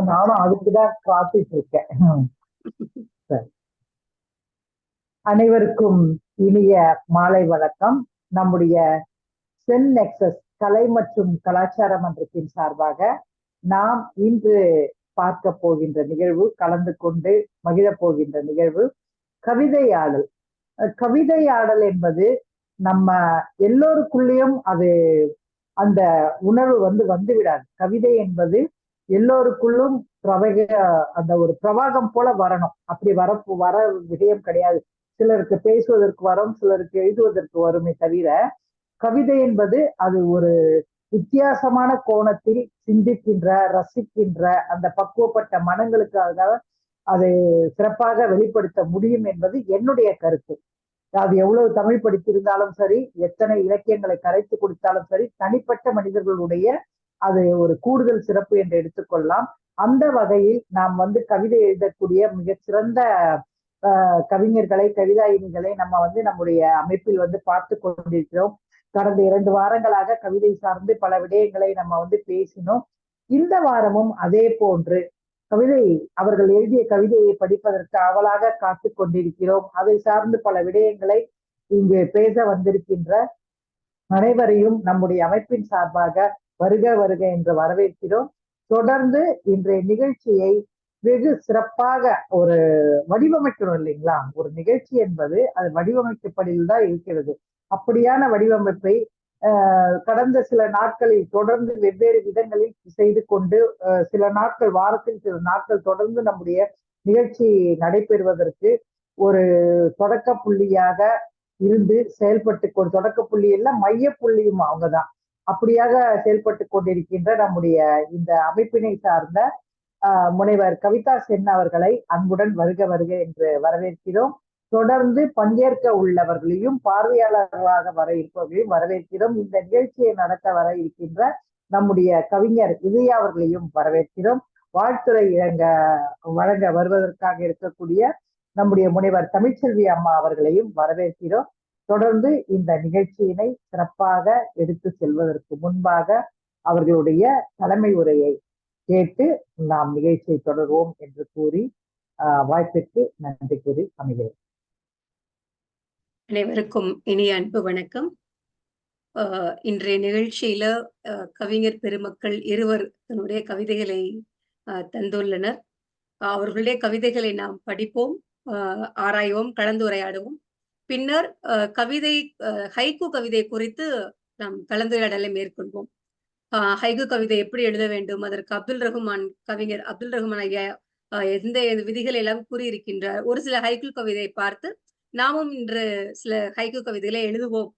நானும் அதுக்குதான் காத்துட்டு இருக்கேன். சரி. அனைவருக்கும் இனிய மாலை வணக்கம். நம்முடைய சென் நெக்சஸ் கலை மற்றும் கலாச்சார மன்றத்தின் சார்பாக நாம் இன்று பார்க்க போகின்ற நிகழ்வு, கலந்து கொண்டு மகிழப் போகின்ற நிகழ்வு கவிதையாடல். கவிதையாடல் என்பது நம்ம எல்லோருக்குள்ளேயும் அது அந்த உணர்வு வந்து விடாது. கவிதை என்பது எல்லோருக்குள்ளும் அந்த ஒரு பிரவாகம் போல வரணும். அப்படி வர விடயம் கிடையாது. சிலருக்கு பேசுவதற்கு வரும், சிலருக்கு எழுதுவதற்கு வருமே தவிர, கவிதை என்பது அது ஒரு வித்தியாசமான கோணத்தில் சிந்திக்கின்ற, ரசிக்கின்ற அந்த பக்குவப்பட்ட மனங்களுக்காக அதை சிறப்பாக வெளிப்படுத்த முடியும் என்பது என்னுடைய கருத்து. அது எவ்வளவு தமிழ் படித்திருந்தாலும் சரி, எத்தனை இலக்கியங்களை கரைத்து கொடுத்தாலும் சரி, தனிப்பட்ட மனிதர்களுடைய அது ஒரு கூடுதல் சிறப்பு என்று எடுத்துக்கொள்ளலாம். அந்த வகையில் நாம் வந்து கவிதை எழுதக்கூடிய மிகச்சிறந்த கவிஞர்களை, கவிதாயினிகளை நம்ம வந்து நம்முடைய அமைப்பில் வந்து பார்த்து கொண்டிருக்கிறோம். கடந்த 2 வாரங்களாக கவிதை சார்ந்து பல விடயங்களை நம்ம வந்து பேசினோம். இந்த வாரமும் அதே போன்று அவர்கள் எழுதிய கவிதையை படிப்பதற்கு ஆவலாக காத்து கொண்டிருக்கிறோம். அதை சார்ந்து பல விடயங்களை இங்கு பேச வந்திருக்கின்ற அனைவரையும் நம்முடைய அமைப்பின் சார்பாக வருக வருக என்று வரவேற்கிறோம். தொடர்ந்து இன்றைய நிகழ்ச்சியை வெகு சிறப்பாக ஒரு வடிவமைக்கணும் இல்லைங்களா? ஒரு நிகழ்ச்சி என்பது அது வடிவமைக்கப்படியில் தான் இருக்கிறது. அப்படியான வடிவமைப்பை கடந்த சில நாட்களில் தொடர்ந்து வெவ்வேறு விதங்களில் செய்து கொண்டு சில நாட்கள், வாரத்தில் சில நாட்கள் தொடர்ந்து நம்முடைய நிகழ்ச்சி நடைபெறுவதற்கு ஒரு தொடக்க புள்ளியாக இருந்து செயல்பட்டு தொடக்க புள்ளி எல்லாம் மைய புள்ளியும் அவங்கதான். அப்படியாக செயல்பட்டு கொண்டிருக்கின்ற நம்முடைய இந்த அமைப்பினை சார்ந்த முனைவர் கவிதா சென் அவர்களை அன்புடன் வருக வருக என்று வரவேற்கிறோம். தொடர்ந்து பங்கேற்க உள்ளவர்களையும் பார்வையாளர்களாக வர இருப்பவர்களையும் வரவேற்கிறோம். இந்த நிகழ்ச்சியை நடத்த வர இருக்கின்ற நம்முடைய கவிஞர் இதயா அவர்களையும் வரவேற்கிறோம். வாழ்த்துறை வழங்க வருவதற்காக இருக்கக்கூடிய நம்முடைய முனைவர் தமிழ்ச்செல்வி அம்மா அவர்களையும் வரவேற்கிறோம். தொடர்ந்து இந்த நிகழ்ச்சியினை சிறப்பாக எடுத்து செல்வதற்கு முன்பாக அவர்களுடைய தலைமை உரையை கேட்டு நாம் நிகழ்ச்சியை தொடர்வோம் என்று கூறி வாய்ப்பிற்கு நன்றி கூறி அமைகிறேன். அனைவருக்கும் இனிய அன்பு வணக்கம். இன்றைய நிகழ்ச்சியில கவிஞர் பெருமக்கள் இருவர் தன்னுடைய கவிதைகளை தந்துள்ளனர். அவர்களுடைய கவிதைகளை நாம் படிப்போம், ஆராய்வோம், கலந்துரையாடுவோம். பின்னர் கவிதை ஹைக்கூ கவிதை குறித்து நாம் கலந்துரையாடலை மேற்கொள்வோம். ஹைக்கூ கவிதை எப்படி எழுத வேண்டும், அதற்கு கவிஞர் அப்துல் ரஹ்மான் ஐயா எந்த விதிகளை எல்லாம் கூறியிருக்கின்றார். ஒரு சில ஹைக்கூ கவிதையை பார்த்து நாமும் இன்று சில ஹைக்கூ கவிதைகளை எழுதுவோம்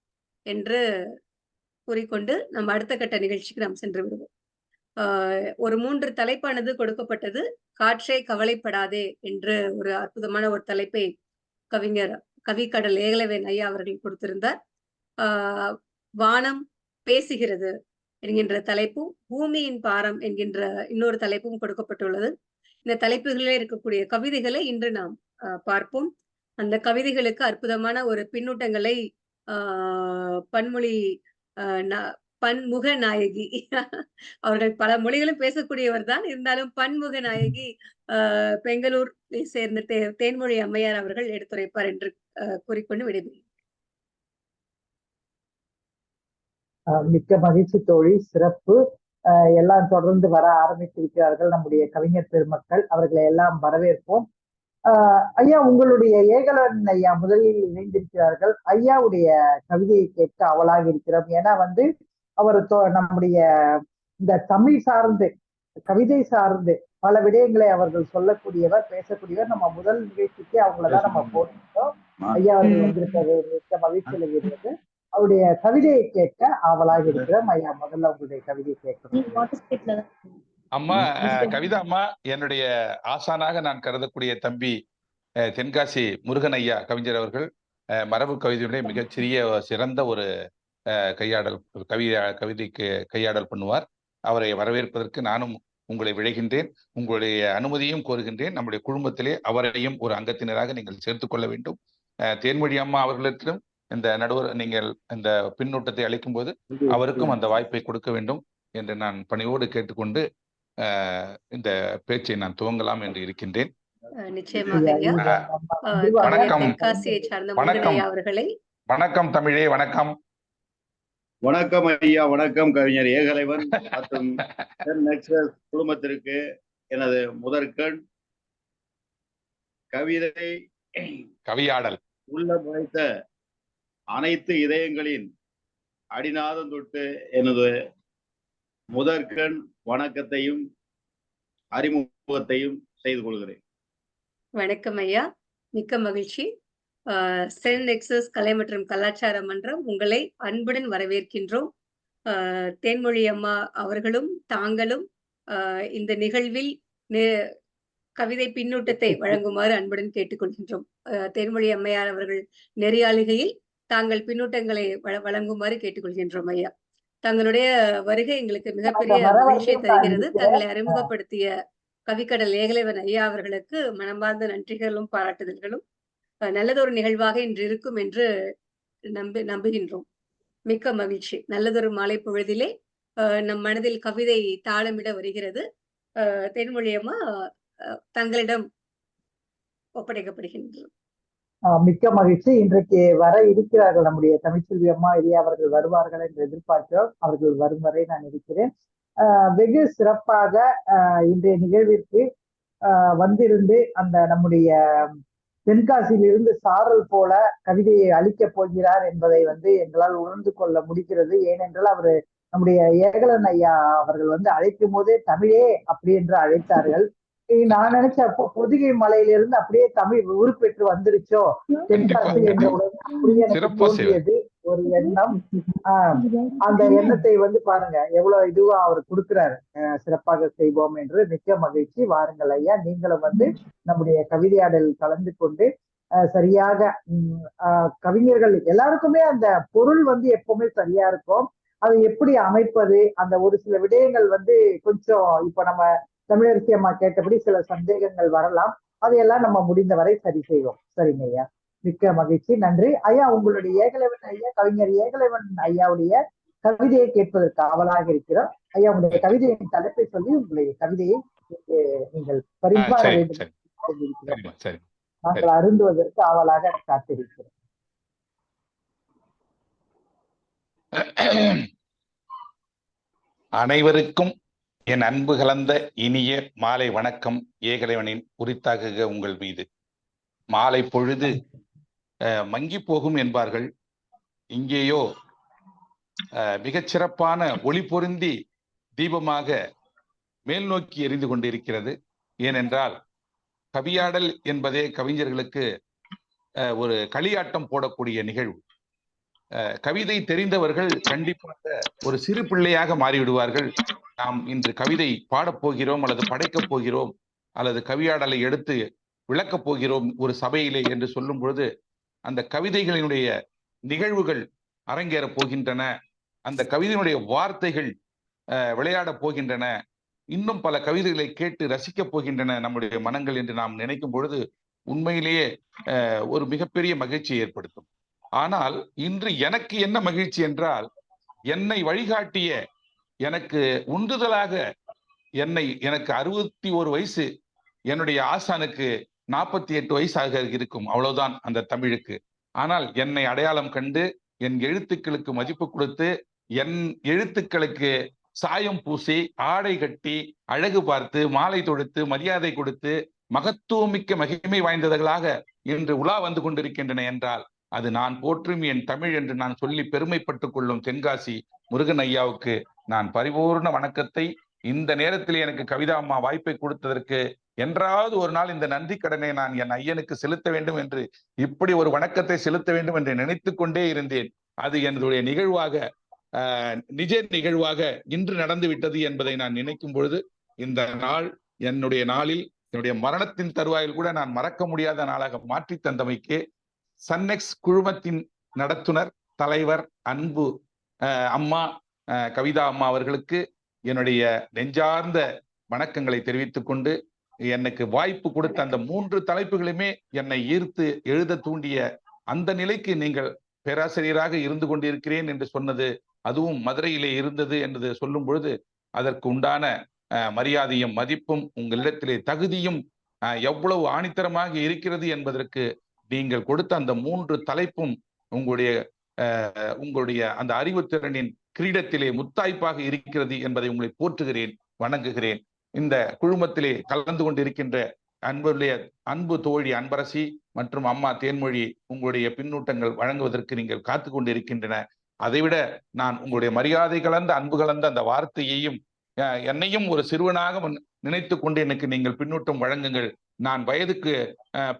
என்று கூறிக்கொண்டு நம்ம அடுத்த கட்ட நிகழ்ச்சிக்கு நாம் சென்று விடுவோம். ஒரு 3 தலைப்பானது கொடுக்கப்பட்டது. காற்றே கவலைப்படாதே என்று ஒரு அற்புதமான ஒரு தலைப்பை கவிஞர் கவிக்கடல் ஏகலவேன் ஐயா அவர்கள் கொடுத்திருந்தார். வானம் பேசுகிறது என்கின்ற தலைப்பும், பூமியின் பாரம் என்கின்ற இன்னொரு தலைப்பும் கொடுக்கப்பட்டுள்ளது. இந்த தலைப்புகளிலே இருக்கக்கூடிய கவிதைகளை இன்று நாம் பார்ப்போம். அந்த கவிதைகளுக்கு அற்புதமான ஒரு பின்னூட்டங்களை பன்முக நாயகி அவர்கள் பல மொழிகளும் பேசக்கூடியவர் தான், இருந்தாலும் பன்முக நாயகி பெங்களூரை சேர்ந்த தேன்மொழி அம்மையார் அவர்கள் எடுத்துரைப்பார் என்று கூறிக்கொண்டு விடைபெறுகிறேன். மிக்க மகிழ்ச்சி தோழி, சிறப்பு. எல்லாம் தொடர்ந்து வர ஆரம்பித்திருக்கிறார்கள் நம்முடைய கவிஞர் பெருமக்கள். அவர்களை எல்லாம் வரவேற்போம். ஐயா, உங்களுடைய ஏகலவன் ஐயா முதலில் இணைந்திருக்கிறார்கள். ஐயாவுடைய கவிதையை கேட்க அவளாக இருக்கிறோம். ஏன்னா வந்து அவர் நம்முடைய இந்த தமிழ் சார்ந்து, கவிதை சார்ந்து பல விடயங்களை அவர்கள் சொல்லக்கூடியவர், பேசக்கூடியவர். நம்ம முதல் நிகழ்ச்சிக்கு அவங்களதான் நம்ம போட்டிருக்கோம். ஐயா அவர்கள் வந்திருப்பது மிக்க மகிழ்ச்சியில் இருக்கிறது. அவருடைய கவிதையை கேட்க ஆவலாக இருக்கிறோம். ஐயா, முதல்ல உங்களுடைய கவிதையை கேட்கணும். அம்மா கவிதா அம்மா, என்னுடைய ஆசானாக நான் கருதக்கூடிய தம்பி தென்காசி முருகன் ஐயா கவிஞர் அவர்கள் மரபு கவிதையுடைய மிகச்சிறிய சிறந்த ஒரு கவிதைக்கு கையாடல் பண்ணுவார். அவரை வரவேற்பதற்கு நானும் உங்களை விழைகின்றேன். உங்களுடைய அனுமதியும் கோருகின்றேன். நம்முடைய குடும்பத்திலே அவரையும் ஒரு அங்கத்தினராக நீங்கள் சேர்த்துக் கொள்ள வேண்டும். தேன்மொழி அம்மா அவர்களிடத்திலும் இந்த நடுவர் நீங்கள் இந்த பின்னூட்டத்தை அளிக்கும் போது அவருக்கும் அந்த வாய்ப்பை கொடுக்க வேண்டும் என்று நான் பணியோடு கேட்டுக்கொண்டு இந்த பேச்சை நான் துவங்கலாம் என்று இருக்கின்றேன். நிச்சயமாக ஐயா, ஐயா. இது நம்ம கவிஞர் வணக்கம். தென்காசியை சார்ந்த முருகன் வணக்கம். ஐயா அவர்களை வணக்கம் தமிழே, வணக்கம். வணக்கம் ஐயா, வணக்கம் கவிஞர் ஏகலைவன் மற்றும் நெக்ஸஸ் குழுமத்திற்கு எனது முதற்கண் கவிதை கவியாடல் உள்ள முளைத்த அனைத்து இதயங்களின் அடிநாதம் தொட்டு எனது முதற்கண் வணக்கத்தையும் அறிமுகத்தையும் செய்து கொள்கிறேன். வணக்கம் ஐயா, மிக்க மகிழ்ச்சி. சென் நெக்ஸஸ் கலை மற்றும் கலாச்சார மன்றம் உங்களை அன்புடன் வரவேற்கின்றோம். தேன்மொழி அம்மா அவர்களும் தாங்களும் இந்த நிகழ்வில் கவிதை பின்னூட்டத்தை வழங்குமாறு அன்புடன் கேட்டுக்கொள்கின்றோம். தேன்மொழி அம்மையார் அவர்கள் நெறியாளுகையில் தாங்கள் பின்னூட்டங்களை வழங்குமாறு கேட்டுக்கொள்கின்றோம் ஐயா. தங்களுடைய வருகை எங்களுக்கு மிகப்பெரிய மகிழ்ச்சியை தருகிறது. தங்களை அறிமுகப்படுத்திய கவிக்கடல் ஏகலைவன் ஐயா அவர்களுக்கு மனமார்ந்த நன்றிகளும் பாராட்டுதல்களும். நல்லதொரு நிகழ்வாக இன்று இருக்கும் என்று நம்புகின்றோம். மிக்க மகிழ்ச்சி. நல்லதொரு மாலை பொழுதிலே நம் மனதில் கவிதை தாளமிட வருகிறது. தென்மொழியம்மா தங்களிடம் ஒப்படைக்கப்படுகின்றோம். மிக்க மகிழ்ச்சி. இன்றைக்கு வர இருக்கிறார்கள் நம்முடைய தமிழ்ச்செல்வி அம்மா ஐயா அவர்கள் வருவார்கள் என்று எதிர்பார்க்கிறோம். அவர்கள் வரும் வரை நான் இருக்கிறேன். வெகு சிறப்பாக இன்றைய நிகழ்விற்கு வந்திருந்து அந்த நம்முடைய தென்காசியிலிருந்து சாரல் போல கவிதையை அளிக்கப் போகிறார் என்பதை எங்களால் உணர்ந்து கொள்ள முடிகிறது. ஏனென்றால் அவரு நம்முடைய ஏகலன் ஐயா அவர்கள் அழைக்கும் போதே தமிழே அப்படி என்று அழைத்தார்கள். நான் நினைச்சேன் அப்போ பொதிகை மலையிலிருந்து அப்படியே தமிழ் உருப்பெற்று வந்துருச்சோ தென்காசி என்ற அப்படியே எனக்கு தோன்றியது ஒரு எண்ணம். அந்த எண்ணத்தை பாருங்க எவ்வளவு இதுவா அவர் கொடுக்கிறாரு. சிறப்பாக செய்வோம் என்று. மிக்க மகிழ்ச்சி. வாருங்கள் ஐயா, நீங்களும் நம்முடைய கவிதையாடல் கலந்து கொண்டு சரியாக கவிஞர்கள் எல்லாருக்குமே அந்த பொருள் எப்பவுமே சரியா இருக்கும். அதை எப்படி அமைப்பது, அந்த ஒரு சில விடயங்கள் கொஞ்சம் இப்ப நம்ம தமிழரசி அம்மா கேட்டபடி சில சந்தேகங்கள் வரலாம். அதையெல்லாம் நம்ம முடிந்தவரை சரி செய்வோம். சரிங்க ஐயா, மிக்க மகிழ்ச்சி. நன்றி ஐயா. உங்களுடைய ஏகலைவன் ஐயா, கவிஞர் ஏகலைவன் ஐயாவுடைய கவிதையை கேட்பதற்கு ஆவலாக இருக்கிறோம். ஐயா, உங்களுடைய கவிதையின் தலைப்பை சொல்லி உங்களுடைய கவிதையை நீங்கள் பரிமாற வேண்டும். நாங்கள் அருந்துவதற்கு ஆவலாக காத்திருக்கிறோம். அனைவருக்கும் என் அன்பு கலந்த இனிய மாலை வணக்கம். ஏகலைவனின் உரித்தாகுக உங்கள் மீது. மாலை பொழுது மங்கி போகும் என்பார்கள். இங்கேயோ மிகச் சிறப்பான ஒளி பொருந்தி தீபமாக மேல் நோக்கி எரிந்து கொண்டிருக்கிறது. ஏனென்றால் கவியாடல் என்பதே கவிஞர்களுக்கு ஒரு களியாட்டம் போடக்கூடிய நிகழ்வு. கவிதை தெரிந்தவர்கள் கண்டிப்பாக ஒரு சிறு பிள்ளையாக மாறிவிடுவார்கள். நாம் இன்று கவிதை பாடப்போகிறோம் அல்லது படைக்கப் போகிறோம் அல்லது கவியாடலை எடுத்து விளக்கப் போகிறோம் ஒரு சபையிலே என்று சொல்லும் பொழுது அந்த கவிதைகளினுடைய நிகழ்வுகள் அரங்கேறப் போகின்றன. அந்த கவிதையினுடைய வார்த்தைகள் விளையாடப் போகின்றன. இன்னும் பல கவிதைகளை கேட்டு ரசிக்கப் போகின்றன நம்முடைய மனங்கள் என்று நாம் நினைக்கும் பொழுது உண்மையிலேயே ஒரு மிகப்பெரிய மகிழ்ச்சியை ஏற்படுத்தும். ஆனால் இன்று எனக்கு என்ன மகிழ்ச்சி என்றால், என்னை வழிகாட்டிய, எனக்கு உந்துதலாக எனக்கு 61 வயசு, என்னுடைய ஆசானுக்கு 48 வயசாக இருக்கும், அவ்வளவுதான் அந்த தமிழுக்கு. ஆனால் என்னை அடையாளம் கண்டு என் எழுத்துக்களுக்கு மதிப்பு கொடுத்து என் எழுத்துக்களுக்கு சாயம் பூசி ஆடை கட்டி அழகு பார்த்து மாலை தொடுத்து மரியாதை கொடுத்து மகத்துவமிக்க மகிமை வாய்ந்தவர்களாக இன்று உலா வந்து கொண்டிருக்கின்றன என்றால் அது நான் போற்றும் என் தமிழ் என்று நான் சொல்லி பெருமைப்பட்டுக் கொள்ளும் தென்காசி முருகன் ஐயாவுக்கு நான் பரிபூர்ண வணக்கத்தை இந்த நேரத்தில் எனக்கு கவிதா அம்மா வாய்ப்பை கொடுத்ததற்கு என்றாவது ஒரு நாள் இந்த நன்றி கடனை நான் என் ஐயனுக்கு செலுத்த வேண்டும் என்று, இப்படி ஒரு வணக்கத்தை செலுத்த வேண்டும் என்று நினைத்து கொண்டே இருந்தேன். அது என்னுடைய நிகழ்வாக நிஜ நிகழ்வாக இன்று நடந்து விட்டது என்பதை நான் நினைக்கும் பொழுது இந்த நாள் என்னுடைய நாளில் என்னுடைய மரணத்தின் தருவாயில் கூட நான் மறக்க முடியாத நாளாக மாற்றி தந்தமைக்கு சன்னெக்ஸ் குழுமத்தின் நடத்துனர் தலைவர் அன்பு அம்மா கவிதா அம்மா அவர்களுக்கு என்னுடைய நெஞ்சார்ந்த வணக்கங்களை தெரிவித்துக் கொண்டு, எனக்கு வாய்ப்பு கொடுத்த அந்த 3 தலைப்புகளுமே என்னை ஈர்த்து எழுத தூண்டிய அந்த நிலைக்கு நீங்கள் பேராசிரியராக இருந்து கொண்டிருக்கிறேன் என்று சொன்னது, அதுவும் மதுரையிலே இருந்தது என்று சொல்லும் பொழுது அதற்கு உண்டான மரியாதையும் மதிப்பும் உங்களிடத்திலே தகுதியும் எவ்வளவு ஆணித்தரமாக இருக்கிறது என்பதற்கு நீங்கள் கொடுத்த அந்த 3 தலைப்பும் உங்களுடைய அந்த அறிவுத்திறனின் கிரீடத்திலே முத்தாய்ப்பாக இருக்கிறது என்பதை உங்களை போற்றுகிறேன், வணங்குகிறேன். இந்த குழுமத்திலே கலந்து கொண்டிருக்கின்ற அன்பு தோழி அன்பரசி மற்றும் அம்மா தேன்மொழி உங்களுடைய பின்னூட்டங்கள் வழங்குவதற்கு நீங்கள் காத்து கொண்டிருக்கின்றன. அதைவிட நான் உங்களுடைய மரியாதை கலந்த அன்பு கலந்த அந்த வார்த்தையையும் என்னையும் ஒரு சிறுவனாக நினைத்து கொண்டு எனக்கு நீங்கள் பின்னூட்டம் வழங்குங்கள். நான் வயதுக்கு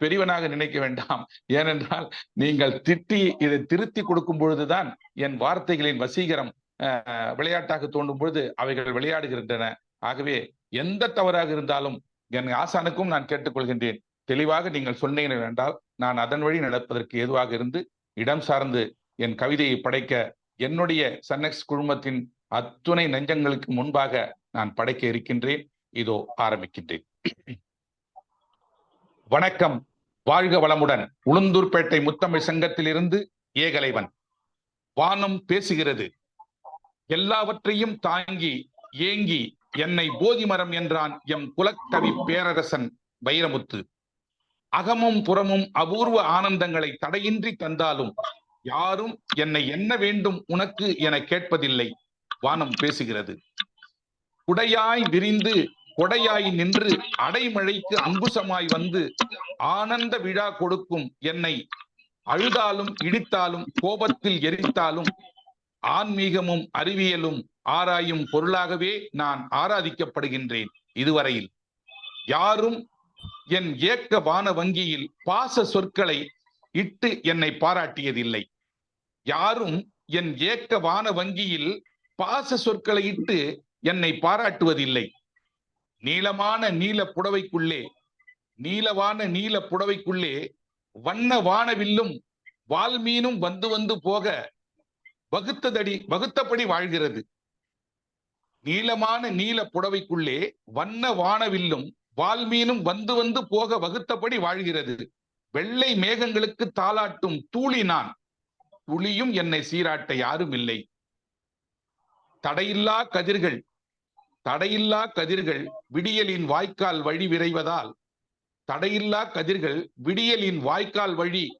பெரியவனாக நினைக்க வேண்டாம். ஏனென்றால் நீங்கள் இதை திருத்தி கொடுக்கும் பொழுதுதான் என் வார்த்தைகளின் வசீகரம் விளையாட்டாக தோன்றும் பொழுது அவைகள் விளையாடுகின்றன. ஆகவே எந்த தவறாக இருந்தாலும் என் ஆசானுக்கும் நான் கேட்டுக்கொள்கின்றேன். தெளிவாக நீங்கள் சொன்னீர்கள் என்றால் நான் அதன் வழி நடப்பதற்கு ஏதுவாக இருந்து இடம் சார்ந்து என் கவிதையை படைக்க என்னுடைய சன்னெக்ஸ் குழுமத்தின் அத்துணை நெஞ்சங்களுக்கு முன்பாக நான் படைக்க இருக்கின்றேன். இதோ ஆரம்பிக்கின்றேன். வணக்கம், வாழ்க வளமுடன். உளுந்தூர்பேட்டை முத்தமிழ் சங்கத்திலிருந்து ஏகலைவன். வானம் பேசுகிறது. எல்லாவற்றையும் தாங்கி ஏங்கி என்னை போதி மரம் என்றான் எம் குலக்கவி பேரரசன் வைரமுத்து. அகமும் புறமும் அபூர்வ ஆனந்தங்களை தடையின்றி தந்தாலும் யாரும் என்னை என்ன வேண்டும் உனக்கு என கேட்பதில்லை. வானம் பேசுகிறது. குடையாய் விரிந்து கொடையாய் நின்று அடைமழைக்கு அங்குசமாய் வந்து ஆனந்த விழா கொடுக்கும் என்னை அழுதாலும் இடித்தாலும் கோபத்தில் எரித்தாலும் ஆன்மீகமும் அறிவியலும் ஆராயும் பொருளாகவே நான் ஆராதிக்கப்படுகின்றேன். இதுவரையில் யாரும் என் ஏக்க வான வங்கியில் பாச சொற்களை இட்டு என்னை பாராட்டியதில்லை. யாரும் என் ஏக்க வான வங்கியில் பாச சொற்களை இட்டு என்னை பாராட்டுவதில்லை. நீளமான நீல புடவைக்குள்ளே வண்ண வானவில்லும் வால்மீனும் வந்து வந்து போக வகுத்தபடி வாழ்கிறது. நீளமான நீல புடவைக்குள்ளே வண்ண வானவில்லும் வால்மீனும் வந்து வந்து போக வகுத்தபடி வாழ்கிறது. வெள்ளை மேகங்களுக்கு தாளாட்டும் தூளி நான், துளியும் என்னை சீராட்ட யாரும் இல்லை. தடையில்லா கதிர்கள் விடியலின் வாய்க்கால் வழி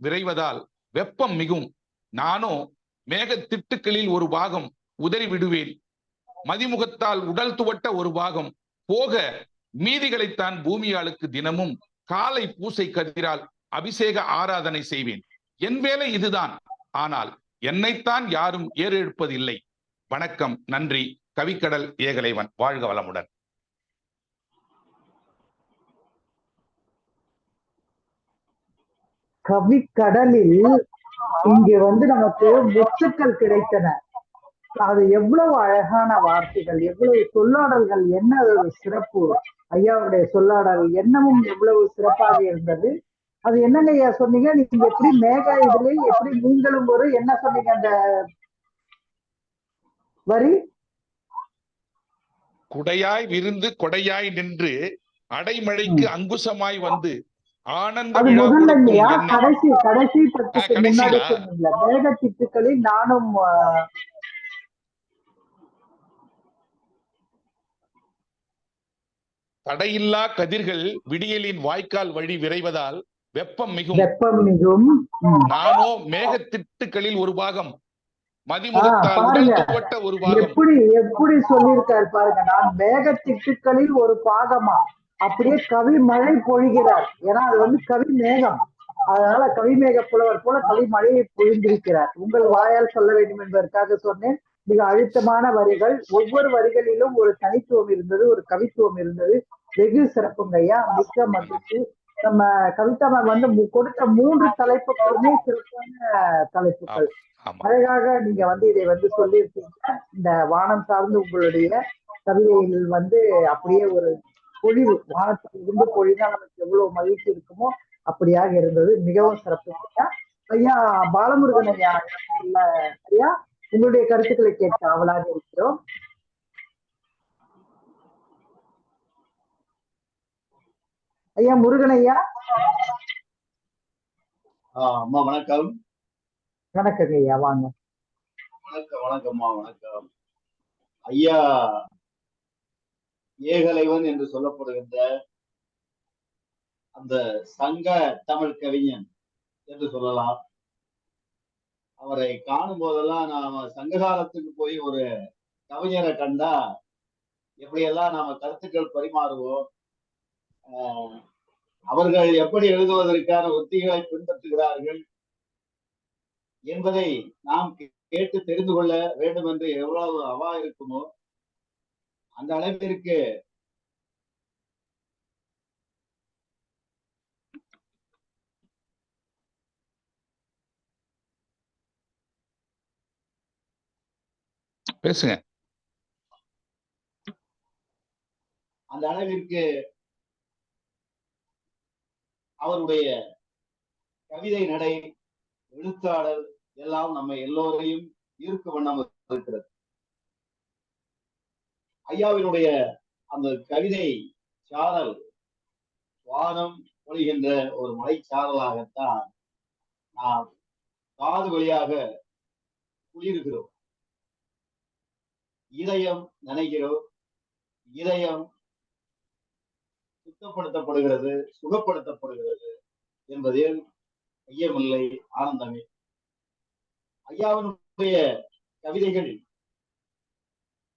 விரைவதால் வெப்பம் மிகும். நானோ மேகத்திட்டுக்களில் ஒரு பாகம் உதறி விடுவேன். மதிமுகத்தால் உடல் துவட்ட ஒரு பாகம் போக மீதிகளைத்தான் பூமியாளுக்கு தினமும் காலை பூசை கதிரால் அபிஷேக ஆராதனை செய்வேன். என் வேலை இதுதான். ஆனால் என்னைத்தான் யாரும் ஏறெடுப்பதில்லை. வணக்கம், நன்றி. கவிக்கடல் ஏகலைவன். வாழ்க வளமுடன். கவிக்கடலில் இங்கே நமக்கு முத்துக்கள் கிடைத்தன. அது எவ்வளவு அழகான வார்த்தைகள், எவ்வளவு சொல்லாடல்கள், என்ன ஒரு சிறப்பு! ஐயாவுடைய சொல்லாடல் எண்ணமும் எவ்வளவு சிறப்பாக இருந்தது. அது என்னங்க ஐயா சொன்னீங்க? நீங்க எப்படி மேக இதுல எப்படி நீங்களும் ஒரு என்ன சொன்னீங்க அந்த வரி? குடையாய் விருந்து கொடையாய் நின்று அடைமழைக்கு அங்குசமாய் வந்து ஆனந்த அது முதல்ல இல்லையா? கடைசி பத்துக்கு முன்னாடி சொன்னீங்க மேகத்திட்டுக்களில் நானும் தடையில்லா கதிர்கள் விடியலின் வாய்க்கால் வழி விரைவதால் வெப்பம் மிகும். நானோ மேகத்திட்டுக்களில் ஒரு பாகம், மதிமுகத்தால் உடல் துவட்ட ஒரு பாகம். எப்படி சொல்லியிருக்காரு பாருங்க. நான் மேகத்திட்டுக்களில் ஒரு பாகமா, அப்படியே கவி மழை பொழிகிறார். ஏன்னா அது கவி மேகம். அதனால கவிமேக புலவர் போல கவி மழையை பொழிந்திருக்கிறார். உங்கள் வாயால் சொல்ல வேண்டும் என்பதற்காக சொன்னேன். மிக அழுத்தமான வரிகள். ஒவ்வொரு வரிகளிலும் ஒரு தனித்துவம் இருந்தது, ஒரு கவித்துவம் இருந்தது. வெகு சிறப்புங்க ஐயா, மிக்க மகிழ்ச்சி. நம்ம கவிதா மேம் கொடுத்த 3 தலைப்புகளுமே சிறப்பான தலைப்புகள். அழகாக நீங்க இதை சொல்லியிருக்கீங்க. இந்த வானம் சார்ந்து உங்களுடைய கவிதையில் அப்படியே ஒரு பொழிவு, வானத்தில் இருந்து பொழினா நமக்கு எவ்வளவு மகிழ்ச்சி இருக்குமோ அப்படியாக இருந்தது. மிகவும் சிறப்பு ஐயா. ஐயா பாலமுருகன் ஐயா, ஐயா உங்களுடைய கருத்துக்களை கேட்க ஆவலாக இருக்கிறோம். ஐயா முருகன் ஐயா. அம்மா வணக்கம். வணக்கம் ஐயா, வாங்க. வணக்கம்மா, வணக்கம் ஐயா. ஏகலைவன் என்று சொல்லப்படுகின்ற அந்த சங்க தமிழ் கவிஞன் என்று சொல்லலாம். அவரை காணும் போதெல்லாம் நாம சங்க காலத்துக்கு போய் ஒரு கவிஞரை கண்டா எப்படியெல்லாம் நாம கருத்துக்கள் பரிமாறுவோம், அவர்கள் எப்படி எழுதுவதற்கான உத்திகளை பின்பற்றுகிறார்கள் என்பதை நாம் கேட்டு தெரிந்து கொள்ள வேண்டும் என்று எவ்வளவு அவா இருக்குமோ அந்த அளவிற்கு பேசுங்க. அந்த அளவிற்கு அவருடைய கவிதை நடை, எழுத்தாளர் எல்லாம் நம்ம எல்லோரையும் ஈர்க்க வண்ணம் இருக்கிறது. ஐயாவினுடைய அந்த கவிதை சாரல் வானம் பொழிகின்ற ஒரு மலைச்சாரலாகத்தான் நாம் காது வழியாக குளிர்கிறோம், இதயம் நனைகிறோம், இதயம் சுத்தப்படுத்தப்படுகிறது, சுகப்படுத்தப்படுகிறது என்பதில் ஐயமில்லை, ஆனந்தமே. ஐயாவினுடைய கவிதைகள்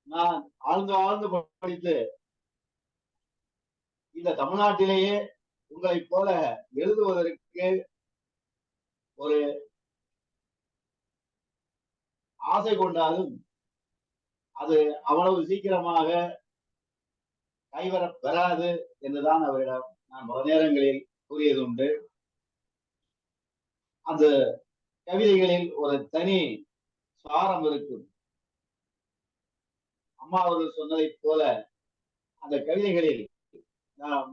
நான் ஆழ்ந்து ஆழ்ந்து படித்து இந்த தமிழ்நாட்டிலேயே உங்களை போல எழுதுவதற்கு ஒரு ஆசை கொண்டாலும் அது அவ்வளவு சீக்கிரமாக கைவர பெறாது என்றுதான் அவரிடம் நான் பல நேரங்களில் கூறியது உண்டு. அந்த கவிதைகளில் ஒரு தனி சாரம் இருக்கும். அம்மா அவர்கள் சொன்னதை போல அந்த கவிதைகளில் நாம்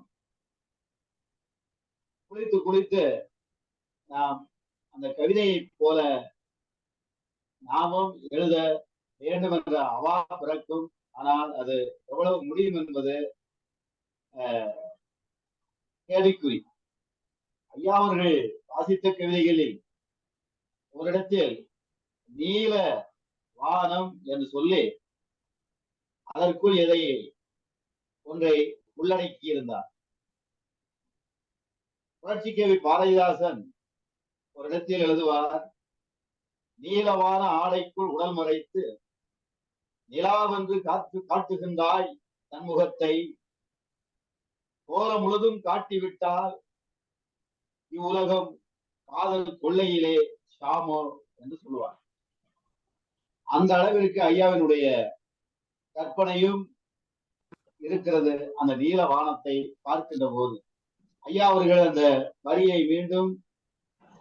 குளித்து குளித்து நாம் அந்த கவிதையை போல நாமும் எழுத வேண்டும் என்ற அவா பிறக்கும். ஆனால் அது எவ்வளவு முடியும் என்பது கேள்விக்குறி. ஐயா அவர்கள் வாசித்த கவிதைகளில் ஒரு இடத்தில் நீல வானம் என்று சொல்லி அதற்குள் எதை ஒன்றை உள்ளடக்கி இருந்தார். புரட்சி கவி பாரதிதாசன் ஒரு இடத்தில் எழுதுவார், நீலவான ஆடைக்குள் உடல் மறைத்து நிலாவென்று காட்டுகின்றாய் தன்முகத்தை, கோலம் முழுதும் காட்டிவிட்டால் இவ்வுலகம் காதல் கொள்ளையிலே ஷாமோ என்று சொல்லுவார். அந்த அளவிற்கு ஐயாவினுடைய கற்பனையும் இருக்கிறது. அந்த நீல வானத்தை பார்க்கின்ற போது ஐயா அவர்கள் அந்த வரியை மீண்டும்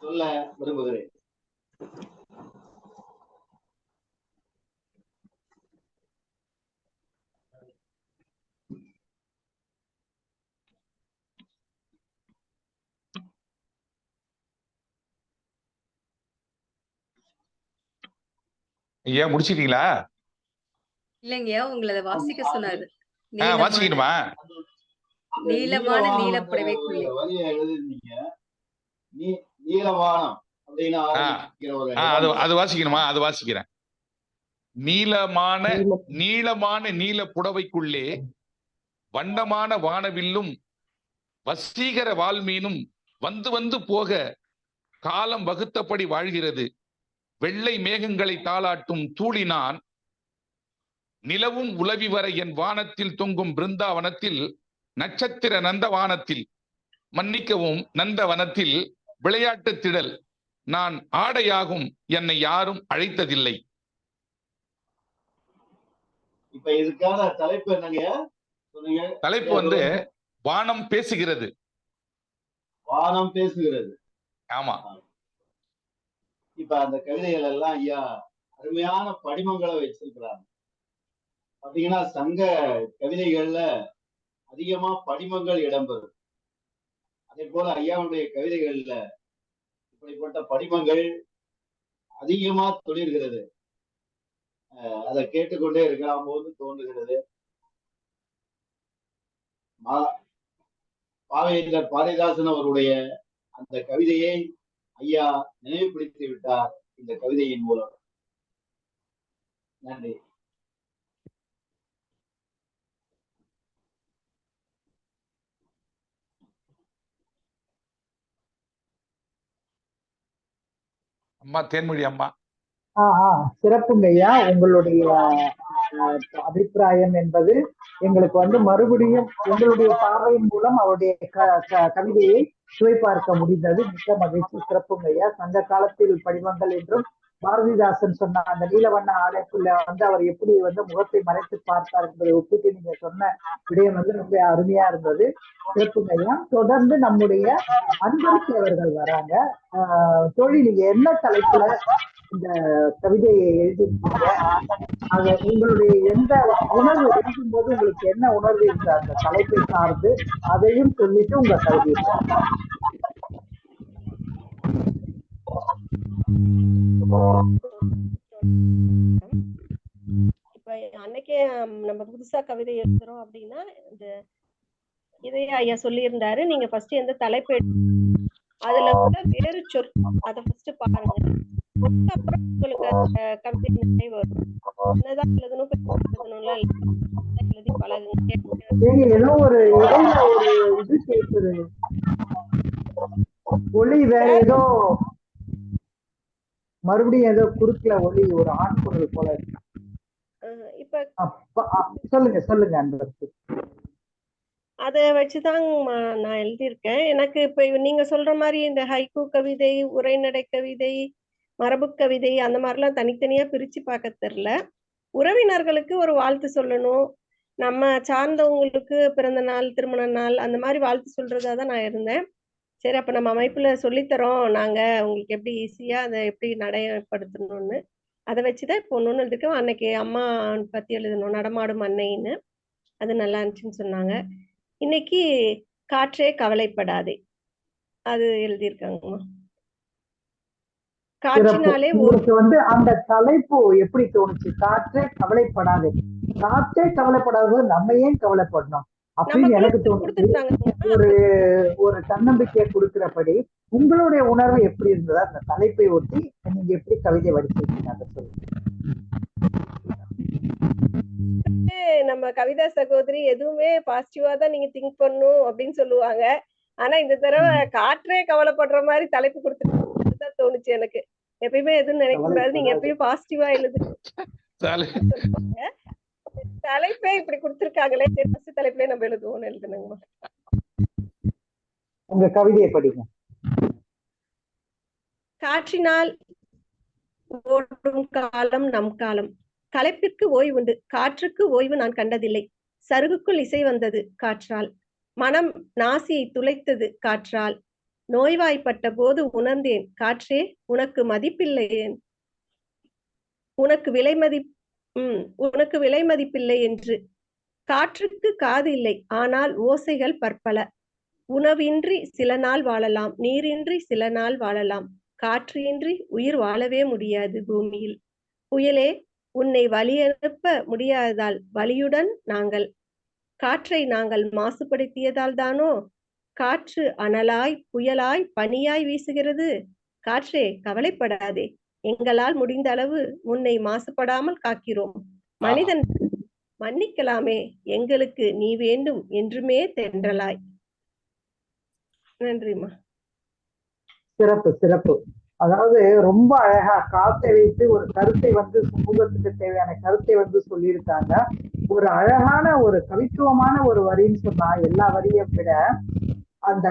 சொல்ல விரும்புகிறேன். ஐயா முடிச்சிட்டீங்களா? இல்லைங்கய்யா, உங்களை அதை வாசிக்க சொன்னாரு. வாசிக்கணுமா? நீளமான நீலப்புடவைக்குள்ளே வரியை எழுதிருந்தீங்க, நீலவானம் அப்படின்னு அது வாசிக்கணுமா? அது வாசிக்கிறேன். நீளமான நீல புடவைக்குள்ளே வண்ணமான வானவில்லும் வசீகர வால்மீனும் வந்து வந்து போக காலம் வகுத்தபடி வாழ்கிறது. வெள்ளை மேகங்களை தாளாட்டும் தூளினான் நிலவும் உலவி வர என் வானத்தில் தொங்கும் பிருந்தாவனத்தில் நட்சத்திர நந்தவானத்தில் மன்னிக்கவும் நந்தவனத்தில் விளையாட்டு திடல் நான் ஆடையாகும் என்னை யாரும் அழைத்ததில்லை. இப்ப இதுக்கான தலைப்பு என்னங்க? தலைப்பு வந்து வானம் பேசுகிறது. வானம் பேசுகிறது. ஆமா. இப்ப அந்த கவிதைகள் எல்லாம் ஐயா அருமையான படிமங்களை வச்சிருக்கிறாங்க. பாத்தீங்கன்னா சங்க கவிதைகள்ல அதிகமா படிமங்கள் இடம்பெறும். அதே போல ஐயாவுடைய கவிதைகள்ல இப்படிப்பட்ட படிமங்கள் அதிகமா தொழில்கிறது. அதை கேட்டுக்கொண்டே இருக்கலாம் போது தோன்றுகிறது. பாவேந்தர் பாரதிதாசன் அவருடைய அந்த கவிதையை ஐயா நினைவுபடுத்தி விட்டார் இந்த கவிதையின் மூலம். நன்றி. அம்மா தேன்மொழி அம்மா. சிறப்புங்க ஐயா. உங்களுடைய அபிப்பிராயம் என்பது எங்களுக்கு வந்து மறுபடியும் உங்களுடைய பார்வையின் மூலம் அவருடைய கவிதையை சுவை பார்க்க முடிந்தது. மிக்க மகிழ்ச்சி. சிறப்புங்க ஐயா. சங்க காலத்தில் படிவங்கள் என்றும் பாரதிதாசன் சொன்ன அந்த நீலவண்ண ஆடைக்குள்ள வந்து அவர் எப்படி வந்து முகத்தை மறைத்து பார்த்தார் என்பதை ஒப்பிட்டு நீங்க சொன்ன விடயம் வந்து ரொம்ப அருமையா இருந்தது. சிறப்புங்க ஐயா. தொடர்ந்து நம்முடைய அன்பரசி அவர்கள் வராங்க. தோழி, நீங்க என்ன தலைப்புல இந்த கவிதையை எழுதிருக்கீங்க? அது உங்களுடைய எந்த உணர்வு எழுதும் போது உங்களுக்கு என்ன உணர்வு இருந்த அந்த தலைப்பை சார்ந்து அதையும் சொல்லிட்டு உங்க கவிதை. இப்ப அன்னைக்கே நம்ம புதுசா கவிதை எழுதுறோம் அப்படின்னா இந்த இதையே ஐயா சொல்லியிருந்தாரு. நீங்க ஃபர்ஸ்ட் எந்த தலைப்பு அதுல கூட வேறு சொல் அதை ஃபர்ஸ்ட் பாருங்க. அப்புறம் உங்களுக்கு அந்த கவிதை நினைவு வரும். என்னதான் எழுதணும்ல எழுதி பழகுங்க. ஏதோ ஒரு இடையில ஒரு இது கேட்குது, ஒளி வேற ஏதோ மறுபடியும் ஏதோ குறுக்கல ஒளி, ஒரு ஆண் குரல் போல இருக்கு. இப்ப சொல்லுங்க அன்பரசி. அதை வச்சுதான் நான் எழுதியிருக்கேன். எனக்கு இப்ப நீங்க சொல்ற மாதிரி இந்த ஹைக்கூ கவிதை, உரைநடை கவிதை, மரபு கவிதை அந்த மாதிரிலாம் தனித்தனியா பிரிச்சு பார்க்க தெரியல. உறவினர்களுக்கு ஒரு வாழ்த்து சொல்லணும், நம்ம சார்ந்தவங்களுக்கு பிறந்த நாள், திருமண நாள் அந்த மாதிரி வாழ்த்து சொல்றதா தான் நான் இருந்தேன். சரி, அப்ப நம்ம அமைப்புல சொல்லித்தரோம் நாங்க, உங்களுக்கு எப்படி ஈஸியா அதை எப்படி நடைமுறைப்படுத்தணும்னு அதை வச்சுதான் இப்போ ஒண்ணு எழுதிருக்கோம். அன்னைக்கு அம்மா பத்தி எழுதணும், நடமாடும் அன்னைன்னு, அது நல்லா இருந்துச்சுன்னு சொன்னாங்க. இன்னைக்கு காற்றே கவலைப்படாதே அது எழுதியிருக்காங்கம்மா. காற்றினாலே உங்களுக்கு வந்து அந்த தலைப்பு எப்படி தோணுச்சு? காற்றே கவலைப்படாதே. காற்றே கவலைப்படாத நம்ம ஏன் கவலைப்படணும் அப்படின்னு எனக்கு தோணுச்சு. ஒரு தன்னம்பிக்கையை கொடுக்கிறபடி உங்களுடைய உணர்வு எப்படி இருந்ததா அந்த தலைப்பை ஒட்டி நீங்க எப்படி கவிதை வடிச்சிருக்கீங்க அதை சொல்லுங்க. நம்ம கவிதா சகோதரி எதுவுமே பாசிட்டிவா தான் நீங்க திங்க் பண்ணும் அப்படின்னு சொல்லுவாங்க. ஆனா இந்த தடவை காற்றே கவலைப்படுற மாதிரி தலைப்பு கொடுத்துதான் தோணுச்சு எனக்கு. எப்பயுமே எதுவும் நினைக்க கூடாது, நீங்க எப்பயும் பாசிட்டிவா எழுதுங்க. தலைப்பே இப்படி கொடுத்திருக்காங்களே, ஃபர்ஸ்ட் தலைப்புலயே நம்ம எழுதுவோம்னு எழுதுனுங்கம்மா. உங்க கவிதையை படிங்க. காற்றினால் ஓடும் காலம் நம் காலம், களைப்பிற்கு ஓய்வுண்டு, காற்றுக்கு ஓய்வு நான் கண்டதில்லை. சருகுக்குள் இசை வந்தது காற்றால், மனம் நாசியை துளைத்தது காற்றால், நோய்வாய்ப்பட்ட போது உணர்ந்தேன் காற்றே உனக்கு மதிப்பில்லையேன், உனக்கு விலை மதிப்பில்லை என்று. காற்றுக்கு காது இல்லை, ஆனால் ஓசைகள் பற்பல. உணவின்றி சில நாள் வாழலாம், நீரின்றி சில நாள் வாழலாம், காற்றின்றி உயிர் வாழவே முடியாது பூமியில். புயலே, உன்னை வழி அனுப்ப முடியாததால் வலியுடன் நாங்கள், காற்றை நாங்கள் மாசுபடுத்தியதால் தானோ காற்று அனலாய் புயலாய் பனியாய் வீசுகிறது. காற்றே கவலைப்படாதே, எங்களால் முடிந்த அளவு உன்னை மாசுபடாமல் காக்கிறோம். மனிதன் மன்னிக்கலாமே, எங்களுக்கு நீ வேண்டும் என்றுமே தென்றலாய். நன்றிம்மா. சிறப்பு சிறப்பு. அதாவது ரொம்ப அழகா காத்தை வைத்து ஒரு கருத்தை வந்து சமூகத்துக்கு தேவையான கருத்தை வந்து சொல்லியிருக்காங்க. ஒரு அழகான ஒரு கவித்துவமான ஒரு வரின்னு சொன்னா எல்லா வரியை விட அந்த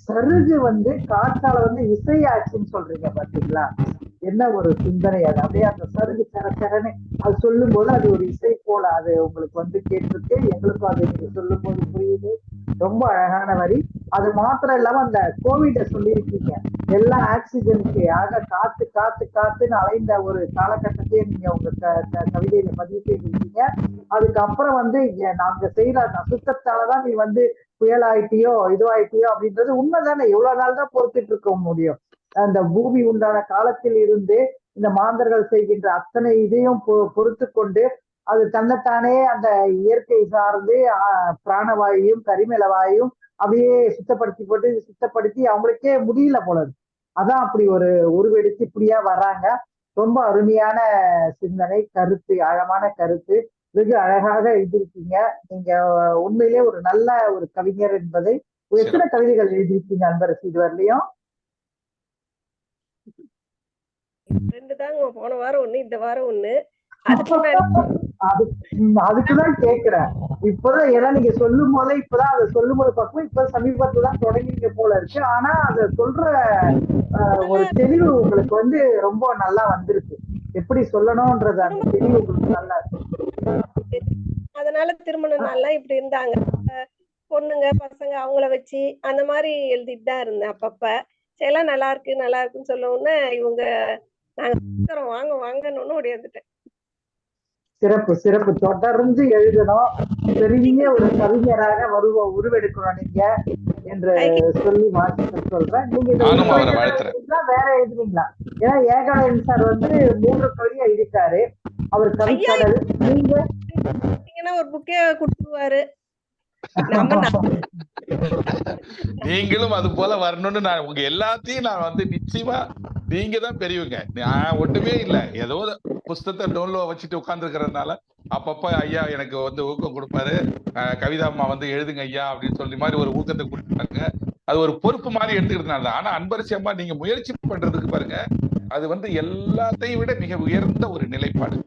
சருகு வந்து காற்றால வந்து இசையாச்சுன்னு சொல்றீங்க பாத்தீங்களா? என்ன ஒரு சிந்தனை அது. அப்படியே அந்த சருகு சரச்சரன்னு அது சொல்லும் போது அது ஒரு இசை போல அது உங்களுக்கு வந்து கேட்டிருக்கு. எங்களுக்கும் அது நீங்க சொல்லும் போது புரியுது. ரொம்ப அழகான வரி. அது மாத்திரம் இல்லாம அந்த கோவிட சொல்லியிருக்கீங்க, எல்லா ஆக்சிஜனுக்கு ஆக காத்து காத்து காத்துன்னு அலைந்த ஒரு காலகட்டத்தையே நீங்க உங்க கவிதையில பதிவு செய்திருக்கீங்க. அதுக்கப்புறம் வந்து நாங்க செய்யற அந்த அசுத்தத்தாலதான் நீ வந்து புயலாயிட்டியோ இதுவாயிட்டியோ அப்படின்றது உண்மைதானே. எவ்வளவு நாள் தான் பொறுத்துட்டு இருக்க முடியும்? அந்த பூமி உண்டான காலத்தில் இருந்து இந்த மாந்தர்கள் செய்கின்ற அத்தனை இதையும் பொறுத்து கொண்டு அது தன்னைத்தானே அந்த இயற்கை சார்ந்து பிராணவாயும் கரிமலவாயும் அப்படியே சுத்தப்படுத்தி அவங்களுக்கே முடியல போல இருக்கு. அதான் அப்படி ஒரு உருவெடுத்து இப்படியா வர்றாங்க. ரொம்ப அருமையான சிந்தனை, கருத்து, ஆழமான கருத்து, வெகு அழகாக எழுதியிருக்கீங்க. நீங்க உண்மையிலே ஒரு நல்ல ஒரு கவிஞர் என்பதை. எத்தனை கவிதைகள் எழுதியிருக்கீங்க அன்பரசி இது வரலையும்? 2 தாங்க, போன வாரம் 1, இந்த வாரம் 1. அதுக்கு முன்னாடி அதுக்குதான் கேக்குறேன். இப்பதான் ஏன்னா நீங்க சொல்லும் போதே இப்பதான் அதை சொல்லும் போது பார்க்கும் இப்ப சமீபத்துல தான் தொடங்கிங்க போல இருக்கு. ஆனா அதை சொல்ற ஒரு தெளிவு உங்களுக்கு வந்து ரொம்ப நல்லா வந்திருக்கு. எப்படி சொல்லணும்ன்றது அந்த தெளிவு உங்களுக்கு நல்லா இருக்கு. அதனால திருமண நாள்லாம் இப்படி இருந்தாங்க. பொண்ணுங்க பசங்க அவங்கள வச்சு அந்த மாதிரி எழுதிட்டு தான் இருந்தேன் அப்பப்ப. எல்லாம் நல்லா இருக்கு நல்லா இருக்குன்னு சொல்ல உடனே இவங்க நாங்க வாங்க வாங்கன்னு ஓடியாந்துட்டேன். சிறப்பு சிறப்பு. தொடர்ந்து எழுதணும், பெரிய ஒரு கவிஞராக உருவெடுக்கணும் நீங்க என்று சொல்லி வாழ்த்து சொல்றேன். நீங்க வேற எழுதுறீங்களா? ஏன்னா ஏகாலயன் சார் வந்து 3 கவிதை எழுதிட்டாரு. அவர் கவிக்கடல். நீங்க ஒரு புக்கே கொடுத்துருவாரு. நீங்களும் அது போல வரணும்னு நான் உங்க எல்லாத்தையும் நான் வந்து நிச்சயமா நீங்க தான் பெரியவங்க. நான் ஒண்ணுமே இல்ல, ஏதோ புஸ்தகத்தை டோன்லோ வச்சுட்டு உட்கார்ந்து இருக்கிறதுனால அப்பப்ப ஐயா எனக்கு வந்து ஊக்கம் கொடுப்பாரு. கவிதா அம்மா வந்து எழுதுங்க ஐயா அப்படின்னு சொல்லி மாதிரி ஒரு ஊக்கத்தை கொடுப்பாங்க. அது ஒரு பொறுப்பு மாதிரி எடுத்துக்கிறதுனால தான். ஆனா அன்பரசி அம்மா நீங்க முயற்சி பண்றதுக்கு பாருங்க, அது வந்து எல்லாத்தையும் விட மிக உயர்ந்த ஒரு நிலைப்பாடு.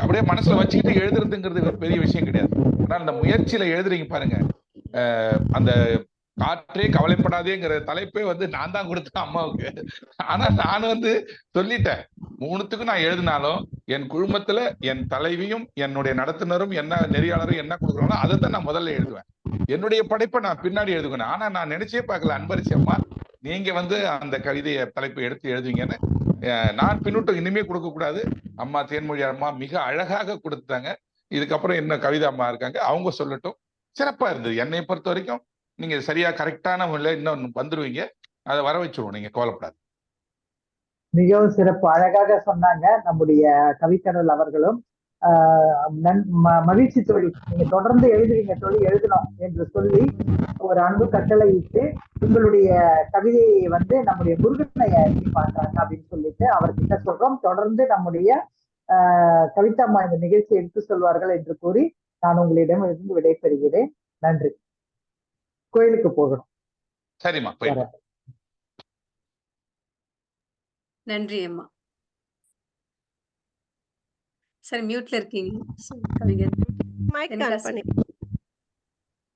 அப்படியே மனசுல வச்சுக்கிட்டு எழுதுறதுங்கிறது ஒரு பெரிய விஷயம் கிடையாது. ஆனா அந்த முயற்சியில எழுதுறீங்க பாருங்க. அந்த காற்றே கவலைப்படாதேங்கிற தலைப்பே வந்து நான் தான் கொடுத்தேன் அம்மாவுக்கு. ஆனா நான் வந்து சொல்லிட்டேன், 3த்துக்கும் நான் எழுதினாலும் என் குழுமத்துல என் தலைவியும் என்னுடைய நடத்துனரும் என்ன நெறியாளரும் என்ன கொடுக்குறாங்களோ அதை தான் நான் முதல்ல எழுதுவேன். என்னுடைய படைப்பை நான் பின்னாடி எழுதுவேன். ஆனா நான் நினைச்சே பார்க்கல அன்பரசி அம்மா நீங்க வந்து அந்த கவிதையை தலைப்பை எடுத்து எழுதுவீங்கன்னு. நான் பின்னூட்டம் இனிமே கொடுக்க கூடாது. அம்மா தேன்மொழி அம்மா மிக அழகாக கொடுத்தாங்க. இதுக்கப்புறம் என்ன கவிதா அம்மா இருக்காங்க, அவங்க சொல்லட்டும். சிறப்பா இருந்தது. என்னை பொறுத்த வரைக்கும் நீங்க சரியா கரெக்டான முறையில் இன்னும் வந்துருவீங்க. அதை வர வச்சிருவோம், நீங்க கவலைப்படாது. மிகவும் சிறப்பு, அழகாக சொன்னாங்க நம்முடைய கவிக்கடல் அவர்களும். மகிழ்ச்சி தோழி, நீங்க தொடர்ந்து எழுதுவீங்க தோழி, எழுதணும் என்று சொல்லி ஒரு அன்பு கட்டளையிட்டு உங்களுடைய கவிதையை வந்து நம்முடைய முருகனையை பார்க்கறாங்க அப்படின்னு சொல்லிட்டு அவர்கிட்ட சொல்றோம். தொடர்ந்து நம்முடைய கவிதா அம்மா இந்த நிகழ்ச்சி எடுத்து சொல்வார்கள் என்று கூறி நான் உங்களிடம் இருந்து விடைபெறுகிறேன். நன்றி. கோயிலுக்கு போகணும். சரிம்மா, நன்றி அம்மா. சரி, மியூட்ல இருக்கீங்க கவிஞர்.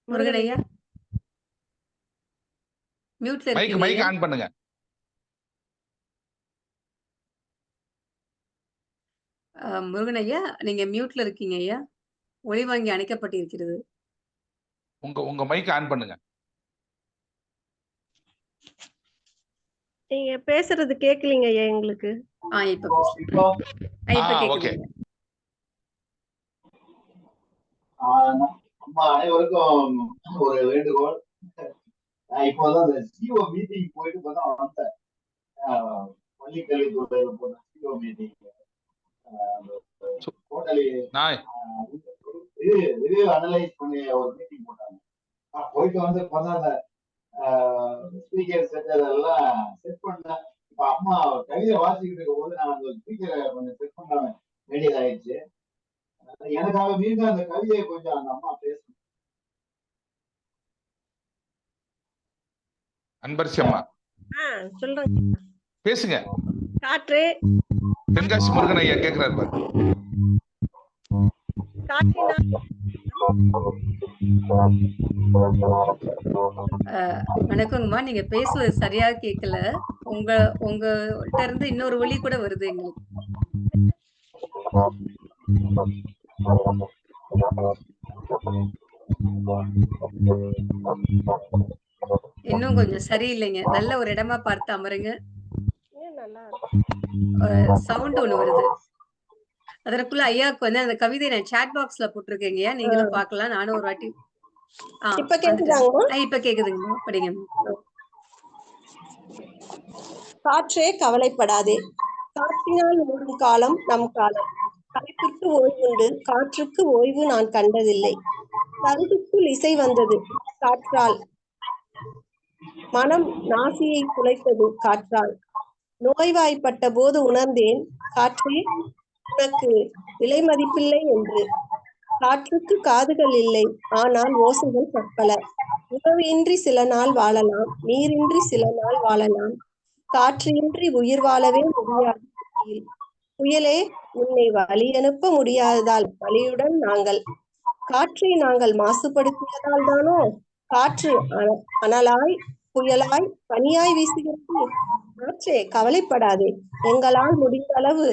முருகனையா மியூட்ல இருக்கீங்க. மைக் ஆன் பண்ணுங்க. முருகனையா நீங்க மியூட்ல இருக்கீங்க ஐயா. ஒளி வாங்கி அணைக்கப்பட்டிருக்கிறது. உங்க மைக் ஆன் பண்ணுங்க. நீங்க பேசுறது கேட்கலீங்க ஐயா எங்களுக்கு. இப்ப கேக்குது. அம்மா அனைவருக்கும் ஒரு வேண்டுகோள். நான் இப்போதான் அந்த சிஓ மீட்டிங் போயிட்டு பார்த்தா வந்தேன். பள்ளிக்கல்வித்துறையில போன சிஓ மீட்டிங் டோட்டலி இது அனலைஸ் பண்ணி ஒரு மீட்டிங் போட்டாங்க. போயிட்டு வந்து பார்த்தா அந்த ஸ்பீக்கர் செட் அதெல்லாம் செட் பண்ணேன். இப்ப அம்மா கவிதை வாசிக்கிட்டு இருக்கும் போது நான் அந்த ஸ்பீக்கரை கொஞ்சம் செட் பண்ண வேண்டியதாயிடுச்சு. எனக்காக மீண்டும் அந்த கவிதையை கொஞ்சம் அந்த அம்மா பேசணும். அன்பரசி அம்மா சொல்றேன், பேசுங்க. காற்று தென்காசி முருகன் ஐயா கேக்குறாரு பாரு. வணக்கங்கம்மா, நீங்க பேசுவது சரியா கேட்கல. உங்கள்ட்ட இருந்து இன்னொரு ஒலி கூட வருது எங்களுக்கு. இன்னும் கொஞ்சம் சரியில்லைங்க. நல்ல ஒரு இடமா பார்த்து அமருங்க. சவுண்ட் ஒண்ணு வருது. அதற்குள்ள ஐயாவுக்கு வந்து அந்த கவிதை நான் சாட் பாக்ஸ்ல போட்டிருக்கேங்க, நீங்களும் பார்க்கலாம். நானும் ஒரு வாட்டி இப்ப கேக்குதுங்கம்மா, படிங்க. காற்றே கவலைப்படாதே, காற்றினால் மூடும் காலம் நம் காலம். காற்றுக்கு ஓய்வுண்டு, காற்றுக்கு ஓய்வு நான் கண்டதில்லை. கருதுக்குள் இசை வந்தது காற்றால், மனம் நாசியை குலைத்தது காற்றால். நோய்வாய்ப்பட்ட போது உணர்ந்தேன் காற்றே உனக்கு விலை மதிப்பில்லை என்று. காற்றுக்கு காதுகள் இல்லை, ஆனால் ஓசைகள் பற்பல. உணவு இன்றி சில நாள் வாழலாம், நீரின்றி சில நாள் வாழலாம், காற்றின்றி உயிர் வாழவே முடியாது. புயலே, உன்னை வழி அனுப்ப முடியாததால் வழியுடன் நாங்கள். காற்றை நாங்கள் மாசுபடுத்தியதால் தானோ காற்று அனலாய், புயலாய், பனியாய் வீசுகிறது. காற்றே, கவலைப்படாதே, எங்களால் முடிந்த அளவு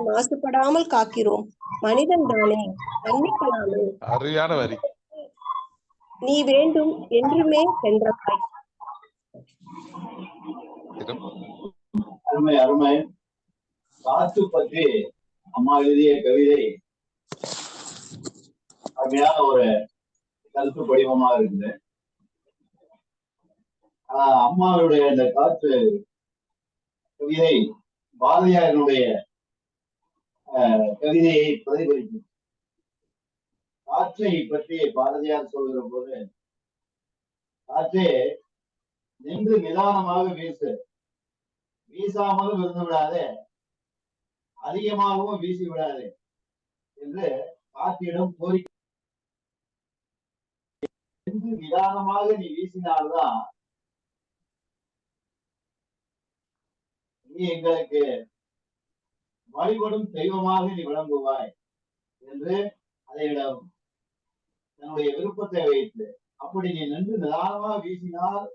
மாசுபடாமல் காக்கிறோம். மனிதன் தானே, மன்னிக்கலாமே. அருமையான வரி. நீ வேண்டும் என்றுமே வென்றவாய். அருமை அருமை. காற்று பற்றி அம்மா எழுதிய கவிதை அருமையான ஒரு கருத்து படிவமா இருக்குது. அம்மாவுடைய இந்த காற்று கவிதை பாரதியாரினுடைய கவிதையை பிரதிபலிக்கும். காற்றை பற்றி பாரதியார் சொல்கிற போது, காற்றே நின்று நிதானமாக வீசு, வீசாமலும் இருந்து விடாதே, அதிகமாகவும் வீசி விடாதே என்று காற்றிடம் கோரிக்கை. நின்று நிதானமாக நீ வீசினால்தான் நீ எங்களுக்கு வழிபடும் தெய்வமாக நீ விளங்குவாய் என்று அதையிடம் தன்னுடைய விருப்பத்தை வைத்து, அப்படி நீ நின்று நிதானமாக வீசினால்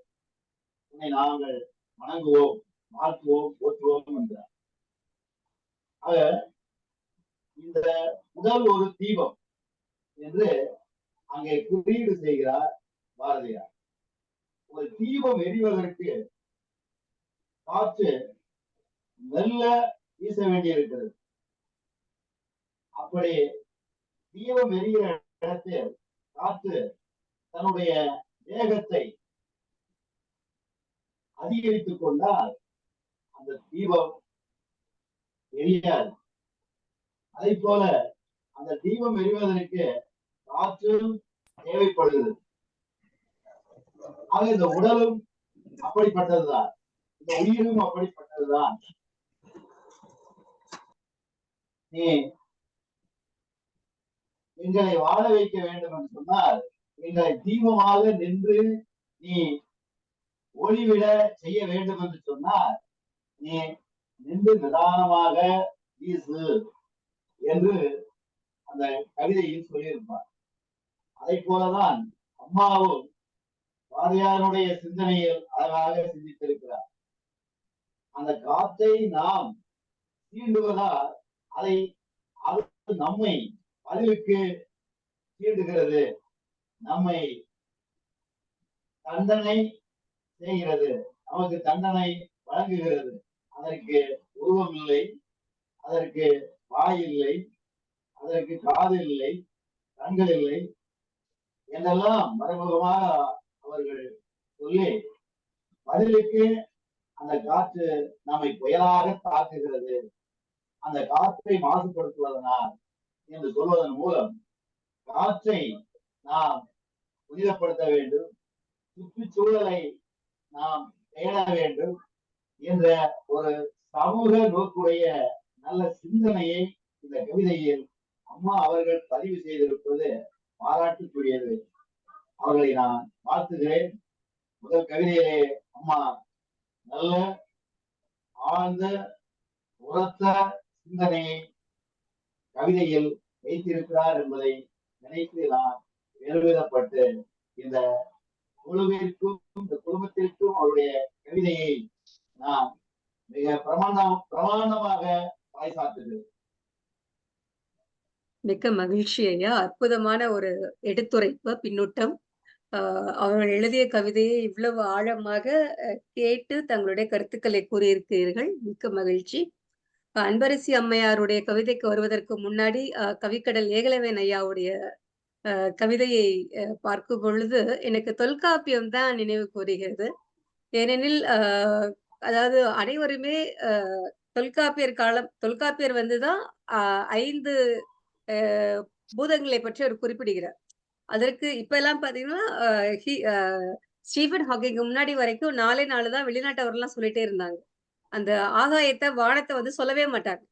உன்னை நாங்கள் வணங்குவோம், வாழ்த்துவோம், போற்றுவோம் என்றார். ஆக இந்த முதல் ஒரு தீபம் என்று அங்கே குறியீடு செய்கிறார் பாரதியார். ஒரு தீபம் எரிவதற்கு காற்று மெல்ல வீச வேண்டியிருக்கிறது. அப்படி தீபம் எரிகிற இடத்தில் காற்று தன்னுடைய வேகத்தை அதிகரித்துக் கொண்டால் அந்த தீபம் எரியாது. அதை போல அந்த தீபம் எரிவதற்கு காற்றும் தேவைப்படுகிறது. ஆக இந்த உடலும் அப்படிப்பட்டதுதான், இந்த உயிரும் அப்படிப்பட்டதுதான். நீ எங்களை வாழ வைக்க வேண்டும் என்று சொன்னால், எங்களை தீபமாக நின்று நீ ஒளிவிட செய்ய வேண்டும் என்று சொன்னால், நீ நின்று நிதானமாக வீசு என்று அந்த கவிதையில் சொல்லியிருப்பார். அதை போலதான் அம்மாவும் பாரதியாருடைய சிந்தனையில் அழகாக சிந்தித்திருக்கிறார். அந்த காற்றை நாம் தீண்டுவதால் அதை நம்மை பதிலுக்கு தீண்டுகிறது, நம்மை தண்டனை செய்கிறது, நமக்கு தண்டனை வழங்குகிறது. அதற்கு உருவம் இல்லை, அதற்கு வாய் இல்லை, அதற்கு காது இல்லை, கண்கள் இல்லை என்றெல்லாம் மறைமுகமாக அவர்கள் சொல்லி பதிலுக்கு அந்த காற்று நம்மை புயலாக தாக்குகிறது, அந்த காற்றை மாசுபடுத்துவதனால் என்று சொல்வதன் மூலம் காற்றை நாம் புனிதப்படுத்த வேண்டும், சுற்றுச்சூழலை நாம் பேண வேண்டும் என்ற ஒரு சமூக நோக்குடைய நல்ல சிந்தனையை இந்த கவிதையில் அம்மா அவர்கள் பதிவு செய்திருப்பது பாராட்டுக்குரியது. அவர்களை நான் வாழ்த்துகிறேன். முதல் கவிதையிலே அம்மா நல்ல ஆழ்ந்த உரத்த சிந்தனையை கவிதையில் வைத்திருக்கிறார் என்பதை நினைத்து நான் பெருமிதப்பட்டு இந்த குழுவிற்கும் இந்த குடும்பத்திற்கும் அவருடைய கவிதையை நான் மிக பிரமாண்டமாக பறைசாற்றுகிறேன். மிக்க மகிழ்ச்சி ஐயா. அற்புதமான ஒரு எடுத்துரைப்பு, பின்னூட்டம். அவர்கள் எழுதிய கவிதையை இவ்வளவு ஆழமாக கேட்டு தங்களுடைய கருத்துக்களை கூறியிருக்கிறீர்கள். மிக்க மகிழ்ச்சி. அன்பரசி அம்மையாருடைய கவிதைக்கு வருவதற்கு முன்னாடி கவிக்கடல் ஏகலவேன் ஐயாவுடைய கவிதையை பார்க்கும் பொழுது எனக்கு தொல்காப்பியம் தான் நினைவு கூறுகிறது. ஏனெனில் அதாவது அனைவருமே தொல்காப்பியர் வந்துதான் 5 பூதங்களை பற்றி அவர் குறிப்பிடுகிறார். அதற்கு இப்ப எல்லாம் பாத்தீங்கன்னா ஸ்டீஃபன் ஹாக்கிங் முன்னாடி வரைக்கும் 4 தான் வெளிநாட்டவர்லாம் சொல்லிட்டே இருந்தாங்க. அந்த ஆகாயத்தை, வானத்தை வந்து சொல்லவே மாட்டாங்க.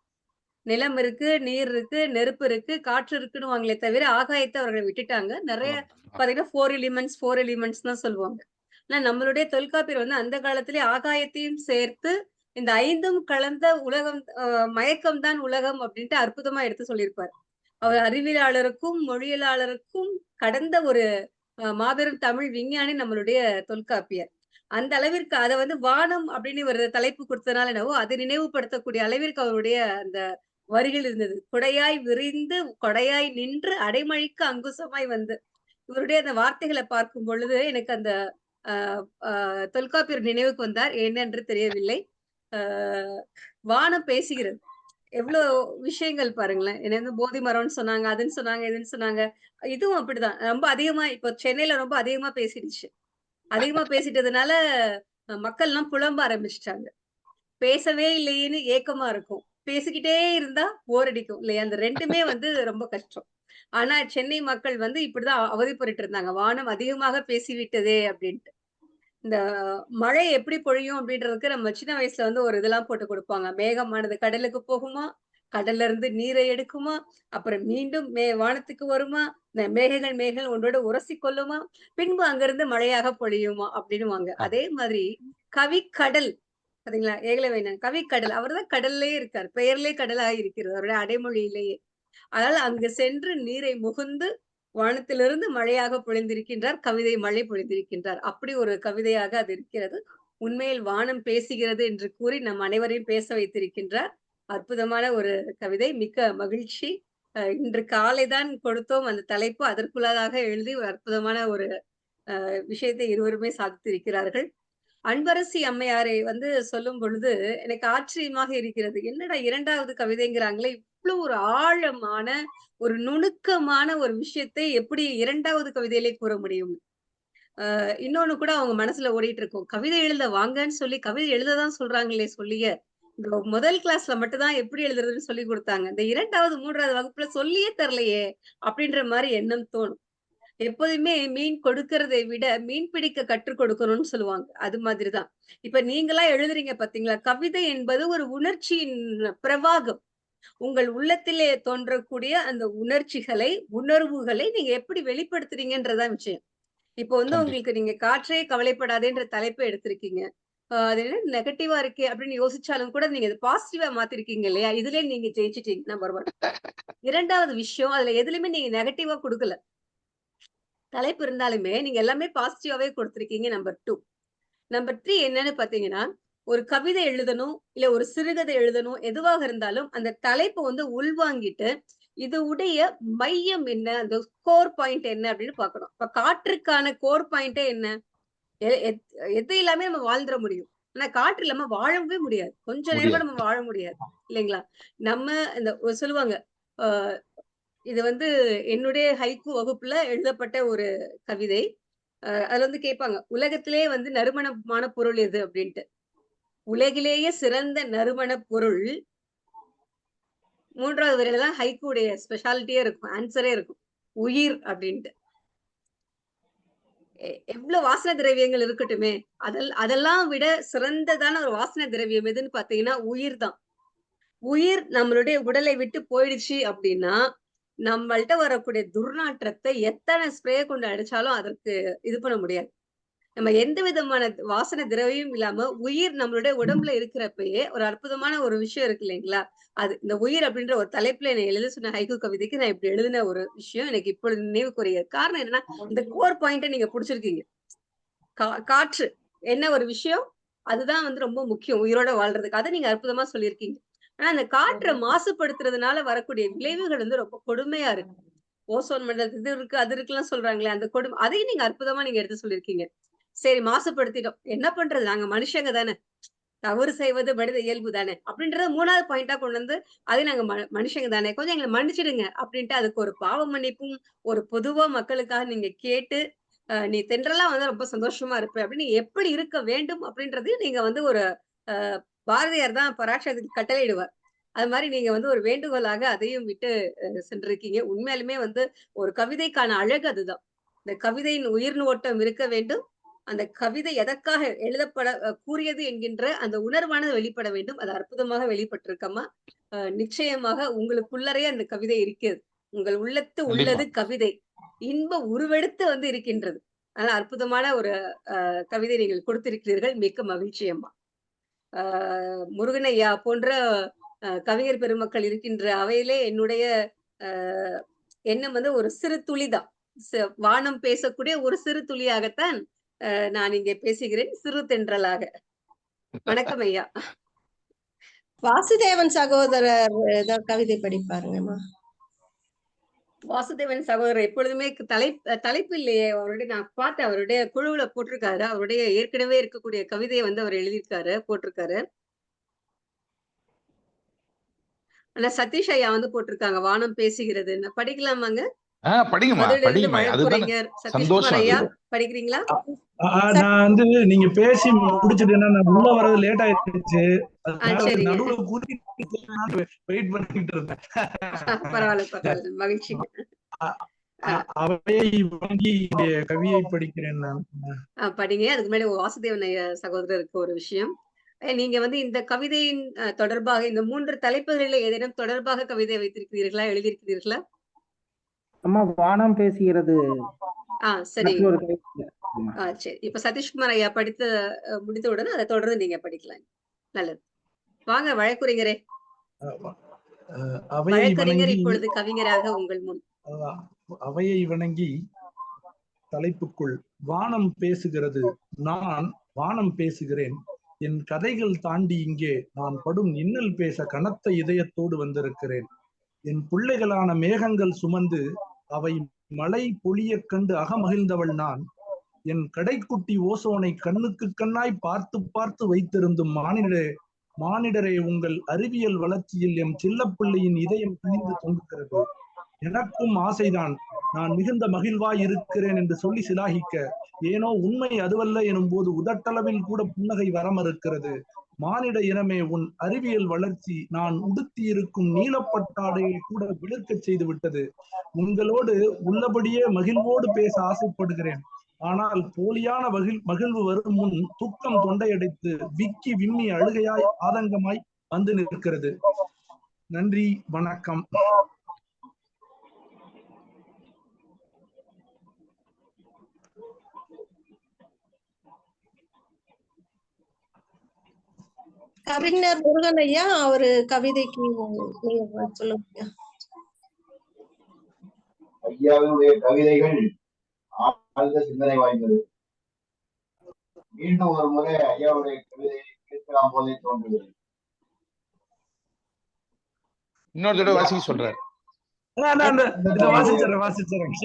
நிலம் இருக்கு, நீர் இருக்கு, நெருப்பு இருக்கு, காற்று இருக்குன்னு வாங்களே தவிர ஆகாயத்தை அவர்கள் விட்டுட்டாங்க. நிறைய பாத்தீங்கன்னா 4 எலிமெண்ட்ஸ் தான் சொல்லுவாங்க. ஆனா நம்மளுடைய தொல்காப்பியர் வந்து அந்த காலத்திலே ஆகாயத்தையும் சேர்த்து இந்த 5ம் கலந்த உலகம் மயக்கம் தான் உலகம் அப்படின்ட்டு அற்புதமா எடுத்து சொல்லியிருப்பார். அவர் அறிவியலாளருக்கும், மொழியியலாளருக்கும் கடந்த ஒரு மாபெரும் தமிழ் விஞ்ஞானி நம்மளுடைய தொல்காப்பியர். அந்த அளவிற்கு அத வந்து வானம் அப்படின்னு ஒரு தலைப்பு கொடுத்தனால என்னவோ, அதை நினைவுபடுத்தக்கூடிய அளவிற்கு அவருடைய அந்த வரிகள் இருந்தது. "கொடையாய் விரிந்து கொடையாய் நின்று அடைமழிக்கு அங்குசமாய் வந்து" இவருடைய அந்த வார்த்தைகள பார்க்கும் பொழுது எனக்கு அந்த அ அ தொல்காப்பியர் நினைவுக்கு வந்தார். ஏனென்று தெரியவில்லை. அ வானம் பேசுகிறது. எவ்ளோ விஷயங்கள் பாருங்களேன். என்ன வந்து போதி மரம்ன்னு சொன்னாங்க, அதுன்னு சொன்னாங்க, இதுன்னு சொன்னாங்க. இதுவும் அப்படிதான். ரொம்ப அதிகமா இப்போ சென்னையில ரொம்ப அதிகமா பேசிடுச்சு. அதிகமா பேசிட்டதுனால மக்கள்லாம் புலம்ப ஆரம்பிச்சுட்டாங்க. பேசவே இல்லையேன்னு ஏக்கமா இருக்கும். பேசிக்கிட்டே இருந்தா போர் அடிக்கும் இல்லையா? அந்த 2மே வந்து ரொம்ப கஷ்டம். ஆனா சென்னை மக்கள் வந்து இப்படிதான் அவதிப்பட்டுட்டு இருந்தாங்க. வானம் அதிகமாக பேசிவிட்டதே அப்படின்ட்டு. இந்த மழை எப்படி பொழியும் அப்படின்றதுக்கு நம்ம சின்ன வயசுல வந்து ஒரு இதெல்லாம் போட்டு குடுப்பாங்க. மேகமானது கடலுக்கு போகுமா? கடல்ல இருந்து நீரை எடுக்குமா? அப்புறம் மீண்டும் வானத்துக்கு வருமா? இந்த மேகங்கள் ஒன்றோடு உரசிக் கொள்ளுமா? பின்பு அங்கிருந்து மழையாக பொழியுமா? அப்படின்னுவாங்க. அதே மாதிரி கவிக்கடல் பாத்தீங்களா? ஏகலைவண்ணன் கவிக்கடல். அவர் தான் கடல்லயே இருக்காரு. பெயர்லயே கடலாக இருக்கிறது. அவருடைய அடைமொழியிலேயே. அதனால அங்கு சென்று நீரை முகுந்து வானத்திலிருந்து மழையாக பொழிந்திருக்கின்றார். கவிதை மழை பொழிந்திருக்கின்றார். அப்படி ஒரு கவிதையாக அது இருக்கிறது. உண்மையில் வானம் பேசுகிறது என்று கூறி நம் அனைவரையும் பேச வைத்திருக்கின்றார். அற்புதமான ஒரு கவிதை. மிக்க மகிழ்ச்சி. இன்று காலை தான் கொடுத்தோம் அந்த தலைப்பு. அதற்குள்ளதாக எழுதி ஒரு அற்புதமான ஒரு விஷயத்தை இருவருமே சாதித்திருக்கிறார்கள். அன்பரசி அம்மையாரை வந்து சொல்லும் பொழுது எனக்கு ஆச்சரியமாக இருக்கிறது. என்னடா 2வது கவிதைங்கிறாங்களே! இவ்ளோ ஒரு ஆழமான, ஒரு நுணுக்கமான ஒரு விஷயத்தை எப்படி 2வது கவிதையிலே கூற முடியும்? இன்னொன்னு கூட அவங்க மனசுல ஓடிட்டு இருக்கும். கவிதை எழுத வாங்கன்னு சொல்லி கவிதை எழுத தான் சொல்றாங்களே சொல்லிய, இந்த முதல் கிளாஸ்ல மட்டும் தான் எப்படி எழுதுறதுன்னு சொல்லிக் குடுத்தாங்க. இந்த 2வது, 3வது வகுப்புல சொல்லியே தரலையே! அப்படின்ற மாரி எண்ணம் தோணும். எப்போதுமே மீன் கொடுக்கிறதை விட மீன் பிடிக்க கற்றுக் கொடுக்கணும்னு சொல்லுவாங்க. அது மாதிரி தான். இப்ப நீங்களா எழுதுறீங்க பார்த்தீங்களா? கவிதை என்பது ஒரு உணர்ச்சியின் பிரவாகம். உங்கள் உள்ளத்திலே தோன்றக்கூடிய அந்த உணர்ச்சிகளை, உணர்வுகளை நீங்க எப்படி வெளிப்படுத்துறீங்கன்றது தான் விஷயம். இப்போ வந்து கண்டிப்பா. உங்களுக்கு நீங்க "காற்றே கவலைப்படாதேன்ற" தலைப்ப எடுத்திருக்கீங்க. அது என்ன நெகட்டிவா இருக்கே அப்படின்னு யோசிச்சாலும் கூட நீங்க அத பாசிட்டிவா மாத்திருக்கீங்க இல்லையா? இதுலயே நீங்க ஜெயிச்சுட்டீங்க நம்பர் 1. 2வது விஷயம், அதுல எதுலயுமே நீங்க நெகட்டிவா குடுக்கல. தலைப்பு இருந்தாலுமே, நீங்க எல்லாமே பாசிட்டிவாவே குடுத்திருக்கீங்க நம்பர் 2. நம்பர் 3 என்னன்னு பார்த்தீங்கன்னா, ஒரு கவிதை எழுதணும், இல்ல ஒரு சிறுகதை எழுதணும், எதுவாக இருந்தாலும் அந்த தலைப்ப வந்து உள்வாங்கிட்டு, இது உடைய மையம் என்ன? அந்த கோர் பாயிண்ட் என்ன? அப்படின்னு பார்க்கணும். இப்ப காற்றுக்கான கோர் பாயிண்ட்டே என்ன? எ எத் எது இல்லாம நம்ம வாழ்ந்துற முடியும். ஆனா காற்று இல்லாம வாழவே முடியாது. கொஞ்ச நேரம் கூட முடியாது. நம்ம வாழ முடியாது. இல்லைங்களா? நம்ம இந்த சொல்லுவாங்க. அ இது வந்து என்னுடைய ஹைக்கூ வகுப்புல எழுதப்பட்ட ஒரு கவிதை. அதுல வந்து கேட்பாங்க. உலகத்திலேயே வந்து நறுமணமான பொருள் எது? அப்டின்ட்டு. உலகிலேயே சிறந்த நறுமணப் பொருள் 3வது வரியில தான் ஹைக்கூடைய ஸ்பெஷாலிட்டியே இருக்கும். ஆன்ஸரே இருக்கும். உயிர் அப்டின்ட்டு. எவ்ளோ வாசன திரவியங்கள் இருக்கட்டுமே! அதெல்லாம் விட சிறந்ததான ஒரு வாசன திரவியம் எதுன்னு பார்த்தீங்கன்னா, உயிர் தான். உயிர் நம்மளுடைய உடலை விட்டு போயிடுச்சு அப்டின்னா, நம்மள்ட்ட வரக்கூடிய துர்நாற்றத்த எத்தன ஸ்ப்ரே கொண்டு அடிச்சாலும் அதற்கு இது பண்ண முடியாது. நம்ம எந்த விதமான வாசன திரவியமும் இல்லாம, உயிர் நம்மளுடைய உடம்புல இருக்கிறப்பயே, ஒரு அற்புதமான ஒரு விஷயம் இருக்கு இல்லைங்களா? அது இந்த உயிர் அப்படின்ற ஒரு தலைப்புல என்னை எழுத சொன்ன ஹைக்கூ கவிதைக்கு நான் இப்படி எழுதின ஒரு விஷயம் எனக்கு இப்பொழுது நினைவுக்குரியது. காரணம் என்னன்னா, இந்த கோர் பாயிண்ட்ட நீங்க புடிச்சிருக்கீங்க. காற்று. என்ன ஒரு விஷயம்? அதுதான் வந்து ரொம்ப முக்கியம் உயிரோட வாழ்றதுக்கு. அத நீங்க அற்புதமா சொல்லியிருக்கீங்க. ஆனா, அந்த காற்ற மாசுபடுத்துறதுனால வரக்கூடிய விளைவுகள் வந்து ரொம்ப கொடுமையா இருக்கு. ஓசோன் மண்டலத்துல இது இருக்கு, அது இருக்குலாம் சொல்றாங்களே, அந்த அதையும் நீங்க அற்புதமா நீங்க எடுத்து சொல்லியிருக்கீங்க. சரி மாசுபடுத்திட்டோம். என்ன பண்றது? நாங்க மனுஷங்க தானே. தவறு செய்வது மனித இயல்பு தானே. அப்படின்றத 3வது பாயிண்ட்டா கொண்டு வந்து, அது நாங்க மனுஷங்க தானே. கொஞ்சம் எங்கள மன்னிச்சுடுங்க. அப்படின்ட்டு அதுக்கு ஒரு பாவ மன்னிப்பும், ஒரு பொதுவா மக்களுக்காக நீங்க கேட்டு, நீ தென்றலா வந்தா ரொம்ப சந்தோஷமா இருப்ப. அப்படின்னு எப்படி இருக்க வேண்டும் அப்படின்றதையும் நீங்க வந்து ஒரு அ பாரதியார் தான் பராசக்திக்கு கட்டளையிடுவார். அது மாரி நீங்க வந்து ஒரு வேண்டுகோளாக அதையும் விட்டு சென்றிருக்கீங்க. உண்மையாலுமே வந்து ஒரு கவிதைக்கான அழகு அதுதான். இந்த கவிதையின் உயிர் ஓட்டம் இருக்க வேண்டும். அந்த கவிதை எதற்காக எழுதப்பட கூறியது என்கின்ற அந்த உணர்வானது வெளிப்பட வேண்டும். அது அற்புதமாக வெளிப்பட்டிருக்கம்மா. நிச்சயமாக உங்களுக்குள்ளரே அந்த கவிதை இருக்கிறது. உங்கள் உள்ளத்து கண்டிப்பா. உள்ளது கவிதை. இன்ப உருவெடுத்து வந்து இருக்கின்றது. அதனால அற்புதமான ஒரு கவிதை நீங்கள் கொடுத்திருக்கிறீர்கள். மிக்க மகிழ்ச்சி அம்மா. முருகன் ஐயா போன்ற கவிஞர் பெருமக்கள் இருக்கின்ற அவையிலே என்னுடைய எண்ணம் வந்து ஒரு சிறு துளிதான். வானம் பேசக்கூடிய ஒரு சிறு துளியாகத்தான் நான் இங்கே பேசுகிறேன், சிறு தென்றலாக. வணக்கம் ஐயா. வாசுதேவன் சகோதரர் ஏதோ கவிதை படிப்பாருங்கம்மா. வாசுதேவன் சகோதரர் எப்பொழுதுமே தலைப்பு இல்லையே, அவருடைய நான் பார்த்தேன், அவருடைய குழுவுல போட்டிருக்காரு. அவருடைய ஏற்கனவே இருக்கக்கூடிய கவிதையை வந்து அவர் எழுதியிருக்காரு, போட்டிருக்காரு. ஆனா சதீஷ் ஐயா வந்து போட்டிருக்காங்க வானம் பேசுகிறதுன்னு. படிக்கலாமாங்க? படிங்கம்மா, படிங்கம்மா. அதுதான் சந்தோஷம். ஐயா படிக்கிறீங்களா? நான் வந்து நீங்க பேசி முடிச்சிட்டேன்னா நான் உள்ள வரது லேட் ஆயிடுச்சு. வெயிட் பண்ணிட்டு இருந்தேன். பரவாயில்ல, மகிழ்ச்சி. அவையை வாங்கி கவியை படிக்கிறேன் நான். படிங்க. அதுக்கு மேல வாசுதேவன் ஐயா சகோதரருக்கு ஒரு விஷயம். நீங்க வந்து இந்த கவிதையின் தொடர்பாக இந்த 3 தலைப்புகளில் ஏதேனும் தொடர்பாக கவிதை வைத்திருக்கிறீர்களா, எழுதியிருக்கிறீர்களா? அம்மா வானம் பேசுகிறது. சரி. சரி. இப்ப சதீஷ்குமார் ஐயா படித்து முடித்தவுடன் அதை தொடர்ந்து நீங்க படிக்கலாம். நல்லது. வாங்க வழக்குரைஞரே. வழக்கறிஞர் இப்பொழுது கவிஞராக உங்கள் முன். அவையை வணங்கி தலைப்புக்குள் வானம் பேசுகிறது. நான் வானம் பேசுகிறேன். என் கதைகள் தாண்டி இங்கே நான் படும் இன்னல் பேச கனத்த இதயத்தோடு வந்திருக்கிறேன். என் பிள்ளைகளான மேகங்கள் சுமந்து அவை மழை பொழிய கண்டு அகமகிழ்ந்தவள் நான். என் கடைக்குட்டி ஓசோனை கண்ணுக்கு கண்ணாய் பார்த்து பார்த்து வைத்திருந்தும் மானிடரே உங்கள் அறிவியல் வளர்ச்சியில் எம் சில்லப்பிள்ளையின் இதயம் கிழிந்து தொங்குகிறது. எனக்கும் ஆசைதான், நான் மிகுந்த மகிழ்வாய் இருக்கிறேன் என்று சொல்லி சிலாகிக்க, ஏனோ உண்மை அதுவல்ல எனும் போது உதட்டளவில் கூட புன்னகை வரமறுக்கிறது. மானிட இனமே, உன் அறிவியல் வளர்ச்சி நான் உடுத்தி இருக்கும் நீலப்பட்டாடையை கூட விழுக்க செய்து விட்டது. உங்களோடு உள்ளபடியே மகிழ்வோடு பேச ஆசைப்படுகிறேன். ஆனால் போலியான மகிழ்வு வரும் முன் துக்கம் தொண்டையடைத்து விக்கி விம்மி அழுகையாய் ஆதங்கமாய் வந்து நிற்கிறது. நன்றி, வணக்கம். கவிஞர் முருகன் ஐயா, அவரு கவிதைக்கு நீங்க சொல்லுங்க. ஐயாவினுடைய கவிதைகள் ஆழ்ந்த சிந்தனை வாய்ந்தது. மீண்டும் ஒரு முறை ஐயாவுடைய கவிதையை கேட்கலாம் போலே தோன்றுகிறது. இன்னொரு தடவை வாசிக்க சொல்றாரு. வாசிச்சிடறேன்.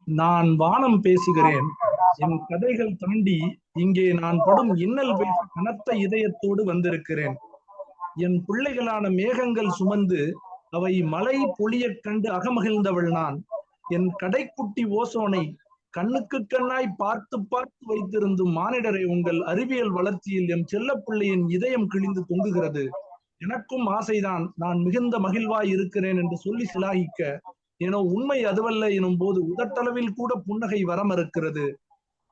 நான் வானம் பேசுகிறேன். என் கதைகள் தாண்டி இங்கே நான் படும் இன்னல் பேச கனத்த இதயத்தோடு வந்திருக்கிறேன். என் பிள்ளைகளான மேகங்கள் சுமந்து அவை மழை பொழிய கண்டு அகமகிழ்ந்தவள் நான். என் கடைக்குட்டி ஓசோனை கண்ணுக்கு கண்ணாய் பார்த்து பார்த்து வைத்திருந்தும் மானிடரை உங்கள் அறிவியல் வளர்ச்சியில் எம் செல்லப்பிள்ளையின் இதயம் கிழிந்து தொங்குகிறது. எனக்கும் ஆசைதான், நான் மிகுந்த மகிழ்வாய் இருக்கிறேன் என்று சொல்லி சிலாகிக்க, ஏனோ உண்மை அதுவல்ல எனும் போது உதட்டளவில் கூட புன்னகை வரமறுக்கிறது.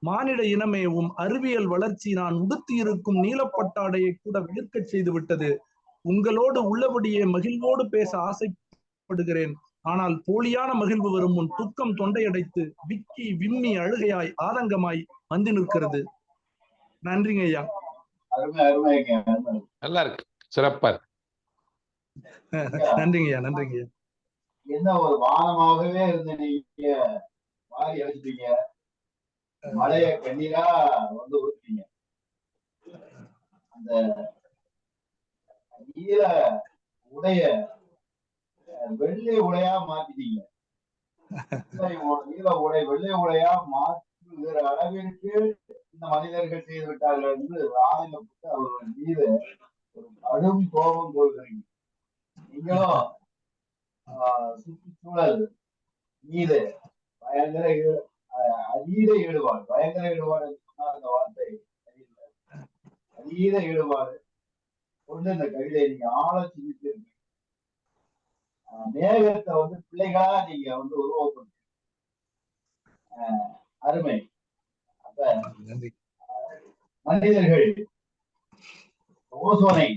மானிட இனமே, அறிவியல் வளர்ச்சி நான் உடுத்தி இருக்கும் நீலப்பட்டாடையை கூட விழுக்க செய்து விட்டது. உங்களோடு உள்ளபடியே மகிழ்வோடு பேச ஆசைப்படுகிறேன். ஆனால் போலியான மகிழ்வு வரும் முன் துக்கம் தொண்டையடைத்து விக்கி விம்மி அழுகையாய் ஆதங்கமாய் வந்து நிற்கிறது. நன்றிங்க ஐயா. நல்லா இருக்கு, சிறப்பா இருக்கு. நன்றிங்க ஐயா, நன்றிங்க ஐயா. என்ன ஒரு வானமாகவே இருந்த நீங்க வாரி அடிச்சிட்டீங்க, மழைய கண்ணீரா வந்து ஊற்றிட்டீங்க. அந்த ஈர உடைய வெள்ளை உடையா மாத்திட்டீங்க. நீல உடை வெள்ளை உடையா மாற்றுகிற அளவிற்கு இந்த மனிதர்கள் செய்து விட்டார்கள் என்று ஆதங்கப்பட்டு அவர்கள் மீது ஒரு கடும் கோபம் கொள்கிறீங்க. நீங்களும் சுற்றுச்சூழல் மீது பயங்கர அதீத ஈடுபாடு, பயங்கர ஈடுபாடு சொன்னால் அந்த வார்த்தை அதீத ஈடுபாடு கொண்டு இந்த கவிதையை நீங்க ஆழ சிந்தித்து மேகத்தை வந்து பிள்ளைகளா நீங்க வந்து உருவாக்கணும். அருமை. அப்ப மனிதர்கள் ஓசோனை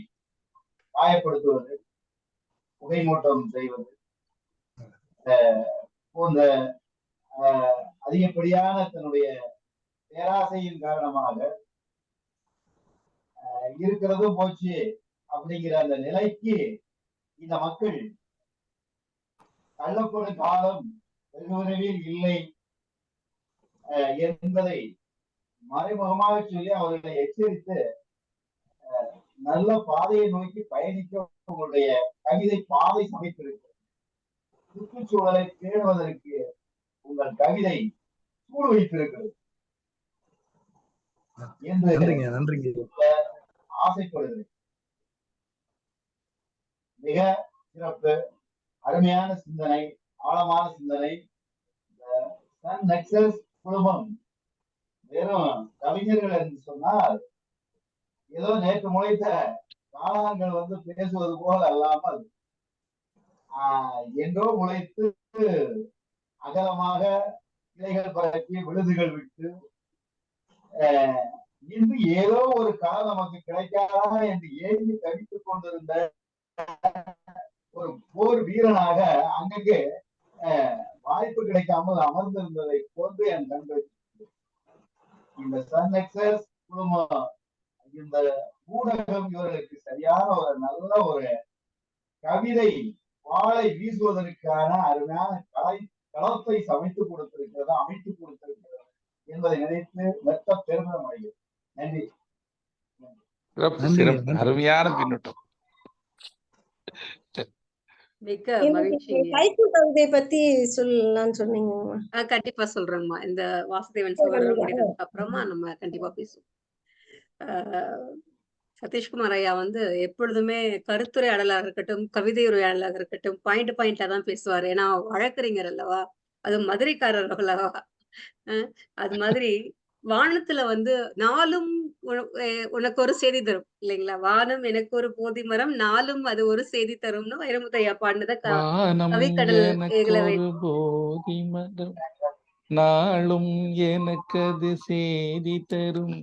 காயப்படுத்துவது, புகைமூட்டம் செய்வது போன்ற அதிகப்படியான தன்னுடைய பேராசையின் காரணமாக இருக்கிறதும் போச்சு அப்படிங்கிற அந்த நிலைக்கு இந்த மக்கள் தள்ளப்படும் காலம் வெகு விரைவில் இல்லை என்பதை மறைமுகமாக சொல்லி அவர்களை எச்சரித்து நல்ல பாதையை நோக்கி பயணிக்க உங்களுடைய கவிதை பாதை சமைத்திருக்கிறது. சுற்றுச்சூழலை பேணுவதற்கு உங்கள் கவிதை சூடு வைத்திருக்கிறது என்று ஆசைப்படுகிறேன். மிக சிறப்பு, அருமையான சிந்தனை, ஆழமான சிந்தனை. சன் நெக்சஸ் குழுமம் வெறும் கவிஞர்கள் என்று சொன்னால் ஏதோ நேற்று முளைத்த காளான்கள் வந்து பேசுவது போல் அல்லாமல் என்றோ முளைத்து அகலமாக கிளைகள் பரப்பி விழுதுகள் விட்டு இன்று ஏதோ ஒரு காலம் நமக்கு கிடைக்காதா என்று ஏங்கி தவித்துக் கொண்டிருந்த ஒரு போர் வீரனாக அங்கங்கே வாய்ப்பு கிடைக்காமல் அமர்ந்திருந்ததை போன்று என் கண்கள். இந்த சன் எக்ஸஸ் குழுமம், இந்த ஊடகம் இவர்களுக்கு சரியான ஒரு நல்ல ஒரு கவிதை வாழை வீசுவதற்கான அருமையான களத்தை சமைத்து கொடுத்திருக்கிறது, அமைத்து கொடுத்திருக்கிறது என்பதை நினைத்து மெத்த பெருமிதம் அடைகிறது. நன்றி. அருமையான பின்னூட்டம். மிக்க மகிழ்ச்சி. கவிதை பத்தி சொல்லலாம்னு சொன்னீங்க. கண்டிப்பா சொல்றேங்கம்மா. இந்த வாசுதேவன் சகோதரர் முடிந்ததுக்கு அப்புறமா நம்ம கண்டிப்பா பேசுவோம். சதீஷ்குமார் ஐயா வந்து எப்பொழுதுமே கருத்துரையாடலாக இருக்கட்டும், கவிதை உரையாடலாக இருக்கட்டும், பாயிண்டா தான் பேசுவாரு. ஏன்னா வழக்கறிஞர் அல்லவா, அது மதுரைக்காரர் அல்லவா. அது மாதிரி வானத்துல வந்து நாளும் உனக்கு ஒரு செய்தி தரும் இல்லைங்களா? வானம் எனக்கு ஒரு போதி மரம், நாளும் அது ஒரு செய்தி தரும்னு வைரமுத்தையா பாடினத கவிக்கடல் போதி மரம், நாளும் எனக்கு அது செய்தி தரும்,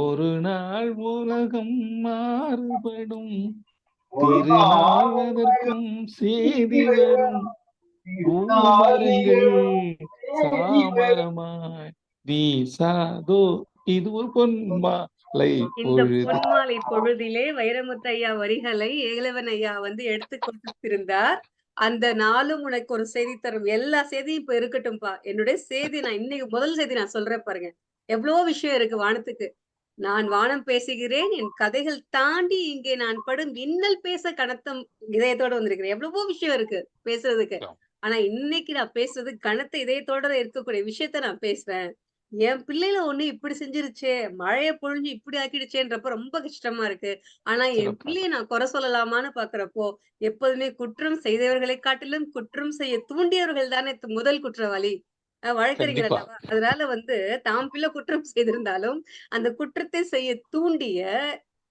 ஒரு நாள் உலகம் மாறுபடும், திருநாள் அதற்கும் செய்தி வரும், பூமரங்கள் சாமரமாய் வீசாதோ இது ஒரு பொன்மாலை பொழுது. இந்த பொன்மாலை பொழுதிலே வைரமுத்தையா வரிகளை ஏகலவன் ஐயா வந்து எடுத்து கொடுத்திருந்தார். அந்த நாளும் உனக்கு ஒரு செய்தி தரும். எல்லா செய்தியும் இப்ப இருக்கட்டும்பா. என்னுடைய செய்தி நான் இன்னைக்கு முதல் செய்தி நான் சொல்றேன் பாருங்க. எவ்வளவோ விஷயம் இருக்கு வானத்துக்கு. நான் வானம் பேசுகிறேன், என் கதைகள் தாண்டி இங்கே நான் படும் இன்னல் பேச கனத்தம் இதயத்தோட வந்திருக்கிறேன். எவ்வளவோ விஷயம் இருக்கு பேசுறதுக்கு. ஆனா இன்னைக்கு நான் பேசுறது கனத்த இதயத்தோட இருக்கக்கூடிய விஷயத்த நான் பேசுறேன். என் பிள்ளைல ஒண்ணு இப்படி செஞ்சிருச்சே, மழைய பொழிஞ்சு இப்படி ஆக்கிடுச்சேன்றப்ப ரொம்ப கஷ்டமா இருக்கு. ஆனா என் பிள்ளைய நான் குறை சொல்லலாமான்னு பாக்குறப்போ, எப்போதுமே குற்றம் செய்தவர்களை காட்டிலும் குற்றம் செய்ய தூண்டியவர்கள் தானே முதல் குற்றவாளி. வழக்கறிஞர் அல்லவா. அதனால வந்து தாம் பிள்ளை குற்றம் செய்திருந்தாலும் அந்த குற்றத்தை செய்ய தூண்டிய,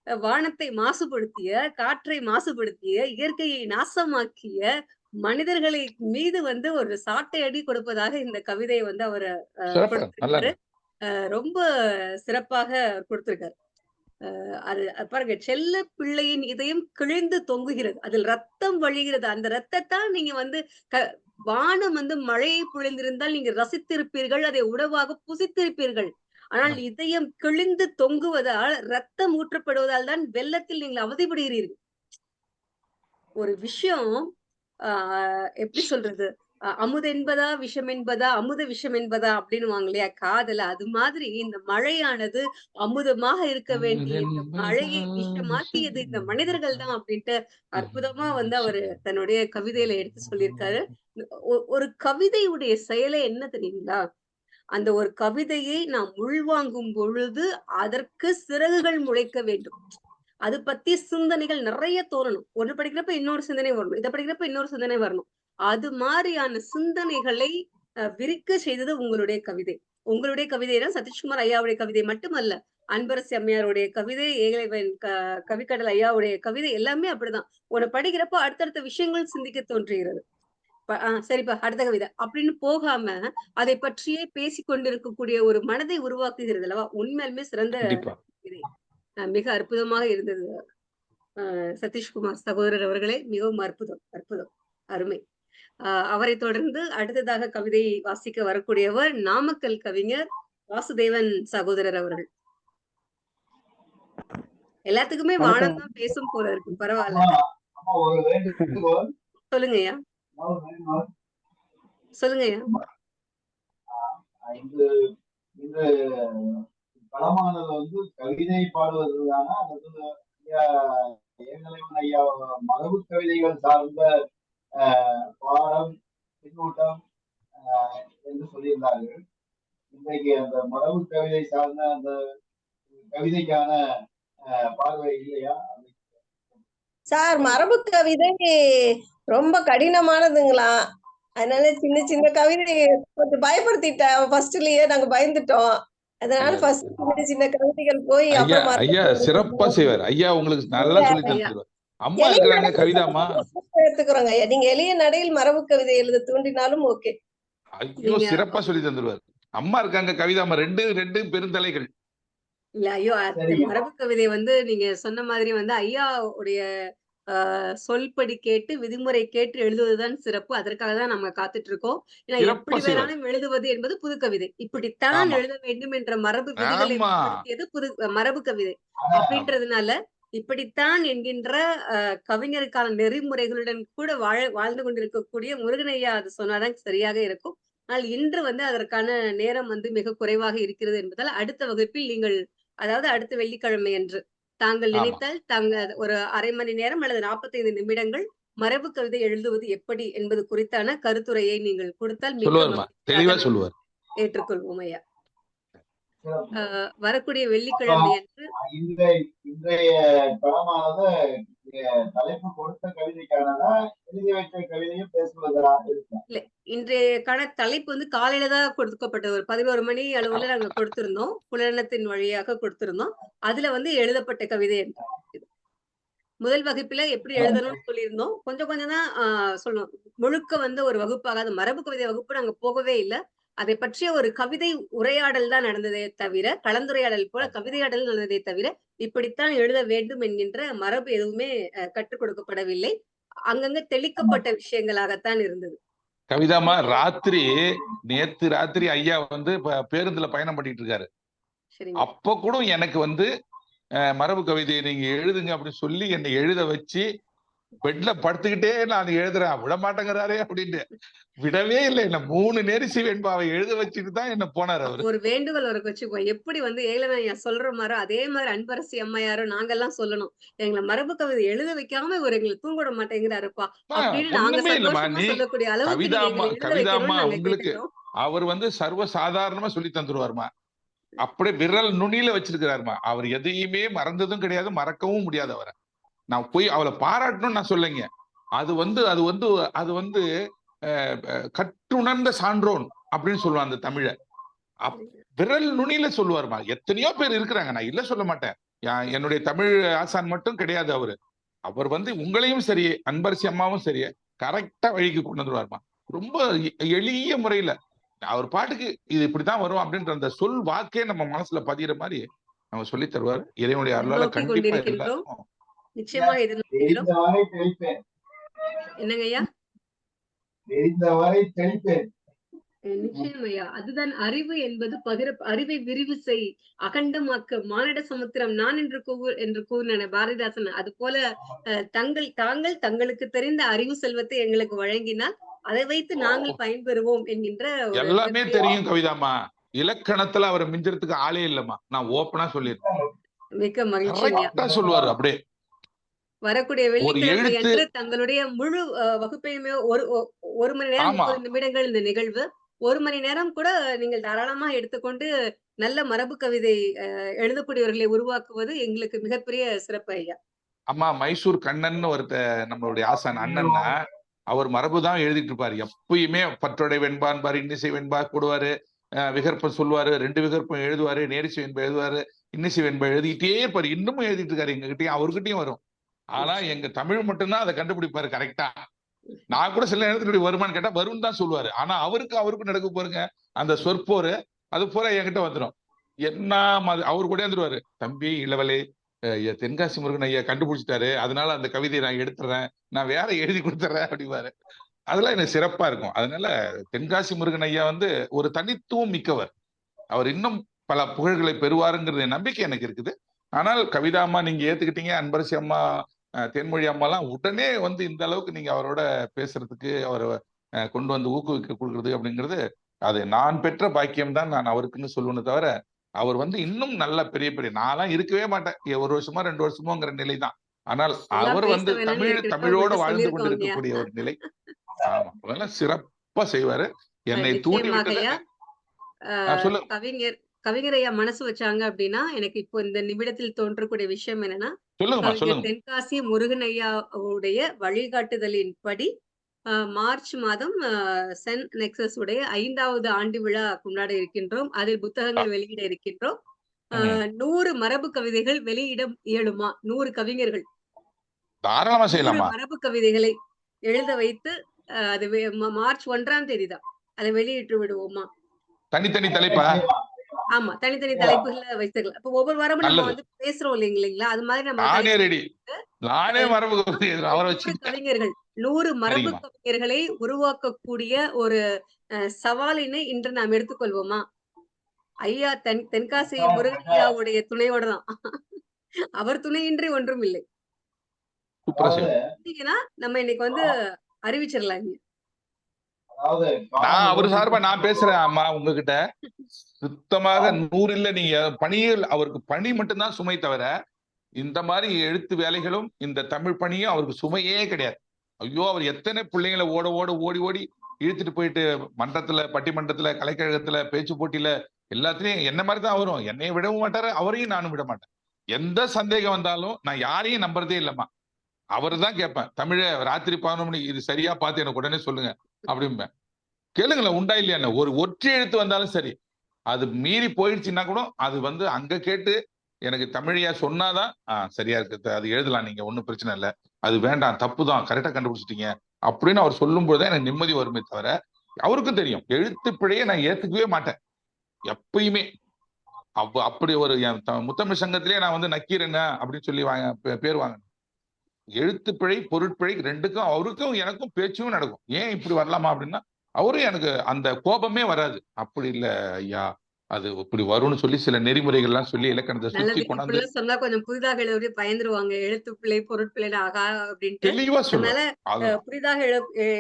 வானத்தை மாசுபடுத்திய, காற்றை மாசுபடுத்திய, இயற்கையை நாசமாக்கிய மனிதர்களை மீது வந்து ஒரு சாட்டை அடி கொடுப்பதாக இந்த கவிதையை வந்து அவர் கொடுத்திருக்காரு. ரொம்ப சிறப்பாக கொடுத்திருக்காரு. அது பாருங்க, செல்ல பிள்ளையின் இதயம் கிழிந்து தொங்குகிறது, அதில் ரத்தம் வழிகிறது. அந்த ரத்தத்தான் நீங்க வந்து வானம் வந்து மழையை பொழிந்திருந்தால் நீங்க ரசித்திருப்பீர்கள், அதை உணவாக புசித்திருப்பீர்கள். ஆனால் இதயம் கிழிந்து தொங்குவதால், ரத்தம் ஊற்றப்படுவதால் தான் வெள்ளத்தில் நீங்கள் அவதிப்படுகிறீர்கள். ஒரு விஷயம் எப்படி சொல்றது, அமுது என்பதா விஷம் என்பதா, அமுத விஷம் என்பதா அப்படின்னு வாங்க இல்லையா காதல. அது மாதிரி இந்த மழையானது அமுதமாக இருக்க வேண்டிய இந்த மழையை விஷமாக்கியது இந்த மனிதர்கள் தான் அப்படின்ட்டு அற்புதமா வந்து அவரு தன்னுடைய கவிதையில எடுத்து சொல்லியிருக்காரு. ஒரு கவிதையுடைய செயலே என்ன தெரியுங்களா? அந்த ஒரு கவிதையை நாம் உள்வாங்கும் பொழுது அதற்கு சிறகுகள் முளைக்க வேண்டும். அது பத்தி சிந்தனைகள் நிறைய தோணணும். ஒண்ணு படிக்கிறப்ப இன்னொரு சிந்தனை வரணும், இதை படிக்கிறப்ப இன்னொரு சிந்தனை வரணும். அது மாதிரியான சிந்தனைகளை விரிக்க செய்தது உங்களுடைய கவிதை. உங்களுடைய கவிதைனா சதீஷ்குமார் ஐயாவுடைய கவிதை மட்டுமல்ல, அன்பரசி அம்மையாருடைய கவிதை, ஏகலைவன் கவிக்கடல் ஐயாவுடைய கவிதை எல்லாமே அப்படிதான். உன்னை படிக்கிறப்ப அடுத்தடுத்த விஷயங்கள் சிந்திக்க தோன்றுகிறது. சரிப்பா அடுத்த கவிதை அப்படின்னு போகாம அதை பற்றியே பேசிக் கொண்டிருக்கக்கூடிய ஒரு மனதை உருவாக்குகிறது அல்லவா. உண்மையிலுமே சிறந்த கவிதை, மிக அற்புதமாக இருந்தது சதீஷ்குமார் சகோதரர் அவர்களே, மிகவும் அற்புதம், அற்புதம், அருமை. அவரை தொடர்ந்து அடுத்ததாக கவிதை வாசிக்க வரக்கூடியவர் நாமக்கல் கவிஞர் வாசுதேவன் சகோதரர் அவர்கள். எல்லாத்துக்குமே வானம் தான் பேசும் போல இருக்கு, பரவாயில்ல. சொல்லுங்கய்யா, சொல்லுங்கய்யா. களமானது வந்து கவிதை பாடுவதுதானா அல்லது ஐயா மரபு கவிதைகள் சார்ந்த பாடம் பின்னூட்டம் என்று சொல்லியிருந்தார்கள். இன்றைக்கு அந்த மரபு கவிதை சார்ந்த அந்த கவிதைக்கான பார்வை இல்லையா? சார், மரபு கவிதை ரொம்ப கடினமானதுங்களா, அதனால சின்ன சின்ன கவிதை கொஞ்சம் பயப்படுத்திட்டேன். ஃபர்ஸ்ட்லயே நாங்க பயந்துட்டோம். அதனால ஃபர்ஸ்ட் சின்ன சின்ன கவிதைகள் போய் ஐயா சிறப்பா செய்வார். ஐயா உங்களுக்கு நல்லா சொல்லி தந்துருவார். அம்மா இருக்கிறாங்க கவிதாமா, எடுத்துக்கிறோங்க ஐயா. நீங்க எளிய நடையில் மரபு கவிதை எழுத தூண்டினாலும் ஓகே. ஐயோ சிறப்பா சொல்லி தந்துருவார். அம்மா இருக்காங்க கவிதாமா, ரெண்டு பெருந்தலைகள். இல்ல ஐயோ, மரபு கவிதை வந்து நீங்க சொன்ன மாதிரி வந்து ஐயா உடைய சொல்படி கேட்டு விதிமுறை கேட்டு எழுதுவதுதான் சிறப்பு. அதற்காக தான் நம்ம காத்துட்டு இருக்கோம். ஏன்னா எப்படி வேணாலும் எழுதுவது என்பது புது கவிதை. இப்படித்தான் எழுத வேண்டும் என்ற மரபு விதிகளை புது மரபு கவிதை அப்படின்றதுனால இப்படித்தான் என்கின்ற கவிஞருக்கான நெறிமுறைகளுடன் கூட வாழ்ந்து கொண்டிருக்கக்கூடிய முருகனையா அது சொன்னாதான் சரியாக இருக்கும். ஆனால் இன்று வந்து அதற்கான நேரம் வந்து மிக குறைவாக இருக்கிறது என்பதால் அடுத்த வகுப்பில் நீங்கள், அதாவது அடுத்த வெள்ளிக்கிழமை அன்று தாங்கள் நினைத்தால் ஒரு அரை மணி நேரம் அல்லது 45 நிமிடங்கள் மரபு கவிதை எழுதுவது எப்படி என்பது குறித்தான கருத்துரையை நீங்கள் கொடுத்தால் தெளிவா சொல்லுவார். ஏற்றுக்கொள்வோம் ஐயா. வரக்கூடிய வெள்ளிக்கிழமை அன்று இன்றைய களமானது தலைப்பு கொடுத்த கவிதைக்கானதா எழுதி வைத்த கவிதையும் பேசுவதா இருக்கு? இல்ல, இன்றைய தலைப்பு வந்து காலையில தான் கொடுக்கப்பட்ட ஒரு 11 மணி அளவுல நாங்க கொடுத்திருந்தோம். புலனத்தின் வழியாக கொடுத்திருந்தோம். அதுல வந்து எழுதப்பட்ட கவிதை முதல் வகுப்புல எப்படி எழுதணும்னு சொல்லியிருந்தோம். கொஞ்சம் தான் சொல்லணும். முழுக்க வந்து ஒரு வகுப்பாக மரபு கவிதை வகுப்பு நாங்க போகவே இல்லை. அதை பற்றிய ஒரு கவிதை உரையாடல் தான் நடந்ததே தவிர, கலந்துரையாடல் போல கவிதையாடல் நடந்ததே தவிர இப்படித்தான் எழுத வேண்டும் என்கின்ற மரபு எதுவுமே கற்றுக் கொடுக்கப்படவில்லை. அங்கங்க தெளிக்கப்பட்ட விஷயங்களாகத்தான் இருந்தது. கவிதாமா, நேத்து ராத்திரி ஐயா வந்து பேருந்துல பயணம் பண்ணிட்டு இருக்காரு. அப்ப கூட எனக்கு வந்து மரபு கவிதையை நீங்க எழுதுங்க அப்படின்னு சொல்லி என்னை எழுத வச்சு பெட்ல படுத்துக்கிட்டே நான் எழுதுறேன், விட மாட்டேங்கிறாரே அப்படின்னு விடவே இல்லை. என்ன 3 நேரிசி வெண்பாவை எழுத வச்சுட்டு தான் என்ன போனார் அவரு. ஒரு வேண்டுகோள் அவருக்கு வச்சுக்குவோம். எப்படி வந்து ஏகலைவன் சொல்ற மாதிரி அதே மாதிரி அன்பரசி அம்மையாரும் நாங்கெல்லாம் சொல்லணும், எங்களை மரபு கவிதை எழுத வைக்காம ஒரு எங்களை தூங்கிட மாட்டேங்கிறாருப்பா அப்படின்னு நாங்க சொல்லக்கூடிய அளவுக்கு கவிதாமா உங்களுக்கு அவர் வந்து சர்வ சாதாரணமா சொல்லி தந்துருவாருமா. அப்படியே விரல் நுனியில வச்சிருக்கிறாருமா. அவர் எதையுமே மறந்ததும் கிடையாது, மறக்கவும் முடியாது அவரை. நான் போய் அவளை பாராட்டணும்னு நான் சொல்லுங்க. அது வந்து கற்றுணர்ந்த சான்றோன் அப்படின்னு சொல்லுவான் அந்த தமிழ. விரல் நுனியில சொல்லுவாருமா. எத்தனையோ பேர் இருக்கிறாங்க, நான் இல்ல சொல்ல மாட்டேன். என்னுடைய தமிழ் ஆசான் மட்டும் கிடையாது அவரு. அவர் வந்து உங்களையும் சரி அன்பரசி அம்மாவும் சரி கரெக்டா வழிக்கு கொண்டு வந்துருவாருமா. ரொம்ப எளிய முறையில அவர் பாட்டுக்கு இது இப்படித்தான் வரும் அப்படின்ற அந்த சொல் வாக்கே நம்ம மனசுல பதிகிற மாதிரி நம்ம சொல்லி தருவார். இறைவனுடைய அருளால கண்டிப்பா நிச்சயமா என்னங்கய்யா நிச்சயமையா. அதுதான் அறிவு என்பது அறிவை விரிவு செய், அகண்டமாக்க, மானிட சமுத்திரம் நான் என்று கூறின பாரதிதாசன். அது போல தாங்கள் தங்களுக்கு தெரிந்த அறிவு செல்வத்தை எங்களுக்கு வழங்கினால் அதை வைத்து நாங்கள் பயன்பெறுவோம் என்கின்ற எல்லாமே தெரியும் கவிதாமா. இலக்கணத்துல அவரை மிஞ்சறதுக்கு ஆளே இல்லம்மா. நான் ஓப்பனா சொல்லிருக்கேன். மிக்க மகிழ்ச்சியா சொல்லுவாரு. அப்படியே வரக்கூடிய வெள்ளிக்கிழமை அன்று தங்களுடைய முழு வகுப்பையுமே ஒரு மணி நேரம் 30 நிமிடங்கள் இந்த நிகழ்வு. 1 மணி நேரம் கூட நீங்கள் தாராளமா எடுத்துக்கொண்டு நல்ல மரபு கவிதை எழுதக்கூடியவர்களை உருவாக்குவது எங்களுக்கு மிகப்பெரிய சிறப்பு ஐயா. அம்மா, மைசூர் கண்ணன் நம்மளுடைய ஆசான் அண்ணன்னா அவர் மரபுதான் எழுதிட்டு இருப்பாரு. எப்பயுமே பற்றொடை வெண்பான்பாரு, இன்னிசை வெண்பா போடுவாரு, விகற்பம் சொல்லுவாரு, 2 விகற்பம் எழுதுவாரு, நேரிசை வெண்பா எழுதுவாரு, இன்னிசை வெண்பா எழுதிட்டே இருப்பாரு. இன்னமும் எழுதிட்டு இருக்காரு. எங்ககிட்டயும் அவர்கிட்டயும் வரும். ஆனா எங்க தமிழ் மட்டும்தான் அதை கண்டுபிடிப்பாரு கரெக்டா. நான் கூட சில நேரத்துல வருமானு கேட்டா வரும்னு தான் சொல்லுவாரு. ஆனா அவருக்கும் நடக்க போறங்க அந்த சொற்போரு அது போல என்கிட்ட வந்துடும். என்ன அவரு கூட வந்துருவாரு. தம்பி இளவலே, தென்காசி முருகன் ஐயா கண்டுபிடிச்சிட்டாரு, அதனால அந்த கவிதையை நான் எடுத்துறேன், நான் வேற எழுதி கொடுத்துறேன் அப்படிவாரு. அதெல்லாம் எனக்கு சிறப்பா இருக்கும். அதனால தென்காசி முருகன் ஐயா வந்து ஒரு தனித்துவம் மிக்கவர். அவர் இன்னும் பல புகழ்களை பெறுவாருங்கிறது நம்பிக்கை எனக்கு இருக்குது. ஆனால் கவிதா அம்மா நீங்க ஏத்துக்கிட்டீங்க, அன்பரசி அம்மா, தேன்மொழி அம்மாலாம் உடனே வந்து இந்த அளவுக்கு நீங்க அவரோட பேசுறதுக்கு, அவரை கொண்டு வந்து ஊக்குவிக்க கொடுக்குறது அப்படிங்கிறது, அது நான் பெற்ற பாக்கியம் தான் நான் அவருக்குன்னு சொல்லுவேன்னு தவிர, அவர் வந்து இன்னும் நல்ல பெரிய பெரிய நான்லாம் இருக்கவே மாட்டேன். 1 வருஷமோ 2 வருஷமோங்கிற நிலை தான். ஆனால் எல்லாம் அவர் பேச வந்து வேணாம்னு ஏற்கனவே தமிழோட உங்கள்ட்ட வாழ்ந்து சொல்லியிருக்கோம் இல்லையா? கொண்டிருக்கக்கூடிய ஒரு நிலை. ஆமா, அதெல்லாம் சிறப்பா செய்வாரு. என்னை தூண்டி நிச்சயமாக விட்டது. ஐயா. சொல்லுங்க. கவிஞர் ஐயா மனசு வச்சாங்க அப்படின்னா, எனக்கு இப்போ இந்த நிமிடத்தில் தோன்றக்கூடிய விஷயம் என்னன்னா, சொல்லுங்கம்மா, கவிஞர் சொல்லுங்க. தென்காசி முருகன் ஐயாவுடைய வழிகாட்டுதலின்படி மார்ச் மாதம் சென் நெக்சஸ் உடைய 5வது ஆண்டு விழா கொண்டாட இருக்கின்றோம். அதில் புத்தகங்கள் வெளியிட இருக்கின்றோம். 100 மரபு கவிதைகள் வெளியிட இயலுமா? 100 கவிஞர்கள் தாராளமா 100 செய்யலாமா? மரபு கவிதைகளை எழுத வைத்து அது மார்ச் 1ஆம் தேதி தான் அதை வெளியிட்டு விடுவோமா? தனித்தனி தலைப்பா? ஆமா, தனித்தனி தலைப்புகளை வைத்துக்கலாம். இப்ப ஒவ்வொரு வாரமும் நம்ம நல்லது. வந்து பேசுறோம் இல்லைங்களா? அது மாதிரி நம்ம நானே தலைப்பு ரெடி. நானே மரபு கவிதை அவரை 100 வச்சு. கவிஞர்கள் 100 மரபு சரிங்கம்மா. கவிஞர்களை உருவாக்கக்கூடிய ஒரு சவாலினை இன்று நாம் எடுத்துக்கொள்வோமா? ஐயா தென்காசி முருகன் ஐயாவுடைய துணையோட தான். அவர் துணையின்றி ஒன்றும் இல்லை. சூப்பரா அதாவது செய்வோம். சொன்னீங்கன்னா, நம்ம இன்னைக்கு வந்து அறிவிச்சிடலாம். அதாவது நான் அவர் சார்பா நான் பேசுறேன் அம்மா உங்ககிட்ட. சுத்தமாக 100 இல்ல, நீங்க பணியில் அவருக்கு பணி மட்டும்தான் சுமை தவிர, இந்த மாதிரி எழுத்து வேலைகளும் இந்த தமிழ் பணியும் அவருக்கு சுமையே கிடையாது. ஐயோ, அவர் எத்தனை பிள்ளைங்களை ஓடி ஓடி இழுத்துட்டு போயிட்டு மன்றத்துல, பட்டிமன்றத்துல, கலைக்கழகத்துல, பேச்சு போட்டியில எல்லாத்துலயும் என்ன மாதிரி தான் வரும். என்னைய விடவும் மாட்டாரு, அவரையும் நானும் விட மாட்டேன். எந்த சந்தேகம் வந்தாலும் நான் யாரையும் நம்புறதே இல்லம்மா. அவரு தான் கேட்பேன். தமிழ ராத்திரி 11 மணி இது சரியா பார்த்து எனக்கு உடனே சொல்லுங்க அப்படிம்பேன். கேளுங்களேன், உண்டா இல்லையா? ஒரு ஒற்றை எழுத்து வந்தாலும் சரி, அது மீறி போயிடுச்சுன்னா கூட அது வந்து அங்க கேட்டு எனக்கு தமிழையா சொன்னாதான் சரியா இருக்கு, அது எழுதலாம், நீங்க ஒண்ணும் பிரச்சனை இல்லை, அது வேண்டாம், தப்பு தான், கரெக்டா கண்டுபிடிச்சிட்டீங்க அப்படின்னு அவர் சொல்லும் போதுதான் எனக்கு நிம்மதி வருமே தவிர, அவருக்கும் தெரியும் எழுத்து பிழையை நான் ஏத்துக்கவே மாட்டேன் எப்பயுமே. அப்படி ஒரு முத்தமிழ் சங்கத்திலேயே நான் வந்து நக்கீரன் அப்படின்னு சொல்லி பேர் வாங்க. எழுத்து பிழை, பொருட்பிழை ரெண்டுக்கும் அவருக்கும் எனக்கும் பேச்சும் நடக்கும். ஏன் இப்படி வரலாமா அப்படின்னா, அவரும் எனக்கு அந்த கோபமே வராது. அப்படி இல்ல ஐயா, அது இப்படி வரும்னு சொல்லி சில நெறிமுறைகள் எல்லாம் சொல்லி இலக்கணத்தை சுத்தி கொண்டாந்து இப்படிலாம் சொன்னா கொஞ்சம் புதிதாக எழுதி பயந்துருவாங்க. எழுத்து பிழை, பொருட்பிழை ஆகா அப்படின்ட்டு. தெளிவா அதனால சொல்லுவேன். புதிதாக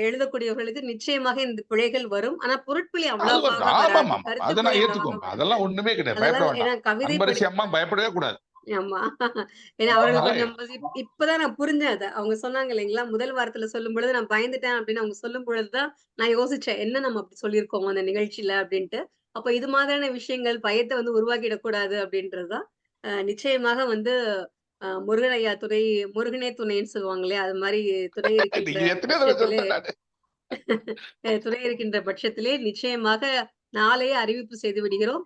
எழுதக்கூடியவர்களுக்கு நிச்சயமாக இந்த பிழைகள் வரும். ஆனா பொருட்பிழை அவ்வளவாக ஆமா, வராது. அதை நான் ஏத்துக்குவேன். அதெல்லாம் ஒண்ணுமே கிடையாது, பயப்பட வேண்டாம். கவிதை அன்பரசி அம்மா பயப்படவே கூடாது. ஆமா. ஏன்னா அவர்கள் கொஞ்சம் இப்பதான் நான் புரிஞ்சேன் அத. அவங்க சொன்னாங்க இல்லைங்களா? முதல் வாரத்துல சொல்லும் பொழுது நான் பயந்துட்டேன் அப்படின்னு அவங்க சொல்லும் பொழுதுதான் நான் யோசிச்சேன். என்ன நம்ம அப்படி சொல்லியிருக்கோம் அந்த நிகழ்ச்சியில அப்படின்ட்டு. அப்ப இது மாதிரியான விஷயங்கள் பயத்தை வந்து உருவாக்கிடக்கூடாது அப்படின்றதுதான். நிச்சயமாக வந்து முருகன் ஐயா முருகனே துணைன்னு சொல்லுவாங்க இல்லையா? அது மாதிரி துணை இருக்கின்ற பட்சத்திலே நிச்சயமாக நாளையே அறிவிப்பு செய்து விடுகிறோம்.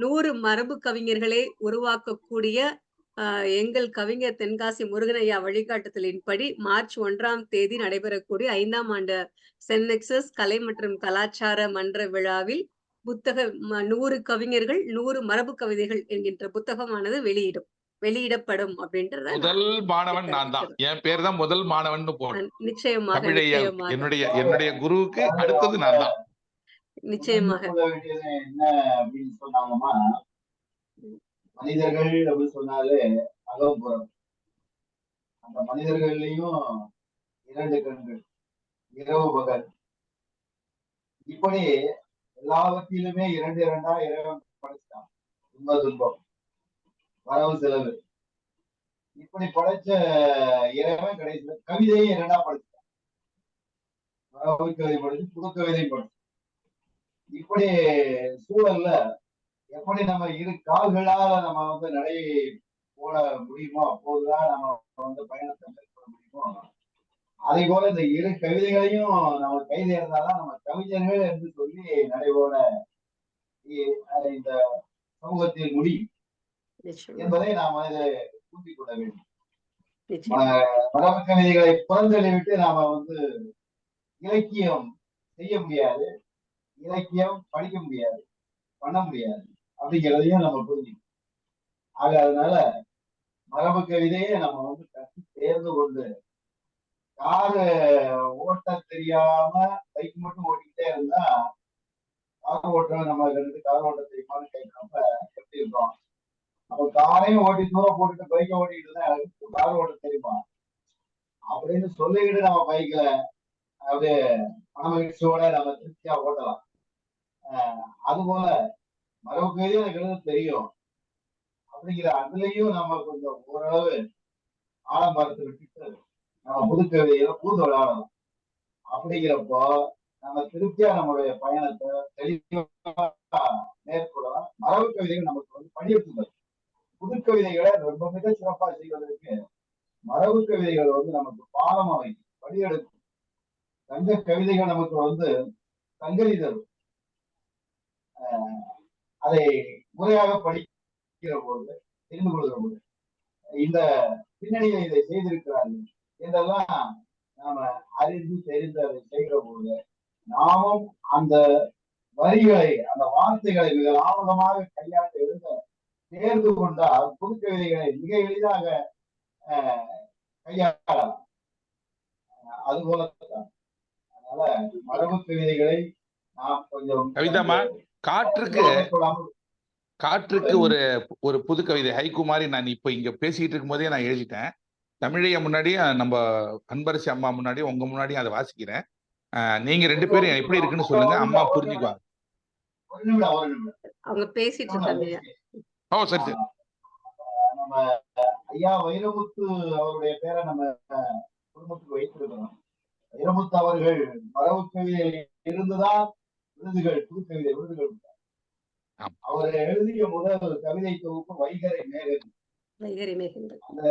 100 மரபு கவிஞர்களை உருவாக்கக்கூடிய எங்கள் கவிஞர் தென்காசி முருகன் ஐயா வழிகாட்டுதலின்படி மார்ச் 1ஆம் தேதி நடைபெறக்கூடிய 5ஆம் ஆண்டு சென் நெக்சஸ் கலை மற்றும் கலாச்சார மன்ற விழாவில் 100 கவிஞர்கள் 100 மரபு கவிதைகள் என்கின்ற புத்தகமானது வெளியிடப்படும் அப்படின்றத முதல் மாணவன் நான் தான். என் பேர் தான் முதல் மாணவன் போனேன். நிச்சயமாக என்னுடைய குருவுக்கு அடுத்தது நான் தான். நிச்சயமாக என்ன அப்படின்னு சொன்னாங்கன்னா, மனிதர்கள் அப்படின்னு சொன்னாலே அகம்புறம். அந்த மனிதர்கள்லயும் 2 கண்கள், இரவு பகல், இப்படி எல்லாவற்றிலுமே 2 இறைவன் படைச்சான். துன்ப துன்பம், வரவு செலவு, இப்படி படைச்ச இறைவன் கடைசியில் கவிதையை 2ஆ படைச்சான். வரவு கவிதை படைச்சு, புது கவிதை படைச்சு. இப்படி சூழல்ல எப்படி நம்ம 2 கால்களால நம்ம வந்து நடை போட முடியுமோ, அப்போதுதான் நம்ம வந்து பயணத்தை மேற்கொள்ள முடியுமோ, அதே போல இந்த 2 கவிதைகளையும் நம்ம கைது இருந்தாதான் நம்ம கவிஞர்கள் என்று சொல்லி நடைபோட இந்த சமூகத்தில் முடியும் என்பதை நாம் இதை கூட்டிக் கொள்ள வேண்டும். மரபு கவிதைகளை புறந்தள்ளிவிட்டு நாம வந்து இலக்கியம் செய்ய முடியாது, இலக்கியம் படிக்க முடியாது, பண்ண முடியாது அப்படிங்கிறதையும் நம்ம புரிஞ்சுக்கணும். அதனால மரபு கவிதையே நம்ம வந்து கற்று தேர்ந்து கொண்டு காரு ஓட்ட தெரியாம பைக் மட்டும் ஓட்டிக்கிட்டே இருந்தா கார் ஓட்டுறது நம்ம ரெண்டு கார் ஓட்ட தெரியுமான்னு கேட்கறப்ப எப்படி இருக்கோம். அப்ப காரையும் ஓட்டி தூரம் போட்டுட்டு பைக்கை ஓட்டிட்டு தான் கார் ஓட்ட தெரியுமா அப்படின்னு சொல்லிக்கிட்டு நம்ம பைக்ல அப்படியே மனமகிழ்ச்சியோட நம்ம திருப்தியா ஓட்டலாம். அதுபோல மரபு கவிதை எனக்கு எழுத தெரியும் அப்படிங்கிற அதுலயும் நம்ம கொஞ்சம் ஓரளவு ஆழமரத்தை விட்டுட்டு நம்ம புதுக்கவிதையில பூந்து விளையாடலாம். அப்படிங்கிறப்போ நம்ம திருப்தியா நம்மளுடைய பயணத்தை தெளிவா மேற்கொள்ளலாம். மரபு கவிதைகள் நமக்கு வந்து படியெடுத்துள்ளது. புதுக்கவிதைகளை ரொம்ப மிக சிறப்பா செய்வதற்கு மரபு கவிதைகள் வந்து நமக்கு பாடம் அமைக்கும், படியெடுக்கும். தங்க கவிதைகள் நமக்கு வந்து சங்கதி தரும். அதை முறையாக படிக்கிற போது தெரிந்து கொள்கிற போது இந்த பின்னணியில இதை செய்திருக்கிறார்கள் என்றெல்லாம் நாம அறிந்து தெரிந்து அதை செய்கிற போது நாமும் அந்த வரிகளை அந்த வார்த்தைகளை மிக ஆழமாக கையாண்டு எழுத தேர்ந்து கொண்டால் புதுக்கவிதைகளை மிக எளிதாக கையாளலாம். அதுபோலத்தான் அதனால மரபு கவிதைகளை நாம் கொஞ்சம் கவிதாமா, காற்றுக்கு ஒரு ஒரு புது கவிதை ஹைக்கூ மாதிரி நான் இப்ப இங்க பேசிக்கிட்டு இருக்கும் போதே நான் எழுதிட்டேன். தமிழைய முன்னாடியும் நம்ம அன்பரசி அம்மா முன்னாடியும் உங்க முன்னாடியும் அதை வாசிக்கிறேன். நீங்க ரெண்டு பேரும் எப்படி இருக்குன்னு சொல்லுங்க, அம்மா புரிஞ்சுக்குவாங்க. அவங்க பேசிட்டு இருக்காங்க. ஓ சரி சரி. நம்ம ஐயா வைரமுத்து அவருடைய பேரை நம்ம குடும்பத்துக்கு வைத்திருக்கிறோம். வைரமுத்து அவர்கள் மரபு கவிதையில் இருந்துதான் விருதுகள் புதுக்கவிதை விருதுகள். அவர் எழுதிய முதல் கவிதை தொகுப்பு வைகரை மேகங்கள். அந்த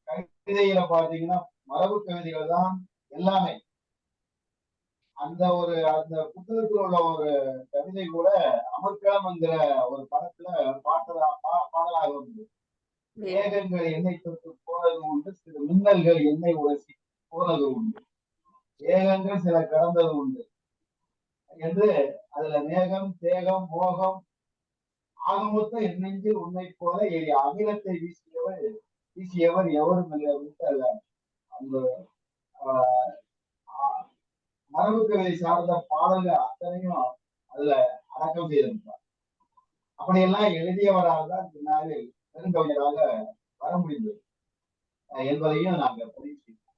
கவிதையில பாத்தீங்கன்னா மரபு கவிதைகள் தான் எல்லாமே. அந்த புத்தகத்தில் உள்ள ஒரு கவிதை கூட அமர்க்களம் என்கிற ஒரு படத்துல பாடலாக இருந்தது. மேகங்கள் எண்ணெய் தொட்டு போனது உண்டு, சில மின்னல்கள் எண்ணெய் உரசி போனது உண்டு, ஏகங்கள் சில கடந்தது உண்டு என்று அதுல மேகம் தேகம் மோகம் ஆகமொத்தம் என் நெஞ்சில் உன்னை போல அகிலத்தை வீசியவர் எவரும் இல்லை அப்படின்ட்டு அல்ல அந்த மரபு கவிதை சார்ந்த பாடல்கள் அத்தனையும் அதுல அடக்கம் செய்திருப்பார். அப்படியெல்லாம் எழுதியவரால் தான் பின்னாலே பெருங்கவிஞராக வர முடிந்தது என்பதையும் நாங்க பதிவு செய்வோம்.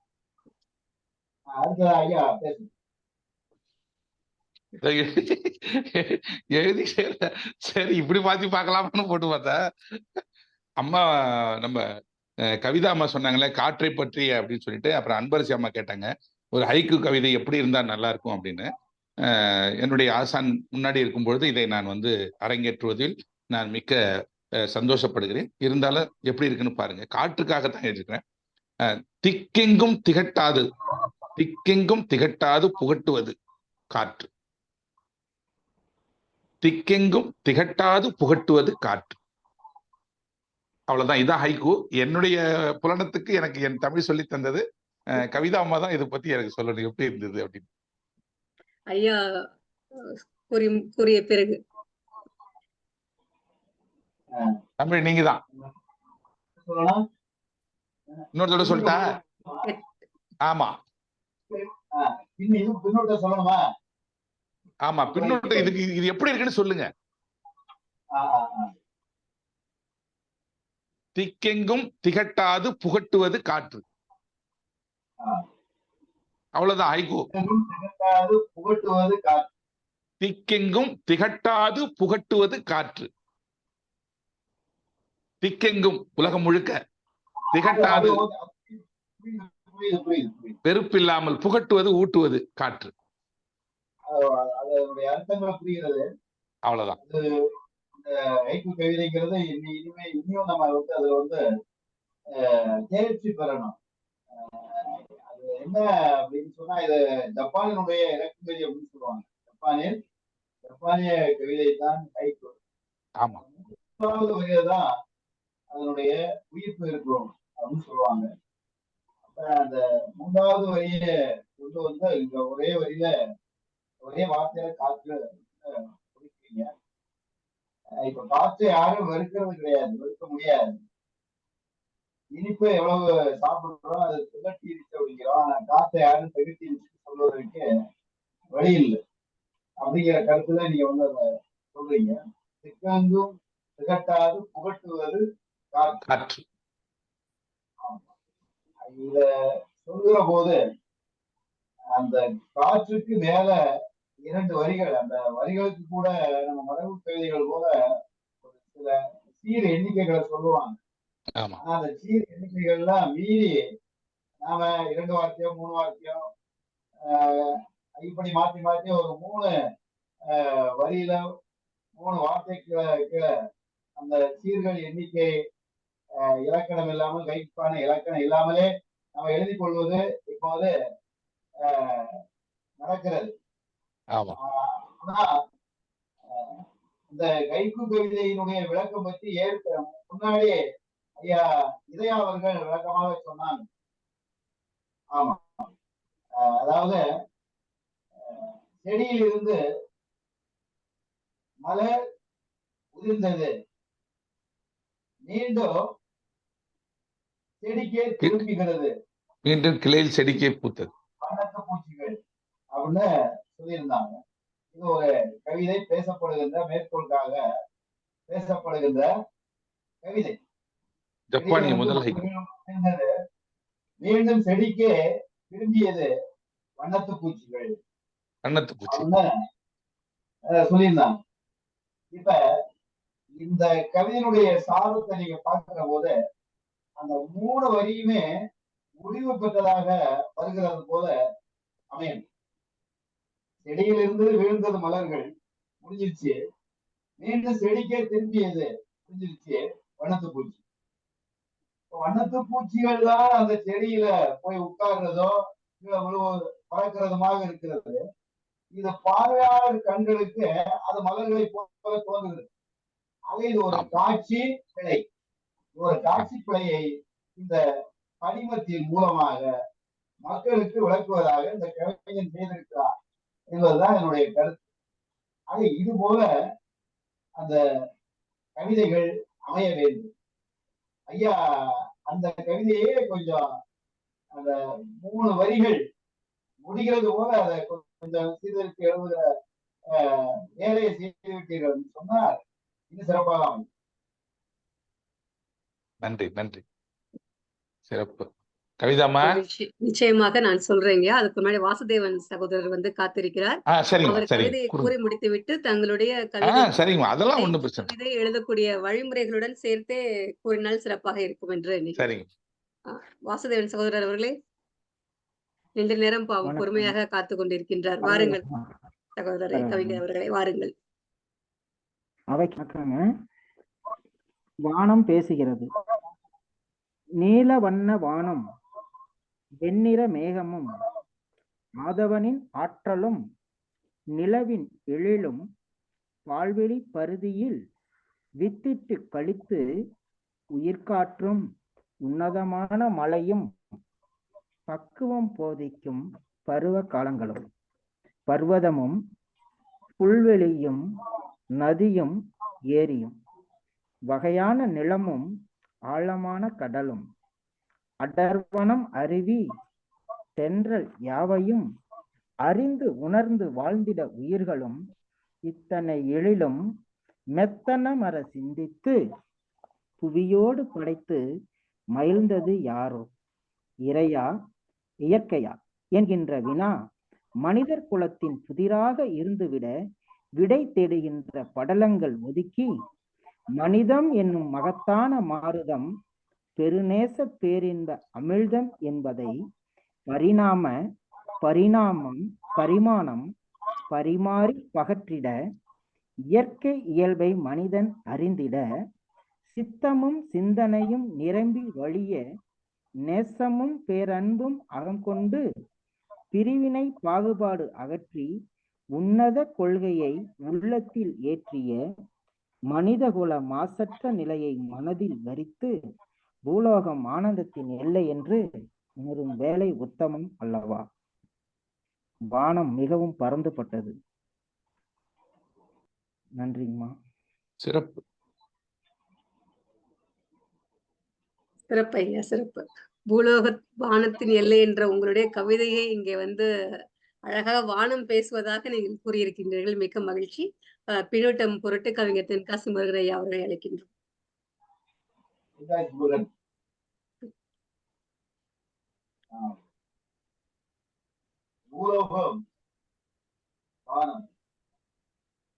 அடுத்த ஐயா பேசுங்க. எழுதி சரி இப்படி மாத்தி பார்க்கலாம்னு போட்டு பார்த்தா அம்மா நம்ம கவிதா அம்மா சொன்னாங்களே காற்றை பற்றி அப்படின்னு சொல்லிட்டு, அப்புறம் அன்பரசி அம்மா கேட்டாங்க ஒரு ஹைக்கூ கவிதை எப்படி இருந்தா நல்லா இருக்கும் அப்படின்னு. என்னுடைய ஆசான் முன்னாடி இருக்கும் பொழுது இதை நான் வந்து அரங்கேற்றுவதில் நான் மிக்க சந்தோஷப்படுகிறேன். இருந்தாலும் எப்படி இருக்குன்னு பாருங்க. காற்றுக்காகத்தான் எழுதிக்கிறேன். திக்கெங்கும் திகட்டாது புகட்டுவது காற்று. திக்கெங்கும் திகட்டாது புகட்டுவது காற்று. அவ்வளவுதான். இதான் ஹைக்கூ. என்னுடைய புலனத்துக்கு எனக்கு என் தமிழ் சொல்லி தந்தது கவிதா அம்மா தான். இதை பத்தி எனக்கு சொல்லணும் எப்படி இருந்தது அப்படின்னு. ஐயா கூறிய பிறகு தமிழ் நீங்க தான் இன்னொரு தடவை சொல்லிட்டா. ஆமா சொல்லணுமா? ஆமா பின்னோட்டம். இதுக்கு இது எப்படி இருக்குன்னு சொல்லுங்க. திக்கெங்கும் திகட்டாது புகட்டுவது காற்று. அவ்வளவுதான் ஹைக்கூ. புகட்டுவது காற்று. திக்கெங்கும் திகட்டாது புகட்டுவது காற்று. திக்கெங்கும் உலகம் முழுக்க, திகட்டாது வெறுப்பில்லாமல் புகட்டுவது ஊட்டுவது காற்று. அதனுடைய அர்த்தங்களை புரிகிறது. அவ்வளவுதான். ஹைக்கூ கவிதைங்கிறது இன்னும் நம்ம வந்து அதுல வந்து தேர்ச்சி பெறணும். அது என்ன அப்படின்னு சொன்னா, இது ஜப்பானினுடைய இறக்குமதி அப்படின்னு சொல்லுவாங்க. ஜப்பானிய கவிதை தான் ஹைக்கூ. ஆமா, மூன்றாவது வகையதான் அதனுடைய உயிர்ப்பு இருக்கும் அப்படின்னு சொல்லுவாங்க. அப்ப அந்த மூன்றாவது வரியை கொண்டு வந்து இங்க ஒரே வரியில ஒரே வார்த்தையில காற்று முடிக்கிறீங்க. இப்ப காற்றை யாரும் வெறுக்கிறது கிடையாது, வெறுக்க முடியாது. இனிப்பு எவ்வளவு சாப்பிடுறோம், அது திகட்டிருச்சு அப்படிங்கிறோம். ஆனா காற்றை யாரும் திகட்டிருச்சு சொல்வதற்கு வழி இல்லை அப்படிங்கிற கருத்துல நீங்க வந்து அதை சொல்றீங்க. திக்கங்கும் திகட்டாது புகட்டுவது காற்று. இத சொல்கிற போது அந்த காற்றுக்கு மேல 2 வரிகள், அந்த வரிகளுக்கு கூட நம்ம மரபு கவிதைகள் போல ஒரு சில சீர் எண்ணிக்கைகளை சொல்லுவாங்க. ஆனா அந்த சீர் எண்ணிக்கைகள்லாம் மீறி நாம 2 வாக்கியம் 3 வாக்கியம் இப்படி மாத்தி மாத்தி ஒரு 3 வரியில 3 வார்த்தைக்கு அந்த சீர்கள் எண்ணிக்கை இலக்கணம் இல்லாமல், கைப்பான இலக்கணம் இல்லாமலே நம்ம எழுதி கொள்வது இப்போது நடக்கிறது. ஆனா இந்த கைக்கு கவிதையினுடைய விளக்கம் பற்றி முன்னாடியே ஐயா இதயா அவர்கள் விளக்கமாக சொன்னாங்க. ஆமா, அதாவது செடியில் இருந்து மலர் உதிர்ந்தது, மீண்டும் செடிக்கே திரும்புகிறது, மீண்டும் கிளையில் செடிக்கே பூத்தது, வண்ணத்து பூச்சிகள் அப்படின்னு சொல்லியிருந்தாங்க. இது ஒரு கவிதை, பேசப்படுகின்ற மேற்கோளுக்காக பேசப்படுகின்ற கவிதை. ஜப்பானிய முதல் மீண்டும் செடிக்கே திரும்பியது வண்ணத்து பூச்சிகள் சொல்லியிருந்தாங்க. இப்ப இந்த கவிதையினுடைய சாரத்தை நீங்க பார்க்கிற போது அந்த 3 வரியுமே முடிவு பெற்றதாக வருகிறது போல அமையும். செடியிலிருந்து வீழ்ந்தது மலர்கள் முடிஞ்சிருச்சு, மீண்டும் செடிக்கே திரும்பியது முடிஞ்சிருச்சு வண்ணத்து பூச்சி. வண்ணத்து பூச்சிகள் தான் அந்த செடியில போய் உட்கார்றதோ கீழே பறக்கிறதுமாக இருக்கிறது. இது பார்வையாளர் கண்களுக்கு அது மலர்களை போல தோன்றுகிறது. ஆக இது ஒரு காட்சி பிழை. ஒரு காட்சி பிழையை இந்த படிமத்தின் மூலமாக மக்களுக்கு விளக்குவதாக இந்த கவிஞன் செய்திருக்கிறார் என்பதுதான் என்னுடைய கருத்து. ஆக இது போல அந்த கவிதைகள் அமைய வேண்டும். ஐயா அந்த கவிதையே கொஞ்சம் அந்த 3 வரிகள் முடிகிறது போல அதை கொஞ்சம் சீர்திருத்தி எழுதுகிற வேலையை செய்து விட்டீர்கள் சொன்னால் இன்னும் சிறப்பாக அமையும். நன்றி நன்றி, சிறப்பு. கவிதாமா, நிச்சயமாக நான் சொல்றேங்க. அதுக்கு முன்னாடி வாசுதேவன் சகோதரர் வந்து காத்திருக்கிறார். அவர் கவிதையை கூறி முடித்துவிட்டு தங்களுடைய கவிதை எழுதக்கூடிய வழிமுறைகளுடன் சேர்த்தே கூறினால் சிறப்பாக இருக்கும் என்று நினைக்கிறேன். வாசுதேவன் சகோதரர் அவர்களே, நீண்ட நேரம் பொறுமையாக காத்து கொண்டிருக்கின்றார். வாருங்கள் சகோதரரை, கவிஞர் அவர்களை வாருங்கள். வானம் பேசுகிறது. நீல வண்ண வானம், வெண்ணிற மேகமும், ஆதவனின் ஆற்றலும், நிலவின் எழிலும், பால்வெளி பருதியில் வித்திட்டு கழித்து உயிர்காற்றும், உன்னதமான மழையும், பக்குவம் போதிக்கும் பருவ காலங்களும், பர்வதமும் புல்வெளியும் நதியும் ஏரியும், வகையான நிலமும் ஆழமான கடலும், அடர்வனம் அருவி தென்றல் யாவையும் அறிந்து உணர்ந்து வாழ்ந்திட உயிர்களும், இத்தனை எழிலும் மெத்தன மர சிந்தித்து புவியோடு படைத்து மகிழ்ந்தது யாரோ, இறையா இயற்கையா என்கின்ற வினா மனிதர் குலத்தின் புதிராக இருந்துவிட விடை தேடுகின்ற படலங்கள் ஒதுக்கி, மனிதம் என்னும் மகத்தான மாறுதம் பெருநேச பேரின்ப அமிழ்தம் என்பதை பரிமாணம் பரிமாறி பகற்றிட, இயற்கை இயல்பை மனிதன் அறிந்திட, சித்தமும் சிந்தனையும் நிரம்பி வழிய, நேசமும் பேரன்பும் அகங்கொண்டு பிரிவினை பாகுபாடு அகற்றி உன்னத கொள்கையை உள்ளத்தில் ஏற்றிய மனிதகுல மாசற்ற நிலையை மனதில் வரித்து பூலோகம் ஆனந்தத்தின் எல்லை என்று உணரும் வேலை உத்தமம் அல்லவா? வானம் மிகவும் பரந்துபட்டது. நன்றிங்கம்மா. சிறப்பு. சிறப்பு ஐயா, சிறப்பு. பூலோக வானத்தின் எல்லை என்ற உங்களுடைய கவிதையை இங்கே வந்து அழகாக வானம் பேசுவதாக நீங்கள் கூறியிருக்கின்றீர்கள். மிக்க மகிழ்ச்சி. பின்னூட்டம் பொருட்டு கவிஞர் தென்காசி முருகன் ஐயா அவர்களை அழைக்கின்றோம். பூலோகம் வானம்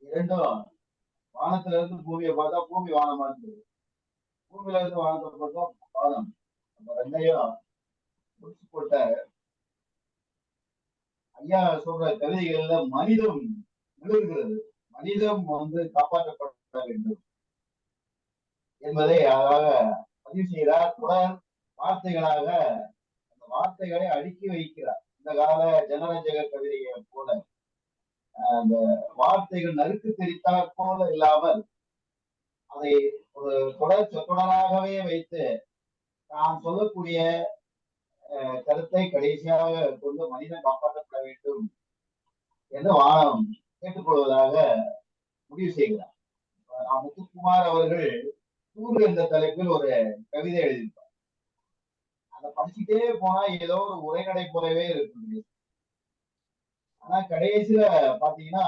இரண்டும், வானத்துல இருந்து பூமியை பார்த்தா பூமி வானமா இருந்தது, பூமியில இருந்து வானத்தை பார்த்தா வானம். நம்ம ரெண்டையும் முடிச்சு போட்ட ஐயா சொல்ற கவிதைகள்ல மனிதம் விழுகிறது, மனிதம் காப்பாற்றப்பட வேண்டும் என்பதை அழகாக பதிவு செய்கிறார். தொடர் வார்த்தைகளாக அந்த வார்த்தைகளை அடுக்கி வைக்கிறார். இந்த கால ஜனரஞ்சக கவிதையை போல அந்த வார்த்தைகள் நறுக்கு தெரித்தாற் போல இல்லாமல் அதை ஒரு தொடராகவே வைத்து நாம் சொல்லக்கூடிய கருத்தை கடைசியாக கொண்டு மனிதன் காப்பாற்றப்பட வேண்டும் என்று வானம் கேட்டுக்கொள்வதாக முடிவு செய்கிறார். முத்துக்குமார் அவர்கள் தூர் என்ற தலைப்பில் ஒரு கவிதை எழுதியிருப்பார். அதை படிச்சுட்டே போனா ஏதோ ஒரு உரைநடை போலவே இருக்குது. ஆனா கடைசியில பாத்தீங்கன்னா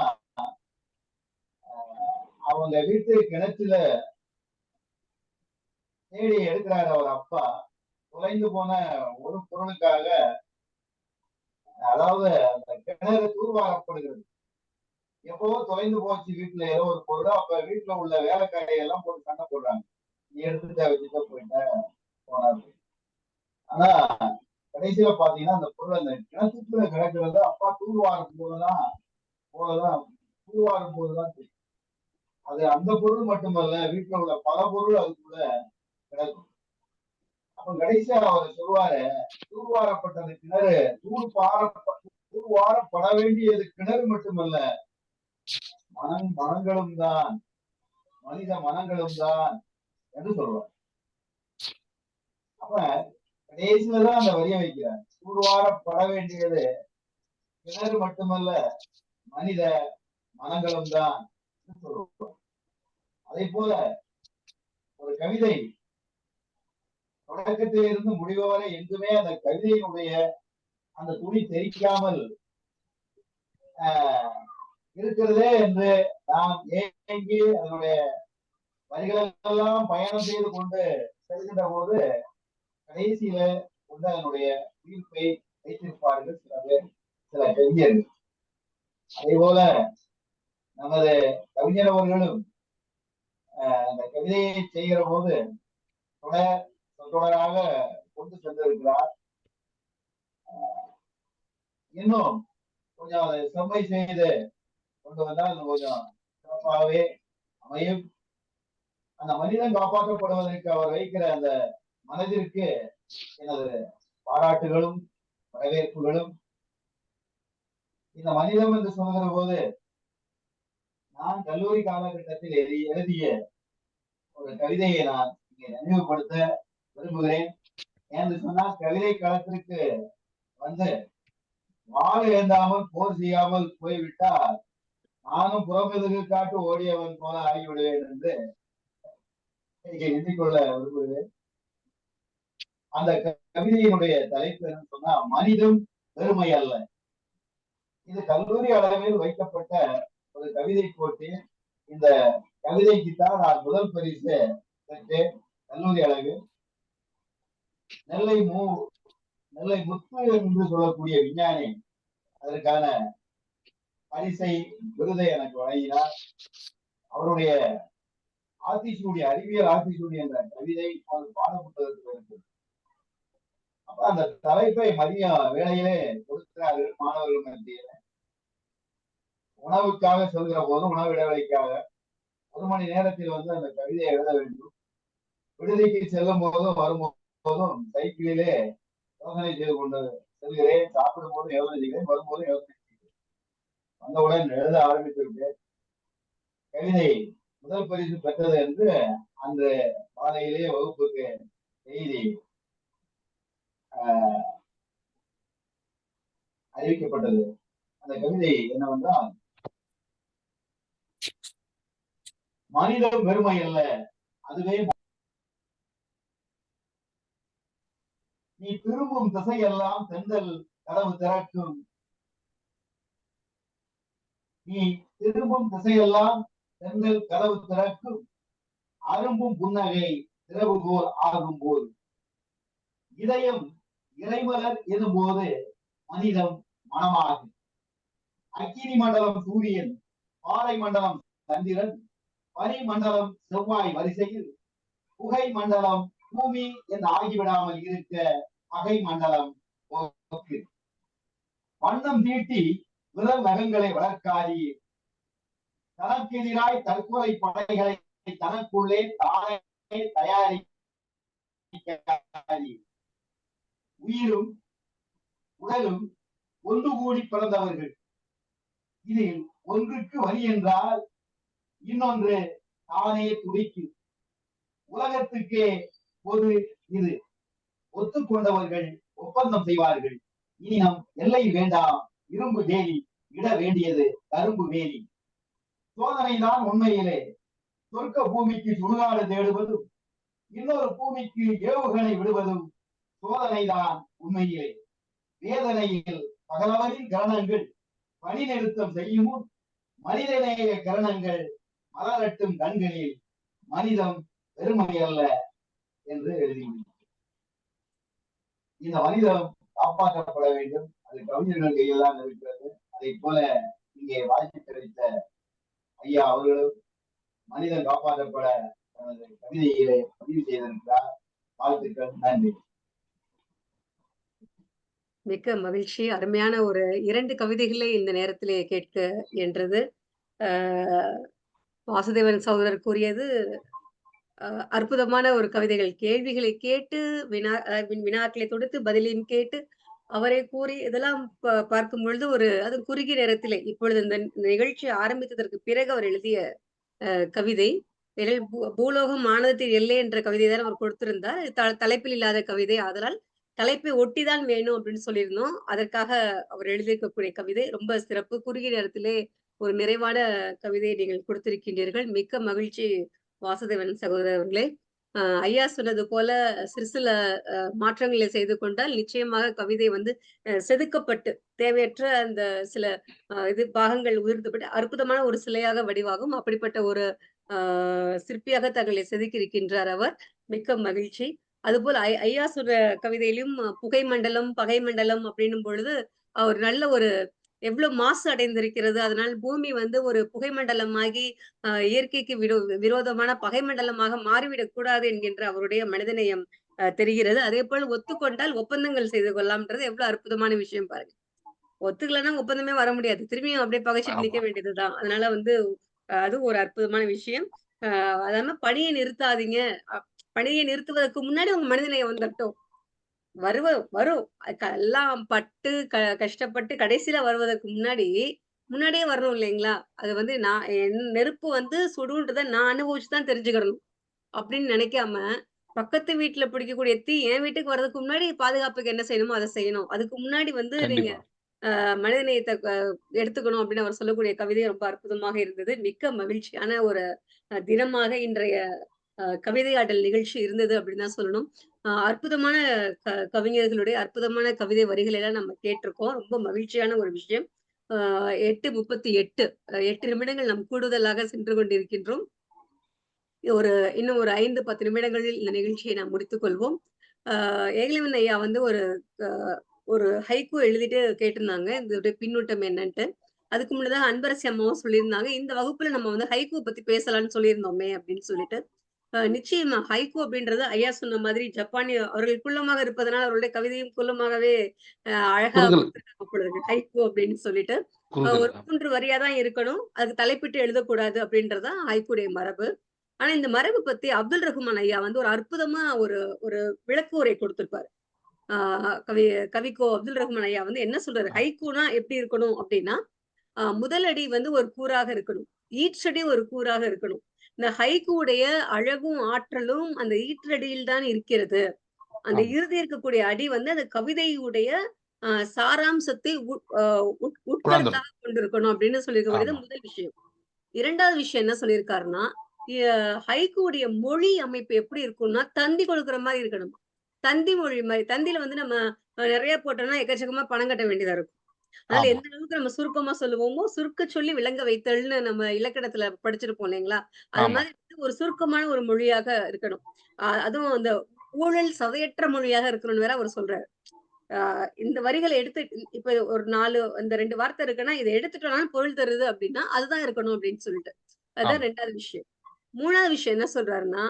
அவங்க வீட்டு கிணத்துல தேடி எடுக்கிறாரு அவர் அப்பா. தொலைந்து போன ஒரு பொருளுக்காக, அதாவது அந்த கிணறு தூர்வாரப்படுகிறது. எப்பவோ தொலைந்து போச்சு வீட்டுல ஏதோ ஒரு பொருள். அப்ப வீட்டுல உள்ள வேலைக்காரையெல்லாம் போட்டு சண்டை போடுறாங்க, நீ எடுத்துட்ட வச்சுட்டு போயிட்ட போனாரு. ஆனா கடைசியில பாத்தீங்கன்னா அந்த பொருள் அந்த கிணத்துக்குள்ள கிடக்கிறது அப்பா தூர்வாரும் போதுதான் தூர்வாரும் போதுதான் தெரியும். அது அந்த பொருள் மட்டுமல்ல, வீட்டுல உள்ள பல பொருள் அதுக்குள்ள கிடக்கும். அப்ப கடைசியா அவர் சொல்லுவாரு, தூர்வாரப்பட்டது கிணறு தூர்வாரப்பட வேண்டியது கிணறு மட்டுமல்ல, மனங்களும் தான், மனித மனங்களும் தான் என்று சொல்லுவார். அப்ப கடைசியிலதான் அந்த வரியை வைக்கிறார். தூர்வாரப்பட வேண்டியது கிணறு மட்டுமல்ல, மனித மனங்களும் தான் சொல்லுவார். அதே போல ஒரு கவிதை தொடக்கத்திலிருந்து முடிவு வரை எங்குமே அந்த கவிதையினுடைய அந்த துணி தெரிக்காமல் இருக்கிறதே என்று நாம் ஏங்கி அதனுடைய வரிகளெல்லாம் பயணம் செய்து கொண்டு செல்கின்ற போது கடைசியில கொண்டு அதனுடைய தீர்ப்பை வைத்திருப்பார்கள் சில கவிஞர்கள். அதே போல நமது கவிஞர் அவர்களும் அந்த கவிதையை செய்கிற போது தொடராக கொண்டு சென்றிருக்கிறார். இன்னும் கொஞ்சம் அதை செம்மை செய்து கொண்டு வந்தால் கொஞ்சம் சிறப்பாகவே அமையும். அந்த மனிதன் காப்பாற்றப்படுவதற்கு அவர் வைக்கிற அந்த மனதிற்கு எனது பாராட்டுகளும் வரவேற்புகளும். இந்த மனிதம் என்று சொல்கிற போது நான் கல்லூரி காலகட்டத்தில் எழுதிய ஒரு கவிதையை நான் இங்கே நினைவுபடுத்த விரும்புகிறேன். என்று சொன்னால், கவிதை களத்திற்கு வந்து வாள் ஏந்தாமல் போர் செய்யாமல் போய்விட்டால் நானும் புறமெதுகு காட்டு ஓடியவன் போல ஆகிவிடுவேன் என்று இங்கே எண்ணிக்கொள்ள விரும்புகிறேன். அந்த கவிதையினுடைய தலைப்பு என்ன சொன்னா, மனிதம் பெருமை அல்ல. இது கல்லூரி அளவில் வைக்கப்பட்ட ஒரு கவிதை போட்டி. இந்த கவிதைக்குத்தான் நான் முதல் பரிசு பெற்றேன் கல்லூரி அளவில். நெல்லை முத்து என்று சொல்லக்கூடிய விஞ்ஞானி அதற்கான பரிசை விருதை எனக்கு வழங்கினார். அவருடைய ஆத்திசூடி, அறிவியல் ஆத்திசூடி என்ற கவிதை அவர் பாடப்புத்தகத்தில் இருக்கு. அப்ப அந்த தலைப்பை மதிய வேளையிலே கொடுக்கிறார்கள் மாணவர்கள் மத்தியில. உணவுக்காக சொல்கிற போது, உணவு இடைவெளிக்காக 1 மணி நேரத்தில் அந்த கவிதையை எழுத வேண்டும். விடுதிக்கு செல்லும் போதும் வரும்போதும் சைக்கிளிலே யோசனை செய்து கொண்டு செல்கிறேன். சாப்பிடும் போதும் யோசனை செய்கிறேன், வரும்போதும் யோசனை செய்கிறேன். வந்தவுடன் எழுத ஆரம்பித்து விட்டேன். கவிதை முதல் பரிசு பெற்றது என்று அந்த மாலையிலேயே வகுப்புக்கு செய்தி அறிவிக்கப்பட்டது. அந்த கவிதை என்னவென்றால், மனிதம் பெருமை அல்ல, அதுவே. நீ திரும்பும் திசையெல்லாம் தென்றல் கதவு திறக்கும். நீ திரும்பும் திசையெல்லாம் தென்றல் கதவு திறக்கும். அரும்பும் புன்னகை திறவுகோல் ஆகும் போது. இதயம் இறைமலர் எனும்போது மனிதம் மனமாகும். அக்கினி மண்டலம் சூரியன், பாறை மண்டலம் சந்திரன், பனி மண்டலம் செவ்வாய் வரிசையில் புகை மண்டலம் பூமி என்று ஆகிவிடாமல் இருக்க பகை மண்டலம் போக்கு. வண்ணம் தீட்டி விரல் நகங்களை வளர்க்காதி. தனக்கு எதிராய் தற்கொலை படைகளை தனக்குள்ளே தானே தயாரிக்காதி. உயிரும் உடலும் ஒன்று கூடி பிறந்தவர்கள். இதில் ஒன்றுக்கு வழி என்றால் இன்னொன்று தானே துடிக்கும். உலகத்துக்கே பொது இது. ஒத்துக்கொண்டவர்கள் ஒப்பந்தம் செய்வார்கள். இனி நம் எல்லை வேண்டாம், இரும்பு வேலி இட வேண்டியது கரும்பு வேலி. சோதனைதான் உண்மையிலே சொர்க்க பூமிக்கு சுடுகாடு தேடுவதும் இன்னொரு பூமிக்கு ஏவுகணை விடுவதும் சோதனைதான் உண்மையிலே. வேதனையில் பகலவரின் கரணங்கள் பணி நிறுத்தம் செய்யும் முன் மனிதநேய கரணங்கள் மலரட்டும் கண்களில் மனிதம் பெருமை அல்ல என்று எழுதியுள்ளார். இந்த மனிதம் காப்பாற்றப்பட வேண்டும். அது கவிஞர்கள் கையில் தான் இருக்கிறது. அதை போல இங்கே வாய்ப்பு கிடைத்த ஐயா அவர்களும் மனிதன் காப்பாற்றப்பட தனது கவிதையிலே பதிவு செய்திருக்கிறார். வாழ்த்துக்கள், நன்றி. மிக்க மகிழ்ச்சி. அருமையான ஒரு 2 கவிதைகளை இந்த நேரத்திலே கேட்க என்றது. வாசுதேவன் சகோதரர் கூறியது அற்புதமான ஒரு கவிதைகள். கேள்விகளை கேட்டு வினாக்களை தொடுத்து பதிலையும் கேட்டு அவரை கூறி இதெல்லாம் பார்க்கும் பொழுது அது குறுகிய நேரத்திலே இப்பொழுது இந்த நிகழ்ச்சி ஆரம்பித்ததற்கு பிறகு அவர் எழுதிய கவிதை. பூலோகம் ஆனந்தத்தின் எல்லை என்ற கவிதை தான் அவர் கொடுத்திருந்தார். தலைப்பில் இல்லாத கவிதை, ஆதலால் தலைப்பை ஒட்டிதான் வேணும் அப்படின்னு சொல்லியிருந்தோம். அதற்காக அவர் எழுதியிருக்கக்கூடிய கவிதை ரொம்ப சிறப்பு. குறுகிய நேரத்திலே ஒரு நிறைவான கவிதையை நீங்கள் கொடுத்திருக்கின்றீர்கள். மிக்க மகிழ்ச்சி வாசுதேவன் சகோதரர் அவர்களே. ஐயா சொன்னது போல சில மாற்றங்களை செய்து கொண்டால் நிச்சயமாக கவிதை செதுக்கப்பட்டு தேவையற்ற அந்த சில பாகங்கள் உதிர்த்தப்பட்டு அற்புதமான ஒரு சிலையாக வடிவாகும். அப்படிப்பட்ட ஒரு சிற்பியாக தங்களை செதுக்கி இருக்கின்றார் அவர். மிக்க மகிழ்ச்சி. அதுபோல் ஐயா சொல்ற கவிதையிலும் புகை மண்டலம் பகை மண்டலம் அப்படின்னும் பொழுது அவர் நல்ல ஒரு எவ்வளவு மாசு அடைந்திருக்கிறது. அதனால் பூமி ஒரு புகை மண்டலமாகி இயற்கைக்கு விரோதமான பகை மண்டலமாக மாறிவிடக் கூடாது என்கின்ற அவருடைய மனிதநேயம் தெரிகிறது. அதே போல் ஒத்துக்கொண்டால் ஒப்பந்தங்கள் செய்து கொள்ளலாம்ன்றது எவ்வளவு அற்புதமான விஷயம் பாருங்க. ஒத்துக்கலன்னா ஒப்பந்தமே வர முடியாது. திரும்பியும் அப்படியே பகைச்சிட்டு நிக்க வேண்டியதுதான். அதனால அது ஒரு அற்புதமான விஷயம். அதாம பணியை நிறுத்தாதீங்க. பணியை நிறுத்துவதற்கு முன்னாடி உங்க மனிதநேயம் வந்துட்டோம். வரும் எல்லாம் பட்டு கஷ்டப்பட்டு கடைசியில வருவதற்கு முன்னாடியே வரணும் இல்லைங்களா? அது நான் நெருப்பு சுடுன்றத நான் அனுபவிச்சுதான் தெரிஞ்சுக்கணும் அப்படின்னு நினைக்காம பக்கத்து வீட்டுல பிடிக்கக்கூடிய தீ என் வீட்டுக்கு வர்றதுக்கு முன்னாடி பாதுகாப்புக்கு என்ன செய்யணுமோ அதை செய்யணும். அதுக்கு முன்னாடி நீங்க மனிதநேயத்தை எடுத்துக்கணும் அப்படின்னு அவர் சொல்லக்கூடிய கவிதை ரொம்ப அற்புதமாக இருந்தது. மிக்க மகிழ்ச்சியான ஒரு தினமாக இன்றைய கவிதையாடல் நிகழ்ச்சி இருந்தது அப்படின்னு தான் சொல்லணும். அற்புதமான கவிஞர்களுடைய அற்புதமான கவிதை வரிகளை எல்லாம் நம்ம கேட்டிருக்கோம். ரொம்ப மகிழ்ச்சியான ஒரு விஷயம். 8:38 8 நிமிடங்கள் நாம் கூடுதலாக சென்று கொண்டிருக்கின்றோம். இன்னும் ஒரு 5-10 நிமிடங்களில் இந்த நிகழ்ச்சியை நாம் முடித்துக் கொள்வோம். ஏகலைவன் ஐயா ஒரு ஹைக்கூ எழுதிட்டு கேட்டிருந்தாங்க இதோடைய பின்னூட்டம் என்னன்ட்டு. அதுக்கு முன்னதாக அன்பரசி அம்மாவும் சொல்லியிருந்தாங்க இந்த வகுப்புல நம்ம ஹைக்கூ பத்தி பேசலாம்னு சொல்லியிருந்தோமே அப்படின்னு சொல்லிட்டு. நிச்சயமா ஹைக்கூ அப்படின்றது ஐயா சொன்ன மாதிரி ஜப்பானிய அவர்கள் குள்ளமாக இருப்பதனால் அவருடைய கவிதையும் குள்ளமாகவே அழகாக ஹைக்கூ அப்படின்னு சொல்லிட்டு ஒரு 3 வரியாதான் இருக்கணும். அதுக்கு தலைப்பிட்டு எழுதக்கூடாது அப்படின்றதுதான் ஹைக்கூடைய மரபு. ஆனா இந்த மரபு பத்தி அப்துல் ரஹ்மான் ஐயா ஒரு அற்புதமா ஒரு விளக்கு உரை கொடுத்திருப்பாரு. கவிக்கோ அப்துல் ரஹ்மான் ஐயா என்ன சொல்றாரு, ஹைக்கூனா எப்படி இருக்கணும் அப்படின்னா முதல் அடி ஒரு கூறாக இருக்கணும், ஈற்றடி ஒரு கூறாக இருக்கணும். இந்த ஹைக்கூடைய அழகும் ஆற்றலும் அந்த ஈற்றடியில் தான் இருக்கிறது. அந்த இறுதி இருக்கக்கூடிய அடி அந்த கவிதையுடைய சாராம்சத்தை உட்கருத்தாக கொண்டிருக்கணும் அப்படின்னு சொல்லியிருக்கக்கூடியது முதல் விஷயம். 2வது விஷயம் என்ன சொல்லியிருக்காருன்னா ஹைக்கூடைய மொழி அமைப்பு எப்படி இருக்கும்னா தந்தி கொடுக்குற மாதிரி இருக்கணும். தந்தி மொழி மாதிரி. தந்தியில வந்து நம்ம நிறைய போட்டோம்னா எக்கச்சக்கமா பணம் கட்ட வேண்டியதா இருக்கும். அதனால ஆமா எந்த அளவுக்கு நம்ம சுருக்கமா சொல்லுவோமோ, சுருக்க சொல்லி விளங்க வைத்தல்னு நம்ம இலக்கணத்துல படிச்சிருப்போம் இல்லைங்களா? அது ஆமா மாதிரி வந்து ஒரு சுருக்கமான ஒரு மொழியாக இருக்கணும். அதுவும் அந்த ஊழல் சதையற்ற மொழியாக இருக்கணும்னு வேற அவர் சொல்றாரு. இந்த வரிகளை எடுத்து இப்ப ஒரு 4 இந்த 2 வார்த்தை இருக்குன்னா, இத எடுத்துட்டோம்னாலும் பொருள் தருது அப்படின்னா, அதுதான் இருக்கணும் அப்படின்னு சொல்லிட்டு. அதுதான் ஆமா 2வது விஷயம். 3வது விஷயம் என்ன சொல்றாருன்னா,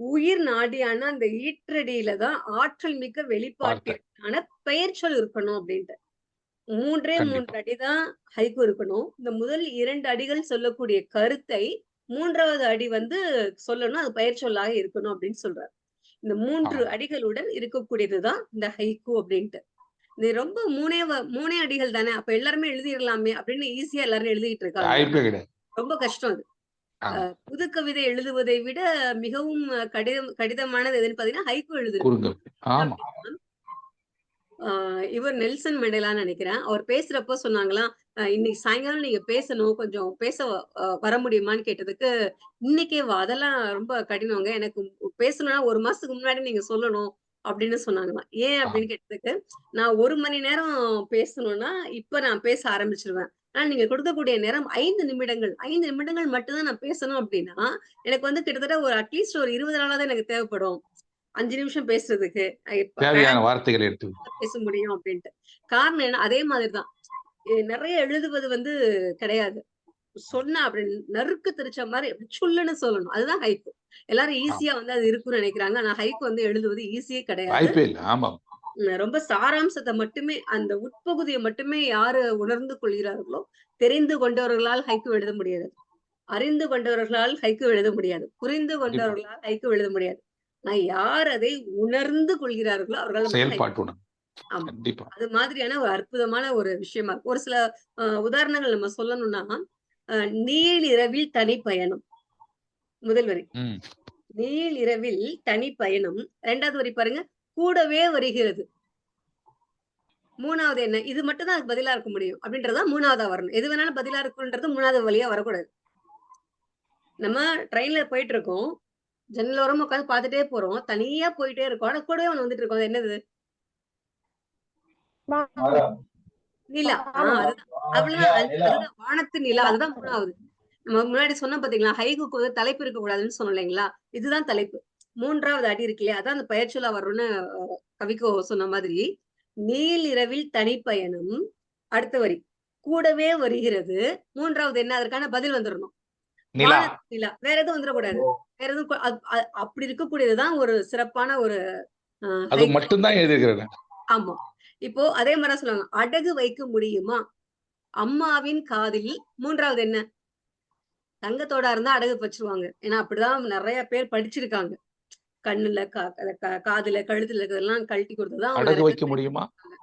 உயிர் நாடியான அந்த ஈற்றடியில தான் ஆற்றல் மிக்க வார்த்தை வெளிப்பாட்டிற்கான பெயர்ச்சொல் இருக்கணும் அப்படின்ட்டு. 3 கண்டிப்பா அடி தான் ஹைக்கூ இருக்கணும். இந்த முதல் 2 அடிகள் சொல்லக்கூடிய கருத்தை 3வது அடி வந்து சொல்லணும். அது பெயர்ச்சொல்லாக இருக்கணும் அப்படின்னு சொல்றாரு. இந்த 3 ஆமா அடிகளுடன் இருக்கக்கூடியது தான் இந்த ஹைக்கூ அப்படின்ட்டு. இது ரொம்ப 3 அடிகள் தானே! அப்ப எல்லாருமே எழுதிறலாமே! அப்படின்னு ஈஸியா எல்லாரும் எழுதிட்டு இருக்காங்க. வாய்ப்பே கிடையாது. ரொம்ப கஷ்டம் அது. ஆமா புது கவிதை எழுதுவதை விட மிகவும் கடினமானது எதுன்னு பார்த்தீங்கன்னா, ஹைக்கூ எழுதுறது. குறுங்கவி ஆமா இவர் நெல்சன் மண்டேலான்னு நினைக்கிறேன். அவர் பேசுறப்போ சொன்னாங்களாம், இன்னைக்கு சாயங்காலம் நீங்க பேசணும். கொஞ்சம் பேச வர முடியுமான்னு கேட்டதுக்கு, "இன்னைக்கே வா! அதெல்லாம் ரொம்ப கடினங்க. எனக்கு பேசணும்னா 1 மாசத்துக்கு முன்னாடி நீங்க சொல்லணும்." அப்படின்னு சொன்னாங்களாம். ஏன் ஆமா அப்படின்னு கேட்டதுக்கு, "நான் 1 மணி நேரம் பேசணும்னா, இப்ப நான் பேச ஆரம்பிச்சுருவேன். ஆனா நீங்க கொடுக்கக்கூடிய நேரம் 5 நிமிடங்கள். 5 நிமிடங்கள் மட்டும் தான் நான் பேசணும் அப்படின்னா, எனக்கு வந்து கிட்டத்தட்ட ஒரு அட்லீஸ்ட் ஒரு 20 நாளாவது எனக்கு தேவைப்படும். 5 நிமிஷம் பேசுறதுக்கு. இப்ப தேவையான வார்த்தைகளை எடுத்து பேச முடியும் அப்படின்ட்டு. காரணம் என்ன? அதே மாதிரி தான். நெறைய எழுதுவது வந்து கிடையாது. சொன்னா அப்படி நறுக்கு தெரிச்ச மாரி அப்படி சுல்லுன்னு சொல்லணும். அதுதான் ஹைக்கூ. எல்லாரும் ஆமா ஈஸியா வந்து அது இருக்கும்னு நெனைக்கிறாங்க. ஆனா ஹைக்கூ வந்து எழுதுவது ஈஸியே கிடையாது. வாய்ப்பே இல்லை. ஆமா ரொம்ப சாராம்சத்த மட்டுமே அந்த உட்பகுதிய மட்டுமே யாரு உணர்ந்து கொள்கிறார்களோ, தெரிந்து கொண்டவர்களால் ஹைக்கூ எழுத முடியாது. அறிந்து கொண்டவர்களால் ஹைக்கூ எழுத முடியாது. புரிந்து கண்டிப்பா கொண்டவர்களால் ஹைக்கூ எழுத முடியாது. ஆனா யார் அதை உணர்ந்து கொள்கிறார்களோ அவர்களால மட்டும் ஹைக்கூ செயல்பாட்டுடன் ஆமா. கண்டிப்பா அது மாதிரியான ஒரு அற்புதமான ஒரு விஷயமா இருக்கு. ஒரு சில உதாரணங்கள் நம்ம சொல்லணும்னா, அ "நீள் இரவில் தனி பயணம்" முதல் வரி. ம் "நீள் இரவில் தனி பயணம்" 2வது வரி பாருங்க. "கூடவே வருகிறது" 3வது என்ன? இது மட்டும் தான் அதுக்கு பதிலா இருக்க முடியும். அப்படின்றது தான் 3வதா வரணும். எது வேணாலும் பதிலா இருக்குன்றது 3வது வழியா வரக்கூடாது. நம்ம ட்ரெயின்ல போயிட்டு இருக்கோம். ஜன்னல் ஓரமா உட்கார்ந்து பார்த்துட்டே போறோம். தனியா போயிட்டே இருக்கோம். ஆனா கூடவே ஒண்ணு வந்துட்டு இருக்கோம். அது என்னது? மரம். நிலா. வானம். அதுதான். நிலா அவ்வளவுதான். நிலா அதுதான் வானத்து நிலா. நிலா. அதுதான் 3வது. நம்ம முன்னாடி சொன்னோம் பாத்தீங்களா? ஹைக்கூக்கு வந்து தலைப்பு இருக்கக்கூடாதுன்னு சொன்னோம் இல்லைங்களா? இதுதான் தலைப்பு. 3வது அடி இருக்கு இல்லையா? அதான் அந்த பெயர்ச்சொல்லா வரும்னு கவிக்கோ சொன்ன மாதிரி, "நீள் இரவில் தனிப்பயணம்" அடுத்த வரி. "கூடவே வருகிறது" 3வது என்ன? அதற்கான பதில் வந்துரணும். நிலா "வானத்து நிலா" வேற எதுவும் வந்துரக்கூடாது. வேற எதுவும் அப்படி இருக்கக்கூடியது தான் ஒரு சிறப்பான ஒரு அது ஹைக்கூ. மட்டும்தான் எழுதியிருக்கிறேன். ஆமா. இப்போ அதே மாரி தான் சொல்லுவாங்க. "அடகு வைக்க முடியுமா?" அம்மாவின் காதில் 3வது என்ன? தங்கத்தோடா இருந்தா அடகு வச்சுருவாங்க. ஏன்னா அப்படிதான் நெறைய பேர் படிச்சிருக்காங்க. கண்ணுல, காதுல, கழுத்துல இருக்கிறதெல்லாம் கழட்டி குடுத்து தான் அடகு நெறைய வைக்க பேர் முடியுமா? படிச்சிருக்காங்க.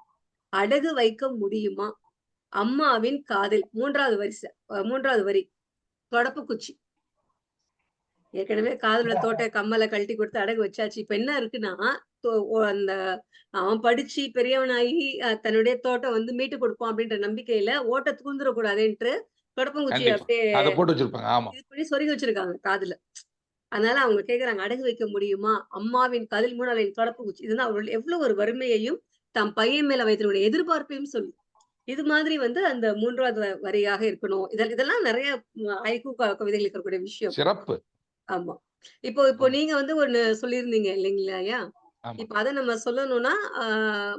அடகு வைக்க முடியுமா? அம்மாவின் காதில் 3வது வரிசை 3வது வரி. தொடப்பு குச்சி. ஏற்கனவே காதுல தோட்ட கம்மல கழட்டி குடுத்து அடகு வச்சாச்சு. இப்ப என்ன இருக்குன்னா, தொ ஒ அந்த அவன் படிச்சு பெரியவனாகி தன்னுடைய தோட்டம் வந்து மீட்டு குடுப்பான் அப்படின்ற நம்பிக்கையில ஓட்ட தூந்துறக்கூடாதுன்ட்டு தொடப்பங்குச்சிய கண்டிப்பா அப்படியே அதை போட்டு வச்சிருப்பாங்க. ஆமா இது பண்ணி சொருகி வச்சிருக்காங்க காதுல. அதனால அவங்க கேக்குறாங்க, "அடகு வைக்க முடியுமா? அம்மாவின் காதில் 3வது தொடப்பு குச்சி." இதுதான் அவர்கள் எவ்வளவு ஒரு வறுமையையும், தம் பையன் மேல வைத்திருக்கக்கூடிய எதிர்பார்ப்பையும் சொல்லுது. இது மாதிரி வந்து அந்த 3வது வரியாக இருக்கணும். இதெல்லாம் நெறைய ஹைக்கூ கவிதைகள் இருக்கக்கூடிய விஷயம். சிறப்பு. ஆமா. இப்போ இப்போ நீங்க வந்து ஒண்ணு சொல்லியிருந்தீங்க இல்லைங்களாய்யா? ஆமா இப்ப அத நம்ம சொல்லணும்னா, ஆ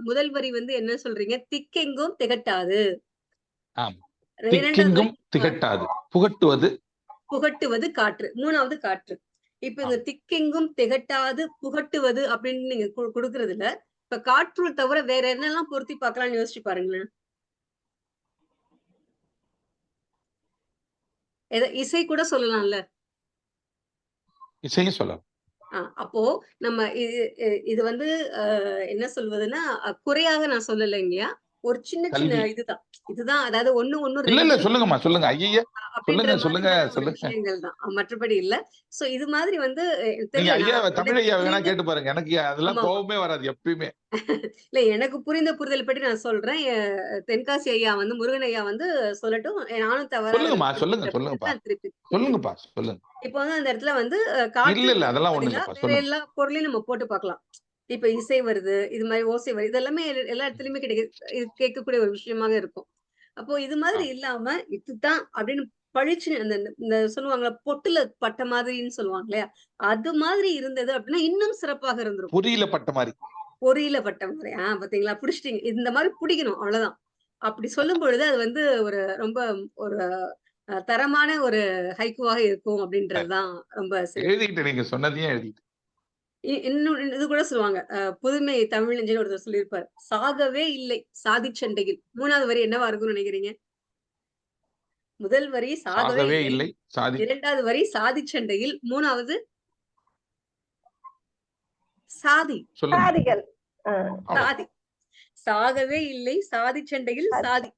முதல் வரி வந்து என்ன சொல்றீங்க? "திக்கெங்கும் திகட்டாது." ஆமா 2வது வரி திக்கெங்கும் திகட்டாது புகட்டுவது புகட்டுவது காற்று. 3வது காற்று. இப்ப இந்த ஆமா திக்கெங்கும் திகட்டாது புகட்டுவது அப்படின்னு நீங்க குடுக்குறதுல, இப்ப காற்று தவிர வேற என்னலாம் பொருத்தி பார்க்கலாம்னு யோசிச்சு பாருங்களேன். இசை கூட சொல்லலாம்ல. இசையும் சொல்லலாம். அப்போ நம்ம இது வந்து என்ன சொல்வதுன்னா, குறையாக நான் சொல்லலைங்கயா. ஒரு சின்ன கல்வி. இதுதான் அதாவது ஒண்ணு இல்ல சொல்லுங்கம்மா, சொல்லுங்க. ஐயா அப்படின்ற சொல்லுங்க மாதிரியான ஒரு சொல்லுங்க. விஷயங்கள் தான், மற்றபடி இல்ல. சோ இது மாதிரி வந்து நீங்க தெரியல, ஐயா நான் தமிழ் ஐயா வேணா புரிந்த கேட்டு பாருங்க. எனக்கு அதெல்லாம் ஆமா கோபமே வராது எப்பயுமே. இல்ல எனக்கு புரிந்த புரிதல் படி நான் சொல்றேன். தென்காசி ஐயா வந்து முருகன் ஐயா வந்து சொல்லட்டும், நானும் தவறா சொல்லுங்கம்மா, சொல்லுங்கப்பா, நான் திருப்பி சொல்லுங்க. இப்ப வந்து அந்த இடத்துல வந்து இல்ல காற்று அதெல்லாம் ஒண்ணும் பதிலா இல்லப்பா, வேற சொல்லுங்க. எல்லா பொருளையும் நம்ம போட்டு பார்க்கலாம். இப்ப இசை வருது, இது மாதிரி ஓசை வருது, இதெல்லாமே எல்லா இடத்துலயுமே கேட்கக்கூடிய ஒரு விஷயமாக இருக்கும். அப்போ இது மாதிரி இல்லாம இதுதான் அப்படின்னு பளிச்சுன்னு அந்த இந்த சொல்லுவாங்கல்ல, பொட்டுல பட்ட மாதிரின்னு சொல்லுவாங்க இல்லையா, அது மாதிரி இருந்தது அப்படின்னா இன்னும் சிறப்பாக இருந்திருக்கும். புரியல பட்ட மாதிரி. பொறியில பட்ட மாதிரி பாத்தீங்களா, புடிச்சிட்டீங்க. இந்த மாதிரி பிடிக்கணும், அவ்வளவுதான். அப்படி சொல்லும் பொழுது அது வந்து ஒரு ரொம்ப ஒரு தரமான ஒரு ஹைக்கூவாக இருக்கும் அப்படின்றதுதான் ரொம்ப சிறப்பு. எழுதிக்கிட்டு நீங்க சொன்னதையும் எழுதிட்டு. இன்னும் இது கூட சொல்லுவாங்க, புதுமை தமிழ் நெஞ்சன்னு ஒருத்தர் சொல்லியிருப்பாரு, சாகவே இல்லை சாதி சண்டையில். 3வது வரி என்னவா இருக்கும்னு நினைக்கிறீங்க? முதல் வரி சாகவே சாகவே இல்லை, இல்லை சாதி. 2வது வரி சாதி சண்டையில், 3வது சாதி. சொல்லுங்க. சாதிகள். சாதி. சாகவே இல்லை சாதி சண்டையில் சாதி.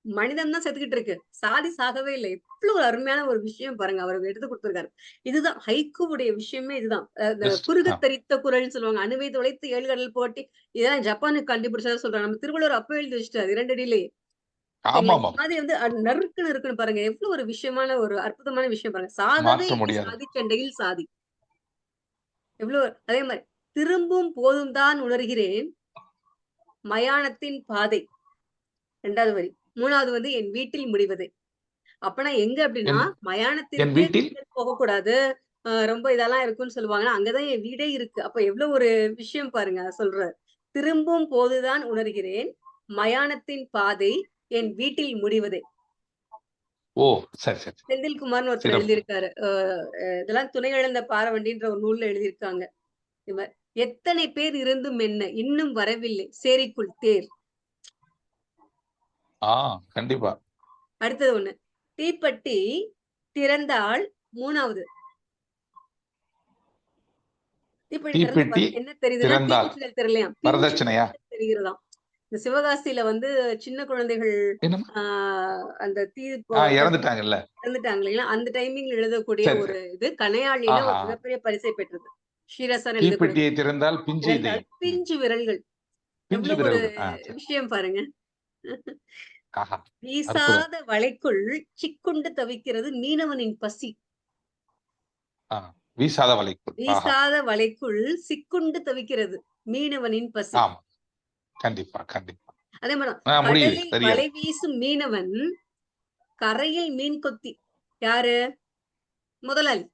மனிதன் தான் செத்துக்கிட்டு இருக்கு, சாதி சாகவே இல்லை. எவ்வளவு ஒரு அருமையான ஒரு விஷயம் பாருங்க, அவர் எடுத்து கொடுத்திருக்காரு. இதுதான் ஹைக்கூவுடைய விஷயமே, இதுதான். குறுக தரித்த குரல்னு சொல்லுவாங்க, அணுவை தொலைத்து 7 கடல் போட்டி. இதெல்லாம் ஜப்பானுக்கு கண்டுபிடிச்சதா சொல்றாங்க. நம்ம திருவள்ளுவர் அப்ப எழுதி வச்சுட்டாரு 2 அடியிலேயே. ஆமா இந்த மாதிரி வந்து நறுக்குன்னு இருக்குன்னு பாருங்க, எவ்வளவு ஒரு விஷயமான ஒரு அற்புதமான விஷயம் பாருங்க. சாகவே மாற்ற முடியாது. சாதி சண்டையில் சாதி. எவ்வளவு அதே மாதிரி திரும்பும் போதும் தான் உணர்கிறேன் மயானத்தின் பாதை. 2வது வரி. 3வது வந்து என் வீட்டில் முடிவதே. அப்பனா எங்க அப்படின்னா என் மயானத்திற்கே வீட்டில் போகக்கூடாது, ரொம்ப இதெல்லாம் இருக்குன்னு சொல்லுவாங்க, அங்கதான் என் வீடே இருக்கு. அப்ப எவ்வளவு ஒரு விஷயம் பாருங்க சொல்ற. திரும்பும் போதுதான் உணர்கிறேன் மயானத்தின் பாதை என் வீட்டில் முடிவதே. ஓ சரி சரி. செந்தில்குமார்னு ஒருத்தர் எழுதியிருக்காரு, இதெல்லாம் துணை இழந்த பாரவண்டின்ற ஒரு நூல்ல எழுதியிருக்காங்க. எத்தனை பேர் இருந்தும் என்ன இன்னும் வரவில்லை சேரிக்குள் தேர். கண்டிப்பா. அடுத்தது ஒண்ணு, தீப்பெட்டி திறந்தால் 3வது. தீப்பெட்டி என்ன தெரியுதுன்னா தீக்குச்சிகள் தெரியலையா, வரதட்சணையா தெரிகிறதாம். இந்த சிவகாசியில வந்து சின்ன குழந்தைகள் அந்த தீ இறந்துட்டாங்கல்ல, இறந்துட்டாங்க இல்லைங்களா, அந்த டைமிங்ல எழுதக்கூடிய ஒரு இது கனையாளியில ஒரு மிகப்பெரிய பரிசை பெற்றது. ஷீரசன் தீப்பெட்டியை திறந்தால் பிஞ்சு விரல்கள். எவ்வளவு ஒரு விஷயம் பாருங்க. வீசாத வலைக்குள் சிக்குண்டு தவிக்கிறது மீனவனின் பசி. வீசாத வலைக்குள், வீசாத வலைக்குள் சிக்குண்டு தவிக்கிறது மீனவனின் பசி. கண்டிப்பா கண்டிப்பா. அதே மாதிரி கடலில் வலை வீசும் மீனவன் கரையில் மீன் கொத்தி. யாரு? முதலாளி.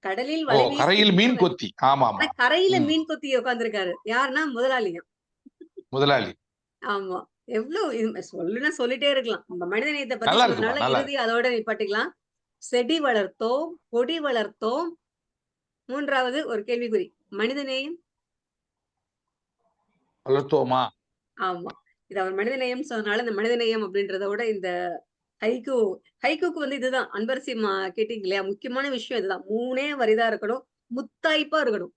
கடலில் வலை கரையில் மீன் கொத்தி. ஆமா ஆமா. கரையில மீன் கொத்தி உட்கார்ந்திருக்காரு. யாருன்னா முதலாளியா. முதலாளி. ஆமா. எவ்வளவு சொல்லிட்டே இருக்கலாம். நம்ம மனிதநேயத்தை பத்தி சொன்னதுனால இறுதி அதோட நிப்பாட்டிக்கலாம். செடி வளர்த்தோம், கொடி வளர்த்தோம். 3வது ஒரு கேள்விக்குறி, மனிதநேயம் வளர்த்தோமா? ஆமா. இது அவர் மனிதநேயம் சொன்னதுனால இந்த மனிதநேயம் அப்படின்றத விட இந்த ஹைக்கூக்கு வந்து இதுதான். அன்பரசி கேட்டீங்க இல்லையா, முக்கியமான விஷயம் இதுதான். 3 வரிதான் இருக்கணும், முத்தாய்ப்பா இருக்கணும்.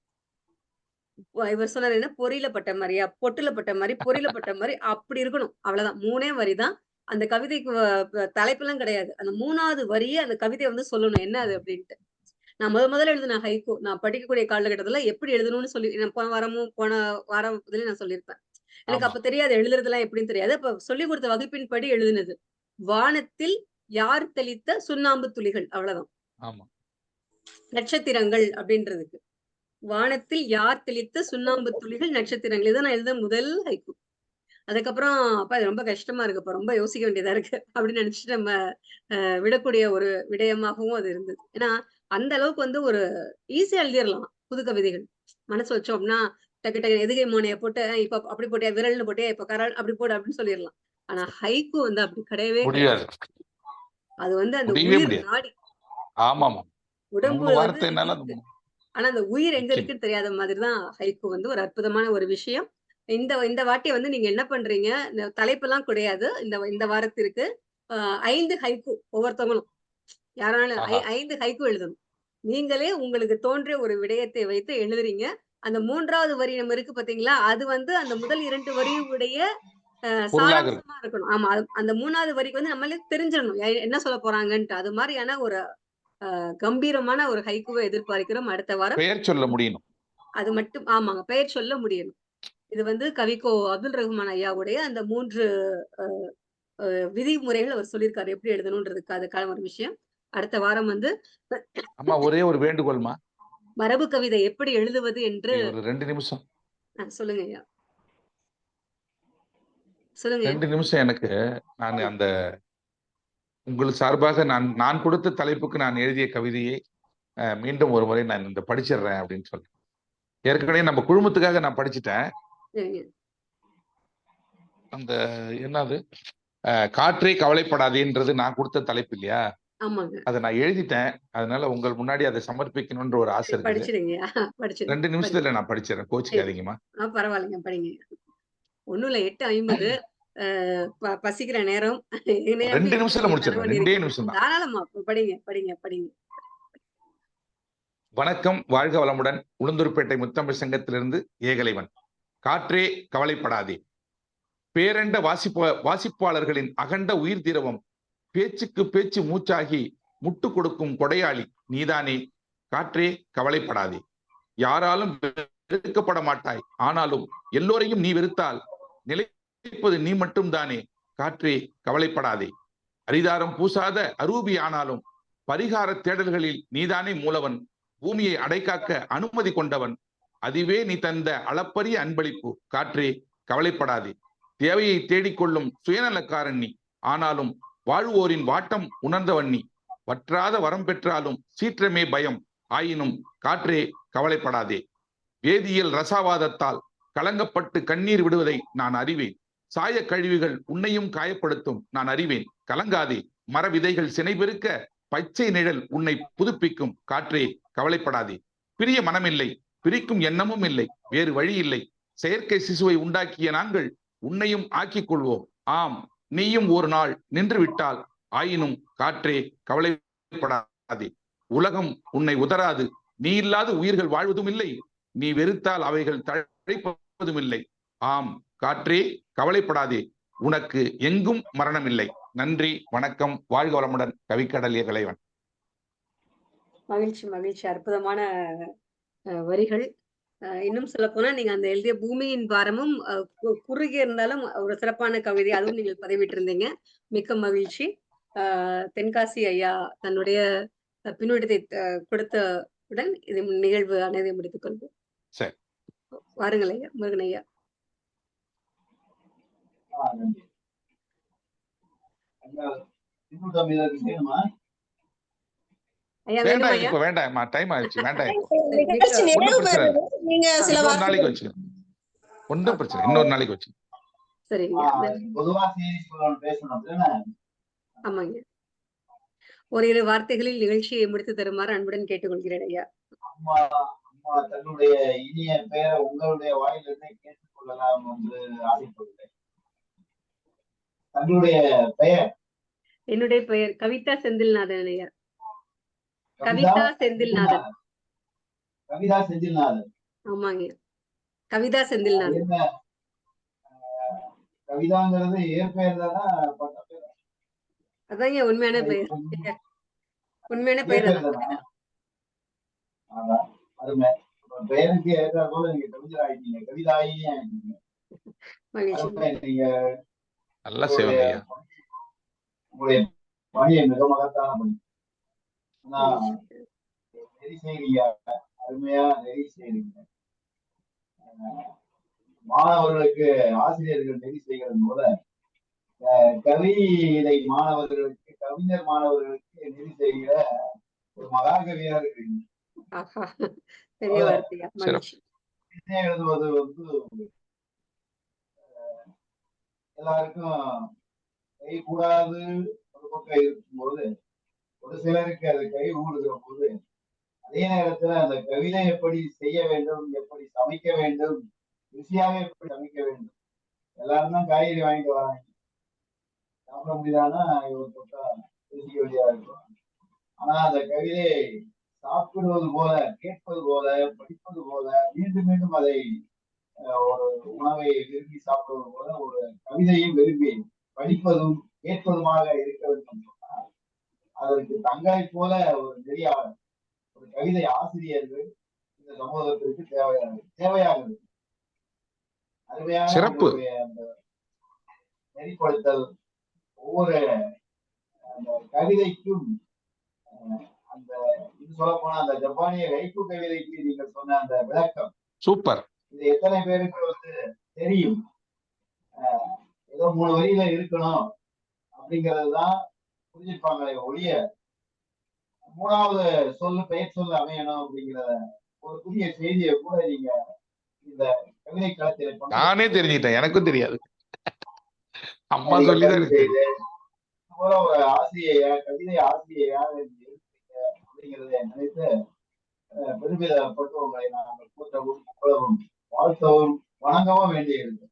இவர் சொன்னாரு என்ன, பொறியில பட்ட மாதிரியா, பொட்டுல பட்ட மாதிரி, பொறியில பட்ட மாதிரி அப்படி இருக்கணும். அவ்வளவுதான். 3 வரிதான். அந்த கவிதைக்கு தலைப்பெல்லாம் கிடையாது. அந்த 3வது வரியே அந்த கவிதையை வந்து சொல்லணும் என்ன அது அப்படின்ட்டு. நான் முதல்ல எழுதின ஹைக்கூ நான் படிக்கக்கூடிய காலகட்டத்துல எப்படி எழுதணும்னு சொல்லி போன வாரம் நான் சொல்லியிருப்பேன். எனக்கு அப்ப தெரியாது எழுதுறதுலாம் எப்படின்னு தெரியாது. அப்ப சொல்லிக் கொடுத்த வகுப்பின் படி எழுதினது. வானத்தில் யார் தெளித்த சுண்ணாம்பு துளிகள். அவ்வளவுதான். நட்சத்திரங்கள் அப்படின்றதுக்கு வானத்தில் யார் தெளித்த சுண்ணாம்பு துளிகள் நட்சத்திரங்கள். இதை நான் எழுத முதல் ஹைக்கூ. அதுக்கப்புறம் அப்ப அது ரொம்ப கஷ்டமா இருக்குப்ப, ரொம்ப யோசிக்க வேண்டியதா இருக்கு அப்படின்னு நினைச்சிட்டு நம்ம விடக்கூடிய ஒரு விடயமாகவும் அது இருந்தது. ஏன்னா அந்த அளவுக்கு வந்து ஒரு ஈஸியா எழுதிடலாம் புது கவிதைகள். மனசு வச்சோம்னா டக்கு டக்கு எதுகை மோனைய போட்டு இப்ப அப்படி போட்டியா, விரல்னு போட்டியா, இப்ப கரால் அப்படி போடு அப்படின்னு சொல்லிடலாம். ஆனா ஹைக்கூ வந்து அப்படி கிடையவே கிடையாது. அது வந்து அந்த உயிர் நாடி. உடம்பு வந்து, ஆனா அந்த உயிர் எங்க இருக்குன்னு தெரியாத மாதிரிதான் ஹைக்கூ வந்து ஒரு அற்புதமான ஒரு விஷயம். இந்த வாட்டி வந்து நீங்க என்ன பண்றீங்க, இந்த தலைப்பெல்லாம் கிடையாது. இந்த வாரத்திற்கு 5 ஹைக்கூ ஒவ்வொருத்தவங்களும் யாராலும் 5 ஹைக்கூ எழுதணும். நீங்களே உங்களுக்கு தோன்றிய ஒரு விடயத்தை வைத்து எழுதுறீங்க. அந்த 3வது வரி நம்ம இருக்கு பாத்தீங்களா, அது வந்து அந்த முதல் 2 வரியுடைய பொருளாக இருக்கும். சாராம்சமா இருக்கணும். ஆமா. அந்த 3வது வரிக்கு வந்து நம்மளுக்கு தெரிஞ்சிடணும். என்ன சொல்ல போறாங்கன்ட்டு. அது மாதிரியான ஒரு கம்பீரமான ஒரு ஹைக்கூவை எதிர்பார்க்கிறோம் அடுத்த வாரம். பெயர் சொல்ல முடியணும். அது மட்டும் ஆமாங்க. பெயர் சொல்ல முடியணும். இது வந்து கவிக்கோ அப்துல் ரஹ்மான் ஐயாவுடைய அந்த 3 அ அ விதிமுறைகள் அவர் சொல்லியிருக்காரு. எப்படி எழுதணும்ன்றதுக்கு அதுக்கான ஒரு விஷயம். அடுத்த வாரம் வந்து அம்மா ஒரே ஒரு வேண்டுகோள்மா. மரபு கவிதை எப்படி எழுதுவது என்று ஒரு 2 நிமிஷம். சொல்லுங்க ஐயா. சொல்லுங்க ஐயா. 2 நிமிஷம் எனக்கு நான் அந்த உங்கள் சார்பாக நான் கொடுத்த தலைப்புக்கு நான் எழுதிய கவிதையை மீண்டும் ஒரு முறை நான் இந்த படிச்சிடுறேன் அப்படின்னு சொல்றேன். ஏற்கனவே நம்ம குழுமத்துக்காக நான் படிச்சுட்டேன். சரிங்க. அந்த என்னது காற்றே கவலைப்படாதேன்றது நான் கொடுத்த தலைப்பு இல்லையா? ஆமாங்க. அதை நான் எழுதிட்டேன். அதனால உங்கள் முன்னாடி அதை சமர்ப்பிக்கணும்ன்ற ஒரு ஆசை இருக்குது. படிச்சிடுங்க. படிச்சிடுங்க. 2 நிமிஷத்துல நான் படிச்சிடறேன். கோச்சிக்காதீங்கம்மா. பரவாயில்லைங்க. படிங்க. ஒண்ணும் இல்ல 8:50 பசிக்கிற நேரம். 2 நிமிஷத்துல முடிச்சிடறேன். 2 நிமிஷம் தான். தாராளமா படிங்க, படிங்க, படிங்க. வணக்கம், வாழ்க வளமுடன். உளுந்தூர்பேட்டை முத்தமிழ் சங்கத்திலிருந்து ஏகலைவன். காற்றே கவலைப்படாதே. பேரண்ட வாசிப்பாளர்களின் அகண்ட உயிர் திரவம் பேச்சுக்கு பேச்சு மூச்சாகி முட்டு கொடுக்கும் கொடையாளி நீதானே. காற்றே கவலைப்படாதே. யாராலும் வெறுக்கப்பட மாட்டாய். ஆனாலும் எல்லோரையும் நீ வெறுத்தால் நிலைப்பது நீ மட்டும் தானே. காற்றே கவலைப்படாதே. அரிதாரம் பூசாத அரூபி ஆனாலும் பரிகார தேடல்களில் நீதானே மூலவன். பூமியை அடைக்காக்க அனுமதி கொண்டவன். அதுவே நீ தந்த அளப்பரிய அன்பளிப்பு. காற்றே கவலைப்படாதே. தேவையை தேடிக்கொள்ளும் சுயநலக்காரன் நீ. ஆனாலும் வாழ்வோரின் வாட்டம் உணர்ந்தவன் நீ. வற்றாத வரம் பெற்றாலும் சீற்றமே பயம். ஆயினும் காற்றே கவலைப்படாதே. வேதியியல் ரசவாதத்தால் கலங்கப்பட்டு கண்ணீர் விடுவதை நான் அறிவேன். சாய கழிவுகள் உன்னையும் காயப்படுத்தும் நான் அறிவேன். கலங்காதே. மர விதைகள் சினைபெருக்க பச்சை நிழல் உன்னை புதுப்பிக்கும். காற்றே கவலைப்படாதே. பிரிய மனமில்லை, பிரிக்கும் எண்ணமும் இல்லை, வேறு வழி இல்லை. செயற்கை சிசுவை உண்டாக்கிய நாங்கள் உன்னையும் ஆக்கிக் கொள்வோம். ஆம், நீயும் ஒரு நாள் நின்று விட்டால். ஆயினும் காற்றே கவலைப்படாதே. உலகம் உன்னை உதராது. நீ இல்லாத உயிர்கள் வாழ்வதும் இல்லை. நீ வெறுத்தால் அவைகள் தழைப்பதும் இல்லை. ஆம், காற்றே கவலைப்படாதே. உனக்கு எங்கும் மரணம் இல்லை. நன்றி, வணக்கம், வாழ்க வளமுடன். கவிக்கடல் ஏகலைவன். மகிழ்ச்சி, மகிழ்ச்சி. அற்புதமான வரிகள். இன்னும் சொல்ல போனா நீங்க அந்த எழுதிய பூமியின் பாரமும் குறுகி இருந்தாலும் ஒரு சிறப்பான கவிதை, அதுவும் நீங்கள் பதிவிட்டிருந்தீங்க. மிக்க மகிழ்ச்சி. தென்காசி ஐயா தன்னுடைய பின்னூட்டத்தை கொடுத்தவுடன் இது நிகழ்வு அனைதை முடித்துக் கொள்வோம். சரி, வாருங்கள் ஐயா. முருகன் ஐயா. வேண்டாம், இப்ப வேண்டாம், டைம் ஆயிடுச்சு. வேண்டாம், நாளைக்கு வச்சுக்கணும். ஒன்றும் பிரச்சனை, இன்னொரு நாளைக்கு வச்சு. ஆமாங்க. ஓரிரு வார்த்தைகளில் நிகழ்ச்சியை முடித்து தருமாறு அன்புடன் கேட்டுக்கொள்கிறேன் ஐயா. தன்னுடைய இனிய பெயரை உங்களுடைய வாயிலிருந்து கேட்டுக்கொள்ளலாம் என்று ஆசைப்படுகிறேன். தன்னுடைய பெயர்? என்னுடைய பெயர் கவிதா செந்தில்நாதன் ஐயா. கவிதா செந்தில்நாதன். கவிதா செந்தில்நாதன். ஆமாங்க, கவிதா செந்தில்நாதன். கவிதாங்கிறது இயற்பெயர் தானா, பட்ட பெயர்? அதாங்க உண்மையான பெயர். உண்மையான பெயர் அருமை. பெயருக்கு ஏற்ற போல நீங்க கவிஞர் ஆயிட்டீங்க, கவிதாயினே ஆயிட்டீங்க. நீங்க நல்லா செய்வாங்க. உங்களுடைய பணியை மிக மகத்தான பணி. நெறி செய்றீங்க, அருமையா நெறி செய்றீங்க. மாணவர்களுக்கு ஆசிரியர்கள் நெறி செய்கிறது போல கவிதை மாணவர்களுக்கு, கவிஞர் மாணவர்களுக்கு நெறி செய்கிற ஒரு மகாகவியா இருக்கிறீங்க. எழுதுவது வந்து எல்லாருக்கும் கை கூடாது ஒரு பக்கம் இருக்கும்போது, ஒரு சிலருக்கு அது கை ஊடுகிற போது, அதே நேரத்துல அந்த கவிதை எப்படி செய்ய வேண்டும், எப்படி சமைக்க வேண்டும், ருசியாக எப்படி சமைக்க வேண்டும். எல்லாரும் தான் காய்கறி வாங்கிட்டு வராங்க, சாப்பிட முடியாதுன்னா இவர் தொட்டா ருசிக்க வேண்டியதா இருக்கும். ஆனா அந்த கவிதையை சாப்பிடுவது போல, கேட்பது போல, படிப்பது போல, மீண்டும் மீண்டும் அதை ஒரு உணவை விரும்பி சாப்பிடுவது போல ஒரு கவிதையும் விரும்பி படிப்பதும் கேட்பதுமாக இருக்க வேண்டும் சொன்னால் அதற்கு தங்களை போல ஒரு நெறியாளர், ஒரு கவிதை ஆசிரியர்கள் இந்த சமூகத்திற்கு தேவையாக இருக்கு. அருமையான சிறப்பு. உங்களுடைய அந்த நெறிப்படுத்தல், ஒவ்வொரு அந்த கவிதைக்கும் அந்த இது சொல்ல போனா அந்த ஜப்பானிய ஹைக்கூ கவிதைக்கு நீங்கள் சொன்ன அந்த விளக்கம் சூப்பர். இது எத்தனை பேருக்கு வந்து தெரியும்? ஏதோ 3 வரியில இருக்கணும் அப்படிங்கிறது தான் புரிஞ்சிருப்பாங்களே ஒழிய 3வது சொல்லு பெயர் சொல்லு அமையணும் அப்படிங்கிற ஒரு புதிய செய்தியை கூட நீங்க இந்த கவிதை களத்தில் நானே தெரிஞ்சுட்டேன், எனக்கும் தெரியாது. அம்மா சொல்லிதான் எனக்கு தெரியும். ஒரு ஆசிரியையா, கவிதை ஆசிரியையா அப்படிங்கிறத நினைத்து பெருமிதப்பட்டு உங்களை நாங்கள் கூட்டவும் புகழவும் வாழ்த்தவும் வணங்கவும் வேண்டியிருக்கு.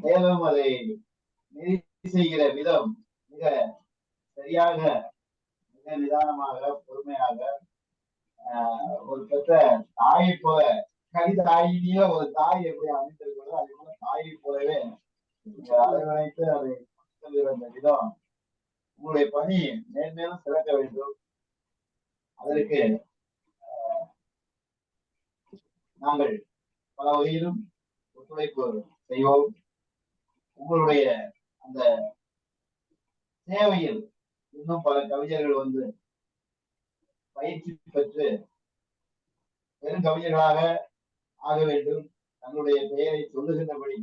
மேலும் அதை நெறி செய்கிற விதம் மிக சரியாக, மிக நிதானமாக, பொறுமையாக ஒரு பெற்ற தாயை போல, கவிதாயினியில ஒரு தாய் எப்படி அமைந்திருக்கிறதோ அதே போல தாயை போலவே அரவணைத்து அதை சொல்கிற அந்த விதம், உங்களுடைய பணி மேன்மேலும் சிறக்க வேண்டும். அதற்கு நாங்கள் பல வகையிலும் ஒத்துழைப்பு செய்வோம். உங்களுடைய அந்த சேவையில் இன்னும் பல கவிஞர்கள் வந்து பயிற்சி பெற்று பெரும் கவிஞர்களாக ஆக வேண்டும், தங்களுடைய பெயரை சொல்லுகின்றபடி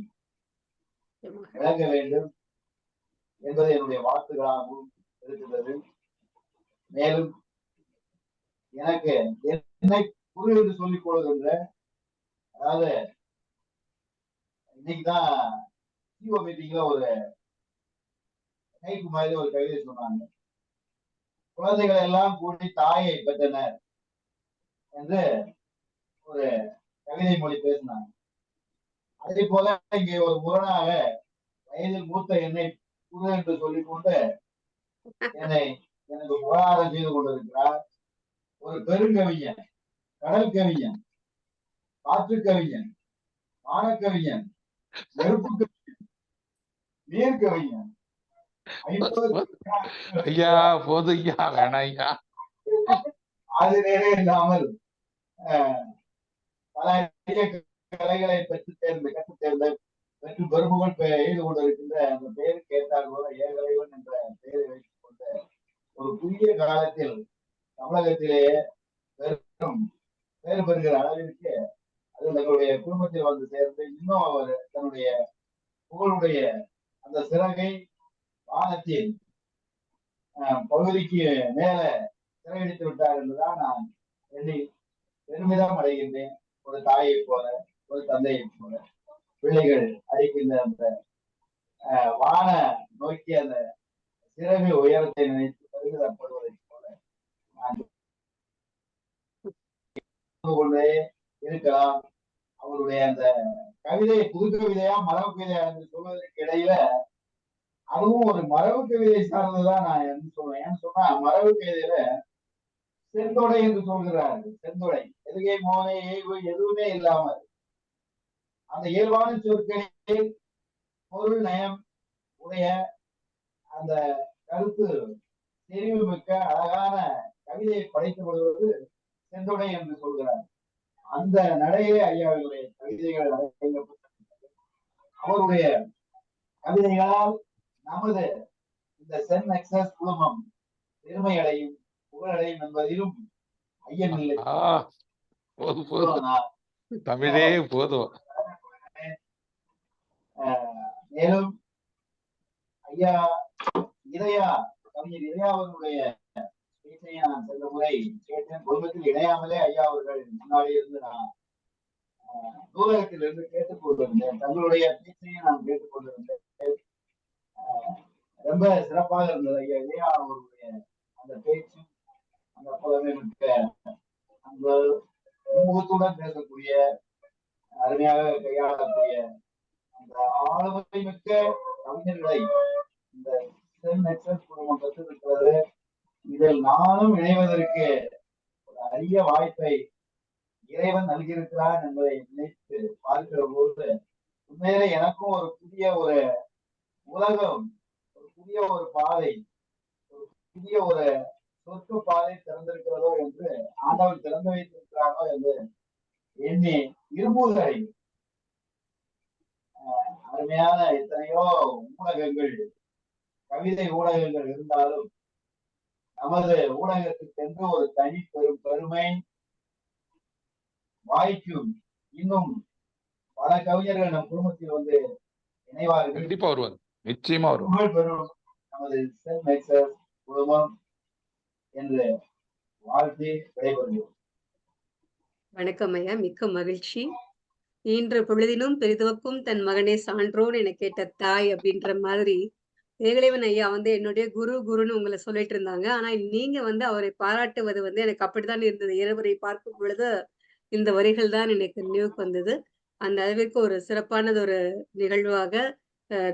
விளங்க வேண்டும் என்பது என்னுடைய வாழ்த்துக்களாகவும் இருக்கிறது. மேலும் எனக்கு என்னை குரு என்று சொல்லிக் கொள்கின்ற, அதாவது இன்னைக்குதான் சிஓ மீட்டிங்ல ஒரு ஹைக்கூ மாதிரி ஒரு கவிதை சொன்னாங்க. குழந்தைகள் எல்லாம் கூடி தாயை பெற்றனர் என்று ஒரு கவிதை மொழி பேசினாங்க. அதே போல இங்கே ஒரு முரணாக வயதில் மூத்த என்னை குரு என்று சொல்லிக்கொண்டு எனக்கு புகாரம் செய்து கொண்டிருக்கிறார் ஒரு பெருங்கவிஞன், கடல் கவிஞன், காற்று கவிஞன், வானக்கவிஞன், நெருப்பு கவிஞன், நீர் கவிஞன். ஐயா போது ஐயா, வேணாம் ஐயா. அது நேரே இல்லாமல் பல கலைகளை கற்றுத் தேர்ந்த பெற்று பெருமுகள் எழுது கொண்டிருக்கின்ற அந்த பெயருக்கு ஏற்றால் போல ஏகலைவன் என்ற பெயரை வைத்துக் கொண்ட ஒரு புதிய காலத்தில் தமிழகத்திலேயே பெரும் பெயர் பெறுகிற அளவிற்கு அது தங்களுடைய குடும்பத்தில் வந்து சேர்ந்து இன்னும் அவர் தன்னுடைய புகழுடைய அந்த சிறகை வானத்தில் பகுதிக்கு மேல சிறகடித்து விட்டார் என்றுதான் நான் எண்ணி பெருமிதம் அடைகின்றேன். ஒரு தாயை போல, ஒரு தந்தையை போல பிள்ளைகள் அடிக்கின்ற அந்த வான நோக்கி அந்த சிறகு உயரத்தை நினைத்து பெருமிதப்படுவதை போல நான் கொண்டே இருக்கலாம். அவருடைய அந்த கவிதை புது கவிதையா மரபு கவிதையா என்று சொல்வதற்கு இடையில அதுவும் ஒரு மரபு கவிதை சார்ந்துதான் நான் என்ன சொல்றேன். ஏன்னு சொன்னா மரபு கவிதையில செந்தொடை என்று சொல்கிறார்கள். செந்தொடை எதுகை மோனை ஏய்வு எதுவுமே இல்லாமல் அந்த இயல்பான சொற்களில் பொருள் நயம் உடைய அந்த கருத்து தெரிவு மிக்க அழகான கவிதையை படைக்கப்படுவது செந்தொடை என்று சொல்கிறார். அந்த நடையே ஐயாவுடைய கவிதைகள் அவருடைய கவிதைகளால் நமது இந்த சென் எக்ஸஸ் குழுமம் பெருமை அடையும், புகழடையும் என்பதிலும் ஐயமில்லை. தமிழே போதும். மேலும் ஐயா இளையா, கவிஞர் இளையா அவர்களுடைய பேச்சை நான் சென்ற முறை கேட்டேன். குடும்பத்தில் இணையாமலே ஐயா அவர்கள் முன்னாடி இருந்து நான் நூலகத்திலிருந்து கேட்டுக் கொண்டிருந்தேன். தங்களுடைய பேச்சையும் நான் கேட்டுக் கொண்டிருந்தேன். ரொம்ப சிறப்பாக இருந்தது ஐயா இளையா அவர்களுடைய அந்த பேச்சும் அந்த புலமை மிக்க அந்த முகத்துடன் பேசக்கூடிய, அருமையாக கையாளக்கூடிய அந்த ஆளுமை மிக்க கவிஞர்களை இந்த சென் எக்ஸஸ் குழுமம் பெற்றிருக்கிறது. இதில் நானும் இணைவதற்கு ஒரு அரிய வாய்ப்பை இறைவன் நல்கியிருக்கிறான் என்பதை நினைத்து பார்க்கிற போது உண்மையிலே எனக்கும் ஒரு புதிய ஒரு உலகம், ஒரு புதிய ஒரு பாதை, ஒரு புதிய ஒரு சொர்க்க பாதை திறந்திருக்கிறதோ என்று ஆண்டவன் திறந்து வைத்திருக்கிறாரோ என்று எண்ணி இருமுறை அருமையான எத்தனையோ ஊடகங்கள், கவிதை ஊடகங்கள் இருந்தாலும் நமது ஊடகத்துக்கென்று ஒரு தனி பெருமை வாய்க்கும். இன்னும் பல கவிஞர்கள் நம் குடும்பத்தில் வந்து இணைவார்கள். கண்டிப்பா வருவாங்க, நிச்சயமா வருவாங்க. புகழ் பெறும் நமது சென்ட் நெக்ஸஸ் குடும்பம் என்று வாழ்த்தி விடைபெறுகிறோம். வணக்கம் ஐயா, மிக்க மகிழ்ச்சி. இன்று பொழுதிலும் பெரிதுவக்கும் தன் மகனே சான்றோன் என கேட்ட தாய் அப்படின்ற மாதிரி ஏகலைவன் ஐயா வந்து என்னுடைய குருன்னு உங்களை சொல்லிட்டு இருந்தாங்க. ஆனா நீங்க வந்து அவரை பாராட்டுவது வந்து எனக்கு அப்படித்தான் இருந்தது. இருவரை பார்க்கும் பொழுது இந்த வரிகள் தான் எனக்கு நினைவுக்கு வந்தது. அந்த அளவிற்கு ஒரு சிறப்பானது ஒரு நிகழ்வாக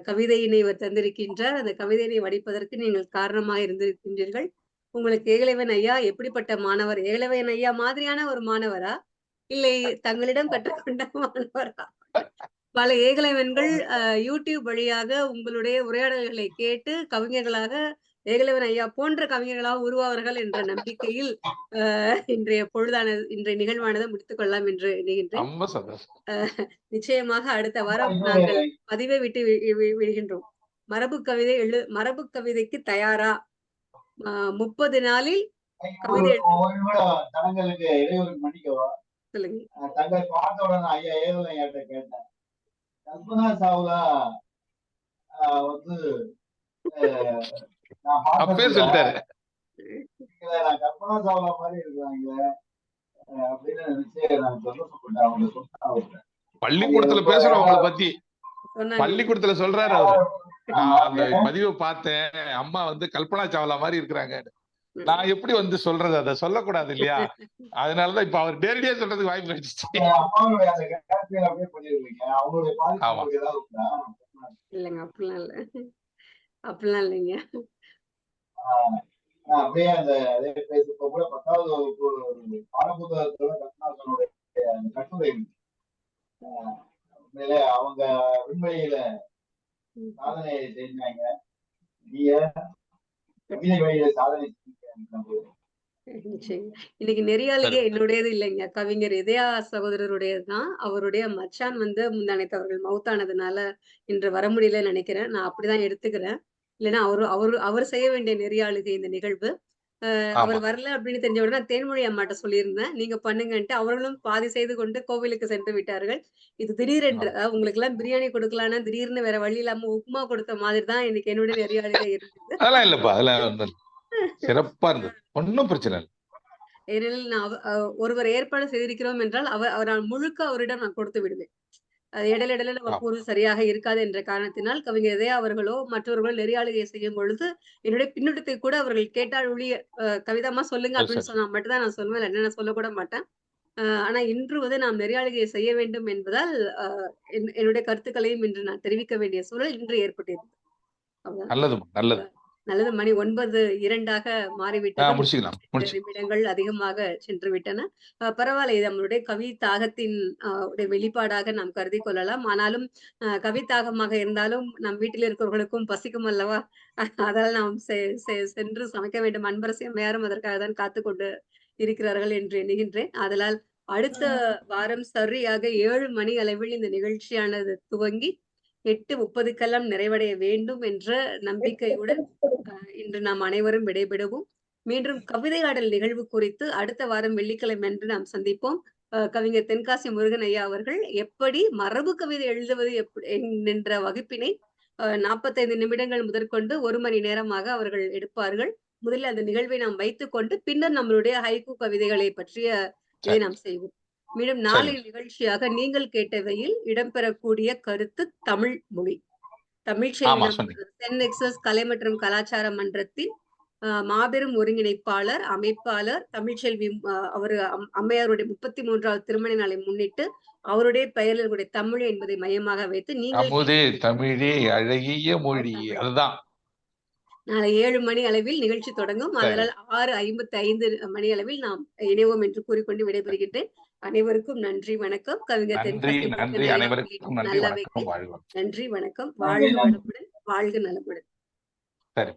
கவிதையினை இவர் தந்திருக்கின்றார். அந்த கவிதையினை வடிப்பதற்கு நீங்கள் காரணமாக இருந்திருக்கின்றீர்கள். உங்களுக்கு ஏகலைவன் ஐயா எப்படிப்பட்ட மாணவர்? ஏகலைவன் ஐயா மாதிரியான ஒரு மாணவரா, இல்லை தங்களிடம் கற்றுக்கொண்ட மாணவரா? பல ஏகலைவன்கள் யூடியூப் வழியாக உங்களுடைய உரையாடல்களை கேட்டு கவிஞர்களாக ஏகலைவன் ஐயா போன்ற கவிஞர்களாக உருவாவார்கள் என்ற நம்பிக்கையில் இன்றைய நிகழ்வானதை முடித்துக் கொள்ளலாம் என்று எண்ணுகின்றேன். நிச்சயமாக அடுத்த வாரம் நாங்கள் பதிவை விட்டு விடுகின்றோம். மரபு கவிதைக்கு தயாரா? 30 நாளில் கவிதை தங்களுக்கு இடையூறுக்கு மன்னிக்கவா? சொல்லுங்க. தங்களை பார்த்த உடனே ஐயா ஏகலைவன் ஐயாட்ட கேட்டேன், கல்பனா சாவ்லா வந்து நான் கல்பனா சாவ்லா மாதிரி இருக்கிறாங்க அப்படின்னு நினைச்சு நான் சந்தோஷப்பட்டேன். அவங்க சொன்னாங்க பள்ளிக்கூடத்துல பேசுறோம் அவங்களை பத்தி, பள்ளிக்கூடத்துல சொல்றாரு அவரு, நான் அந்த பதிவை பார்த்தேன், அம்மா வந்து கல்பனா சாவ்லா மாதிரி இருக்கிறாங்க. நான் எப்படி வந்து சொல்றது, அதை சொல்லக்கூடாது இல்லையா? அதனாலதான் இப்ப அவர் நேரடியா சொல்றதுக்கு வாய்ப்பு கிடைச்சிச்சு. இல்லைங்க, அப்படிலாம் இல்லைங்க. அப்படியே அந்த பேசுறப்ப கூட 10வது வகுப்பு பாடப்புத்தகத்தோட கருணாசனுடைய கட்டுரை உண்மையிலே அவங்க விண்வெளியில சாதனை செஞ்சாங்க. கவிதை வழியில சாதனை இன்னைக்கு நெறியாளிகை என்னுடையது இல்லைங்க, கவிஞர் இதயா சகோதரருடையதுதான். அவருடைய மச்சான் வந்து முந்தானைத்து அவர்கள் மவுத்தானதுனால இன்று வர முடியலன்னு நினைக்கிறேன். நான் அப்படிதான் எடுத்துக்கிறேன். இல்லைன்னா அவர் செய்ய வேண்டிய நெறியாளுகை இந்த நிகழ்வு. அவர் வரல அப்படின்னு தெரிஞ்ச உடனே தேன்மொழி அம்மாட்ட சொல்லியிருந்தேன், நீங்க பண்ணுங்கன்ட்டு. அவர்களும் பாதி செய்து கொண்டு கோவிலுக்கு சென்று விட்டார்கள். இது திடீரென்று உங்களுக்கு எல்லாம் பிரியாணி கொடுக்கலான்னா திடீர்னு வேற வழி இல்லாம உப்புமா கொடுத்த மாதிரி தான் இன்னைக்கு என்னுடைய நெறியாளுகை இருந்தது. அதெல்லாம் இல்லப்பா, அதெல்லாம் சிறப்பா இருந்தது, ஒன்னும் பிரச்சனை இல்லை. ஏனெனில் நான் ஒருவர் ஏற்பாடு செய்திருக்கிறோம் என்றால் அவர் முழுக்க அவரிடம் நான் கொடுத்து விடுவேன். இடையில நம்ம கூறு சரியாக இருக்காது என்ற காரணத்தினால் கவிஞர் இதயா அவர்களோ மற்றவர்களோ நெறியாளுகை செய்யும் பொழுது என்னுடைய பின்னூட்டத்தை கூட அவர்கள் கேட்டால் ஒழிய கவிதமா சொல்லுங்க அப்படின்னு சொன்னா மட்டும்தான் நான் சொல்லுவேன், என்ன சொல்லக்கூட மாட்டேன். ஆனா இன்று வந்து நாம் நெறியாளுகையை செய்ய வேண்டும் என்பதால் என்னுடைய கருத்துக்களையும் இன்று நான் தெரிவிக்க வேண்டிய சூழல் இன்று ஏற்பட்டிருந்தது. நல்லது. மணி 9:02 மாறிவிட்டது. நிமிடங்கள் அதிகமாக சென்று விட்டன. பரவாயில்ல, இது நம்மளுடைய கவிதாகத்தின் வெளிப்பாடாக நாம் கருதி கொள்ளலாம். ஆனாலும் கவிதாகமாக இருந்தாலும் நம் வீட்டில் இருக்கிறவர்களுக்கும் பசிக்கும் அல்லவா? அதனால் நாம் சென்று சமைக்க வேண்டும். அன்பரசி அம்மையாரும் அதற்காக தான் காத்து கொண்டு இருக்கிறார்கள் என்று எண்ணுகின்றேன். அதனால் அடுத்த வாரம் சரியாக 7 மணி அளவில் இந்த நிகழ்ச்சியானது துவங்கி 8:30 நிறைவடைய வேண்டும் என்ற நம்பிக்கையுடன் இன்று நாம் அனைவரும் விடைபெறுவோம். மீண்டும் கவிதையாடல் நிகழ்வு குறித்து அடுத்த வாரம் வெள்ளிக்கிழமை அன்று நாம் சந்திப்போம். கவிஞர் தென்காசி முருகன் ஐயா அவர்கள் எப்படி மரபு கவிதை எழுதுவது என்ற வகுப்பினை 45 நிமிடங்கள் முதற்கொண்டு 1 மணி நேரமாக அவர்கள் எடுப்பார்கள். முதலில் அந்த நிகழ்வை நாம் வைத்துக் கொண்டு பின்னர் நம்மளுடைய ஹைக்கூ கவிதைகளை பற்றிய இதை நாம் செய்வோம். மீண்டும் நாளை நிகழ்ச்சியாக நீங்கள் கேட்டவையில் இடம்பெறக்கூடிய கருத்து தமிழ் மொழி. சென்ட் நெக்ஸஸ் கலை மற்றும் கலாச்சார மன்றத்தின் மாபெரும் ஒருங்கிணைப்பாளர், அமைப்பாளர் தமிழ்ச்செல்வி அவர் அம்மையாருடைய 33வது திருமண நாளை முன்னிட்டு அவருடைய பெயர்களுடைய தமிழ் என்பதை மையமாக வைத்து நீங்கள் தமிழே அழகிய மொழி, அதுதான் நாளை 7 மணி அளவில் நிகழ்ச்சி தொடங்கும். அதனால் 6:55 மணி அளவில் நாம் இணைவோம் என்று கூறிக்கொண்டு விடைபெறுகின்றேன். அனைவருக்கும் நன்றி, வணக்கம். கவிஞர் நன்றி, நன்றி, அனைவருக்கும் நன்றி, வணக்கம், வாழ்க. நன்றி, வணக்கம். வாழ்க வளமுடன், வாழ்க நலமுடன். சரி.